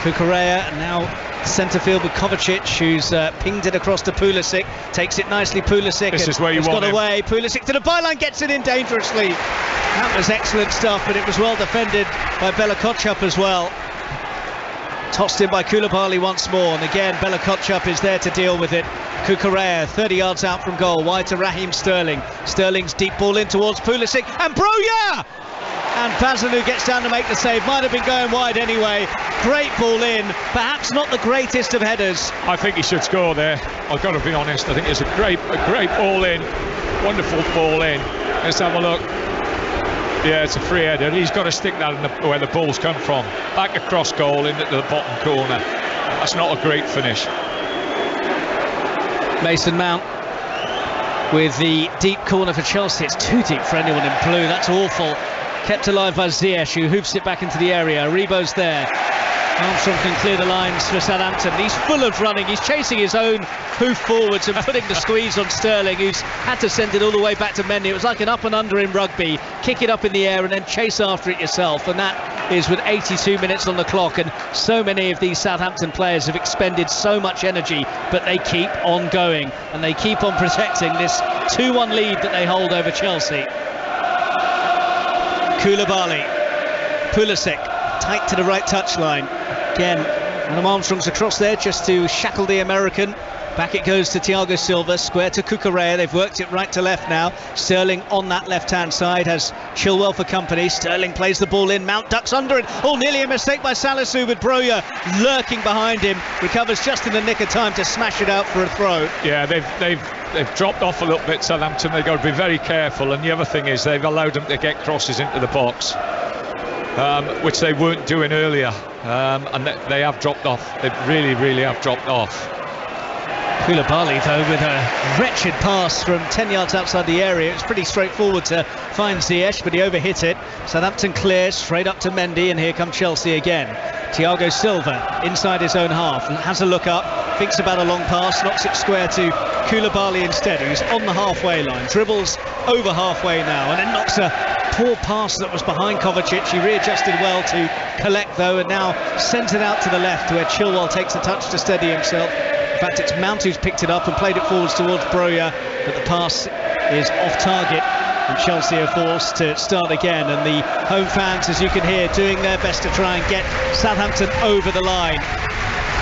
And now centre field with Kovacic, who's pinged it across to Pulisic. Takes it nicely, Pulisic. This is where you want got him. Away. Pulisic to the byline, gets it in dangerously. That was excellent stuff, but it was well defended by Bella Kotchap as well. Tossed in by Koulibaly once more, and again Bella Kotchap is there to deal with it. Cucurella 30 yards out from goal, wide to Raheem Sterling. Sterling's deep ball in towards Pulisic, and Broja! And Bazanu gets down to make the save. Might have been going wide anyway. Great ball in, perhaps not the greatest of headers. I think he should score there. I've got to be honest. I think it's a great ball in, wonderful ball in. Let's have a look. Yeah, it's a free header. He's got to stick that in where the ball's come from. Back across goal into the bottom corner. That's not a great finish. Mason Mount with the deep corner for Chelsea. It's too deep for anyone in blue. That's awful. Kept alive by Ziyech, who hoops it back into the area. Aribo's there. Armstrong can clear the lines for Southampton. He's full of running. He's chasing his own hoof forwards and putting the squeeze on Sterling, who's had to send it all the way back to Mendy. It was like an up and under in rugby. Kick it up in the air and then chase after it yourself. And that is with 82 minutes on the clock. And so many of these Southampton players have expended so much energy, but they keep on going. And they keep on protecting this 2-1 lead that they hold over Chelsea. Koulibaly. Pulisic. Tight to the right touchline. Again, Adam Armstrong's across there just to shackle the American. Back it goes to Thiago Silva, square to Cucurella. They've worked it right to left now. Sterling on that left-hand side has Chilwell for company. Sterling plays the ball in. Mount ducks under it. Oh, nearly a mistake by Salisu, with Broja lurking behind him. Recovers just in the nick of time to smash it out for a throw. Yeah, they've dropped off a little bit, Southampton. They've got to be very careful. And the other thing is they've allowed them to get crosses into the box, which they weren't doing earlier. And they have dropped off. They really have dropped off. Koulibaly, though, with a wretched pass from 10 yards outside the area. It's pretty straightforward to find Ziyech, but he overhit it. Southampton clears straight up to Mendy, and here come Chelsea again. Thiago Silva inside his own half, has a look up, thinks about a long pass, knocks it square to Koulibaly instead, who's on the halfway line, dribbles over halfway now, and then knocks a poor pass that was behind Kovacic. He readjusted well to collect, though, and now sends it out to the left, where Chilwell takes a touch to steady himself. In fact, it's Mount who's picked it up and played it forwards towards Broja, but the pass is off target, and Chelsea are forced to start again. And the home fans, as you can hear, doing their best to try and get Southampton over the line.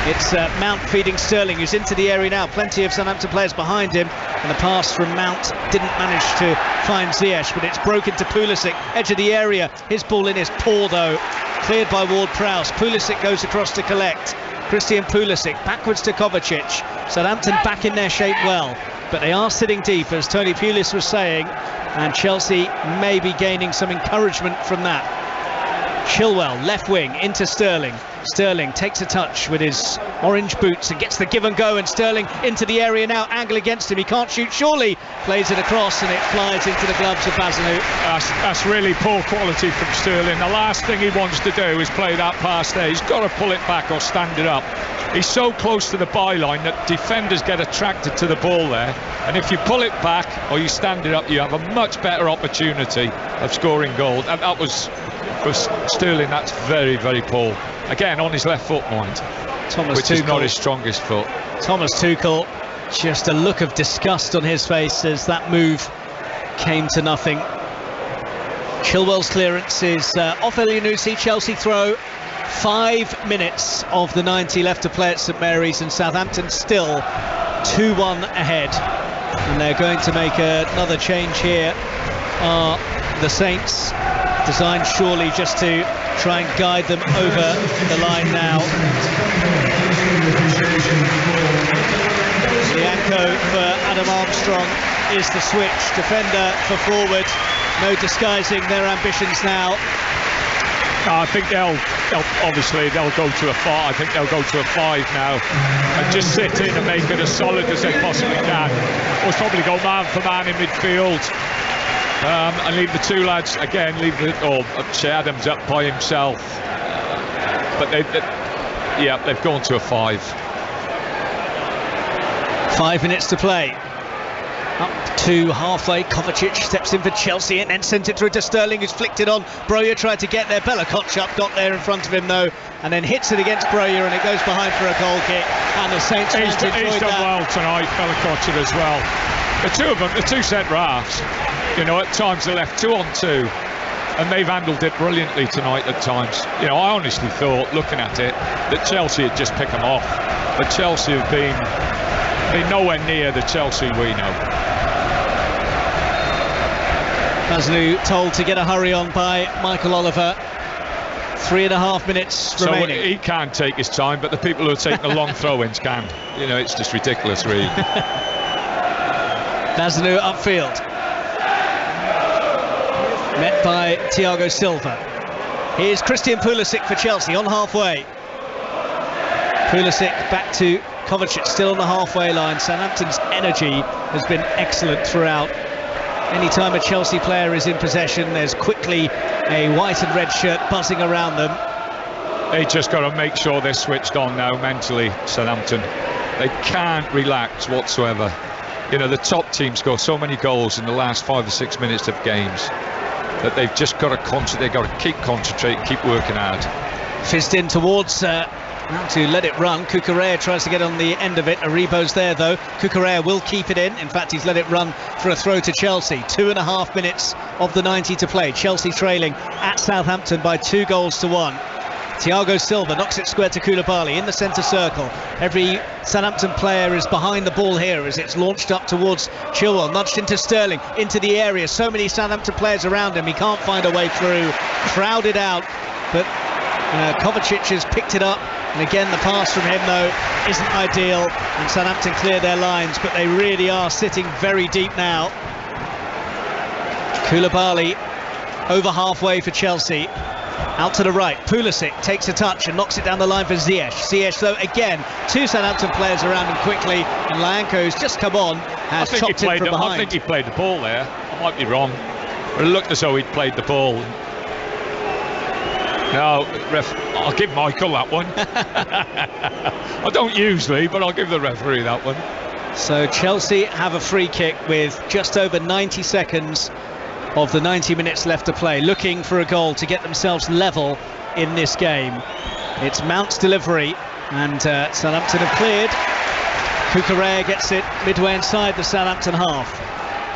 It's Mount feeding Sterling, who's into the area now. Plenty of Southampton players behind him, and the pass from Mount didn't manage to find Ziyech, but it's broken to Pulisic, edge of the area. His ball in is poor, though. Cleared by Ward-Prowse. Pulisic goes across to collect. Christian Pulisic backwards to Kovacic. Southampton back in their shape well, but they are sitting deep, as Tony Pulis was saying, and Chelsea may be gaining some encouragement from that. Chilwell, left wing, into Sterling. Sterling takes a touch with his orange boots and gets the give and go, and Sterling into the area now, angle against him, he can't shoot surely, plays it across and it flies into the gloves of Bazanu. That's really poor quality from Sterling. The last thing he wants to do is play that pass there. He's got to pull it back or stand it up. He's so close to the byline that defenders get attracted to the ball there, and if you pull it back or you stand it up, you have a much better opportunity of scoring goals. And that was, for Sterling, that's very poor. Again, on his left foot, mind, which is not his strongest foot. Thomas Tuchel, just a look of disgust on his face as that move came to nothing. Chilwell's clearance is off Elyounoussi. Chelsea throw. 5 minutes of the 90 left to play at St Mary's, and Southampton still 2-1 ahead. And they're going to make another change here. The Saints, designed surely just to try and guide them over the line now. Lianco for Adam Armstrong is the switch. Defender for forward. No disguising their ambitions now. I think they'll go to a 4. I think they'll go to a 5 now and just sit in and make it as solid as they possibly can. Or probably go man for man in midfield. And leave the two lads again. Che Adams up by himself, but they've gone to a 5. 5 minutes to play. Up to halfway, Kovacic steps in for Chelsea and then sent it through to Sterling, who's flicked it on. Broja tried to get there. Bella Kotchap got there in front of him though, and then hits it against Broja, and it goes behind for a goal kick. And the Saints he's done well tonight, Bella Kotchap as well. The two of them, the two centre-halves, at times they're left 2 on 2, and they've handled it brilliantly tonight at times. I honestly thought, looking at it, that Chelsea had just picked them off, but Chelsea have been nowhere near the Chelsea we know. Bazunu told to get a hurry on by Michael Oliver. 3.5 minutes remaining. So he can't take his time, but the people who are taking the long throw-ins can. It's just ridiculous, really. Bazunu upfield. Met by Thiago Silva. Here's Christian Pulisic for Chelsea on halfway. Pulisic back to Kovacic, still on the halfway line. Southampton's energy has been excellent throughout. Anytime a Chelsea player is in possession, there's quickly a white and red shirt buzzing around them. They just got to make sure they're switched on now mentally, Southampton. They can't relax whatsoever. The top teams score so many goals in the last 5 or 6 minutes of games that they've just got to concentrate. They've got to keep concentrating, keep working hard. Fizzed in towards to let it run. Cucurella tries to get on the end of it. Aribo's there though. Cucurella will keep it in. In fact, he's let it run for a throw to Chelsea. 2.5 minutes of the 90 to play. Chelsea trailing at Southampton by 2-1. Thiago Silva knocks it square to Koulibaly in the centre circle. Every Southampton player is behind the ball here as it's launched up towards Chilwell, nudged into Sterling, into the area. So many Southampton players around him, he can't find a way through. Crowded out, but Kovacic has picked it up. And again, the pass from him though isn't ideal, and Southampton clear their lines, but they really are sitting very deep now. Koulibaly over halfway for Chelsea. Out to the right, Pulisic takes a touch and knocks it down the line for Ziyech. Ziyech though, again, 2 Southampton players around him quickly, and Lianco, who's just come on, has chopped it from behind. I think he played the ball there. I might be wrong, but it looked as though he'd played the ball. No, ref, I'll give Michael that one. I don't usually, but I'll give the referee that one. So Chelsea have a free kick with just over 90 seconds of the 90 minutes left to play, looking for a goal to get themselves level in this game. It's Mount's delivery, and Southampton have cleared. Cucurella gets it midway inside the Southampton half.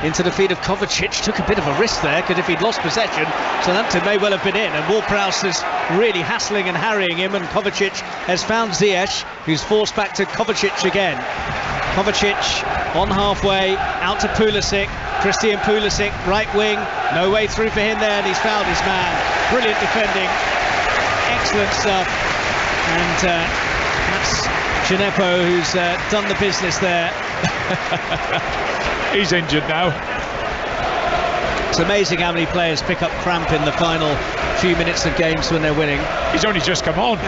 Into the feet of Kovacic, took a bit of a risk there, because if he'd lost possession, Southampton may well have been in, and Ward-Prowse is really hassling and harrying him, and Kovacic has found Ziyech, who's forced back to Kovacic again. Kovacic on halfway, out to Pulisic. Christian Pulisic, right wing, no way through for him there, and he's found his man. Brilliant defending, excellent stuff, and that's Gineppo who's done the business there. He's injured now. It's amazing how many players pick up cramp in the final few minutes of games when they're winning. He's only just come on.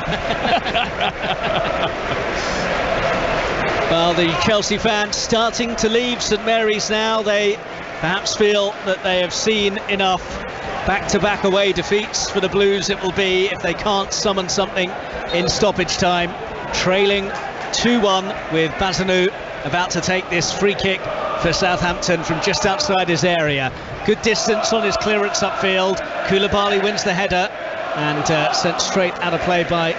Well, the Chelsea fans starting to leave St Mary's now. They perhaps feel that they have seen enough. Back-to-back away defeats for the Blues it will be if they can't summon something in stoppage time. Trailing 2-1 with Bazunu about to take this free kick for Southampton from just outside his area. Good distance on his clearance upfield. Koulibaly wins the header and sent straight out of play by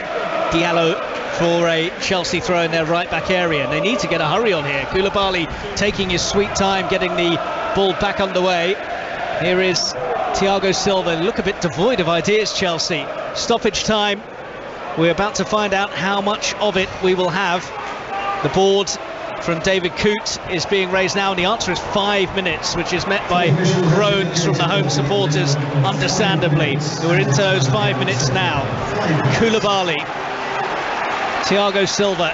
Diallo for a Chelsea throw in their right back area. And they need to get a hurry on here. Koulibaly taking his sweet time getting the ball back underway. Here is Thiago Silva. Look a bit devoid of ideas, Chelsea. Stoppage time We're about to find out how much of it we will have. The board from David Coote is being raised now, and the answer is 5 minutes, which is met by groans from the home supporters, understandably. We're into those 5 minutes now. Koulibaly, Thiago Silva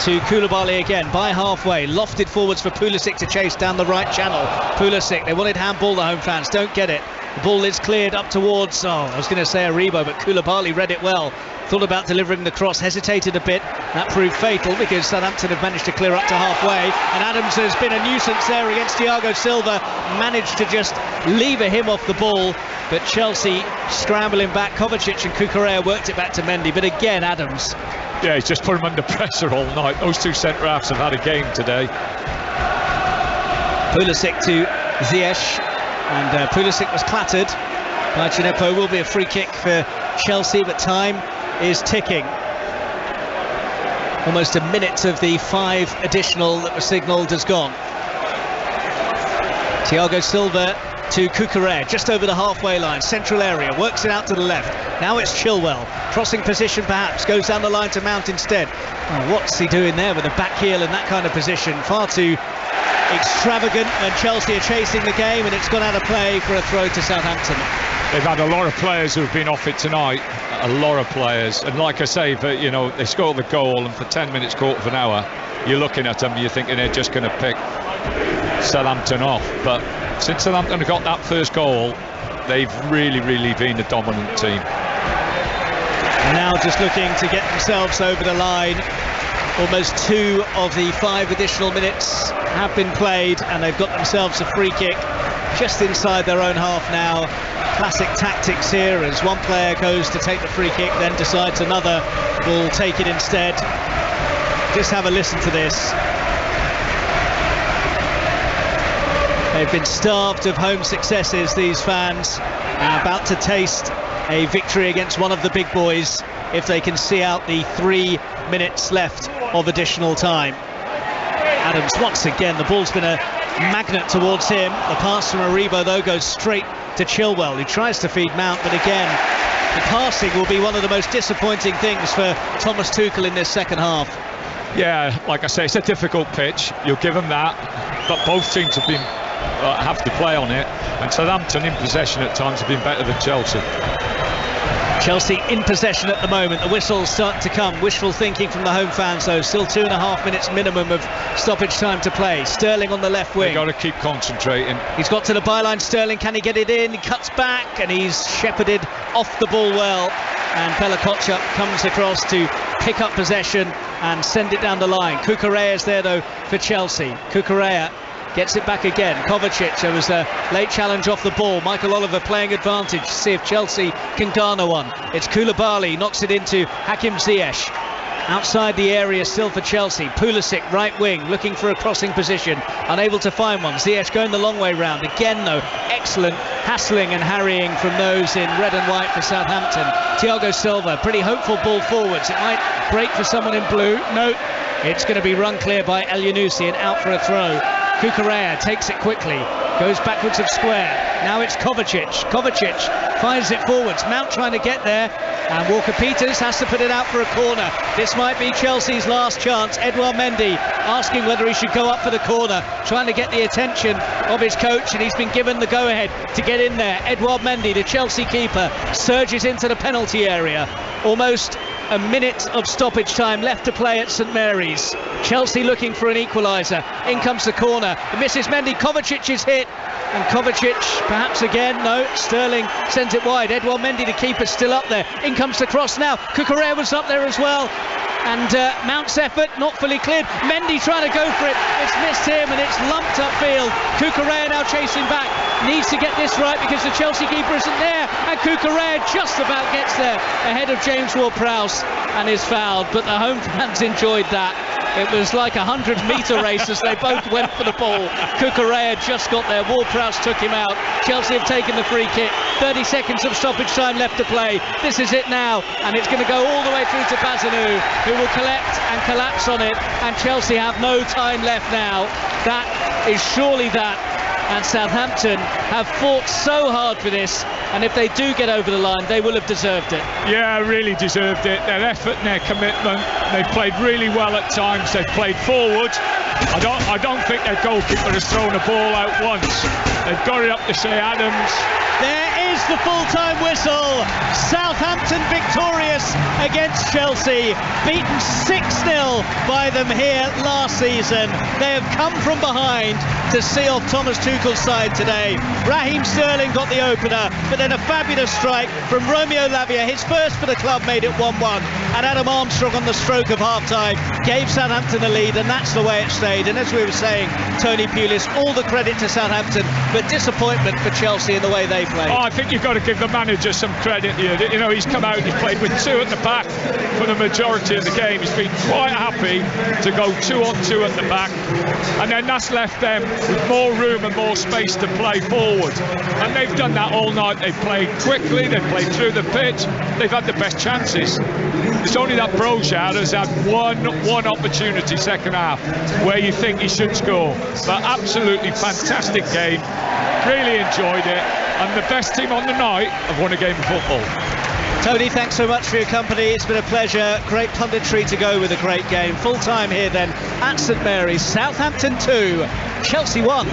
to Koulibaly again, by halfway, lofted forwards for Pulisic to chase down the right channel. Pulisic, they wanted handball, the home fans, don't get it. The ball is cleared up towards, I was going to say Aribo, but Koulibaly read it well. Thought about delivering the cross, hesitated a bit. That proved fatal because Southampton have managed to clear up to halfway. And Adams has been a nuisance there against Thiago Silva. Managed to just lever him off the ball. But Chelsea scrambling back. Kovacic and Cucurella worked it back to Mendy. But again, Adams. Yeah, he's just put him under pressure all night. Those two centre-halves have had a game today. Pulisic to Ziyech. And Pulisic was clattered by Gineppo. Will be a free kick for Chelsea, but time is ticking. Almost a minute of the 5 additional that was signalled has gone. Thiago Silva to Cucurella, just over the halfway line, central area, works it out to the left. Now it's Chilwell, crossing position perhaps, goes down the line to Mount instead. Oh, what's he doing there with a back heel in that kind of position? Far too extravagant, and Chelsea are chasing the game, and it's gone out of play for a throw to Southampton. They've had a lot of players who have been off it tonight, a lot of players, and like I say, but you know, they scored the goal, and for 10 minutes, quarter of an hour, you're looking at them, you're thinking they're just going to pick Southampton off. But since Southampton got that first goal, they've really been the dominant team. And now just looking to get themselves over the line. Almost 2 of the 5 additional minutes have been played, and they've got themselves a free kick just inside their own half now. Classic tactics here, as one player goes to take the free kick, then decides another will take it instead. Just have a listen to this. They've been starved of home successes, these fans, and about to taste a victory against one of the big boys if they can see out the 3 minutes left of additional time. Adams, once again, the ball's been a magnet towards him. The pass from Aribo, though, goes straight to Chilwell, who tries to feed Mount, but again, the passing will be one of the most disappointing things for Thomas Tuchel in this second half. Yeah, like I say, it's a difficult pitch, you'll give them that, but both teams have been have to play on it, and Southampton in possession at times have been better than Chelsea. Chelsea in possession at the moment. The whistle's starting to come. Wishful thinking from the home fans, though. Still 2.5 minutes minimum of stoppage time to play. Sterling on the left wing. They've got to keep concentrating. He's got to the byline. Sterling, can he get it in? He cuts back, and he's shepherded off the ball well. And Pella Kotchap comes across to pick up possession and send it down the line. Cucurella is there, though, for Chelsea. Cucurella gets it back again. Kovacic, there was a late challenge off the ball. Michael Oliver playing advantage to see if Chelsea can garner one. It's Koulibaly, knocks it into Hakim Ziyech. Outside the area still for Chelsea. Pulisic, right wing, looking for a crossing position. Unable to find one. Ziyech going the long way round. Again, though, excellent hassling and harrying from those in red and white for Southampton. Thiago Silva, pretty hopeful ball forwards. It might break for someone in blue. No, it's going to be run clear by El Yunusi and out for a throw. Cucurella takes it quickly, goes backwards of square. Now it's Kovacic. Kovacic fires it forwards. Mount trying to get there, and Walker-Peters has to put it out for a corner. This might be Chelsea's last chance. Edouard Mendy asking whether he should go up for the corner, trying to get the attention of his coach, and he's been given the go-ahead to get in there. Edouard Mendy, the Chelsea keeper, surges into the penalty area. Almost a minute of stoppage time left to play at St Mary's. Chelsea looking for an equaliser. In comes the corner. It misses Mendy. Kovacic is hit. And Kovacic perhaps again. No, Sterling sends it wide. Edouard Mendy, the keeper, still up there. In comes the cross now. Cucurella was up there as well. And Mount's effort not fully cleared. Mendy trying to go for it. It's missed him, and it's lumped upfield. Cucurella now chasing back. Needs to get this right because the Chelsea keeper isn't there. And Cucurella just about gets there ahead of James Ward-Prowse and is fouled. But the home fans enjoyed that. It was like a 100-metre race as they both went for the ball. Cucurella just got there. Ward-Prowse took him out. Chelsea have taken the free kick. 30 seconds of stoppage time left to play. This is it now, and it's going to go all the way through to Bazanu, who will collect and collapse on it, and Chelsea have no time left now. That is surely that and Southampton have fought so hard for this, and if they do get over the line, they will have deserved it. Yeah, really deserved it. Their effort and their commitment. They've played really well at times. They've played forward. I don't think their goalkeeper has thrown a ball out once. They've got it up to Shea Adams. There is the full-time whistle. Southampton victorious against Chelsea, beaten 6-0 by them here last season. They have come from behind to see off Thomas Tuchel's side today. Raheem Sterling got the opener, but then a fabulous strike from Romeo Lavia, his first for the club, made it 1-1, and Adam Armstrong on the stroke of half-time gave Southampton a lead, and that's the way it stayed. And as we were saying, Tony Pulis, all the credit to Southampton, but disappointment for Chelsea in the way they played. I think you've got to give the manager some credit here. You know, he's come out, he's played with two at the back for the majority of the game. He's been quite happy to go 2-on-2 at the back, and then that's left them with more room and more space to play forward. And they've done that all night. They've played quickly, they've played through the pitch, they've had the best chances. It's only that Broja has had one opportunity second half where you think he should score. But absolutely fantastic game, really enjoyed it, and the best team on the night have won a game of football. Tony, thanks so much for your company. It's been a pleasure. Great punditry to go with a great game. Full time here then at St Mary's. Southampton 2, Chelsea 1.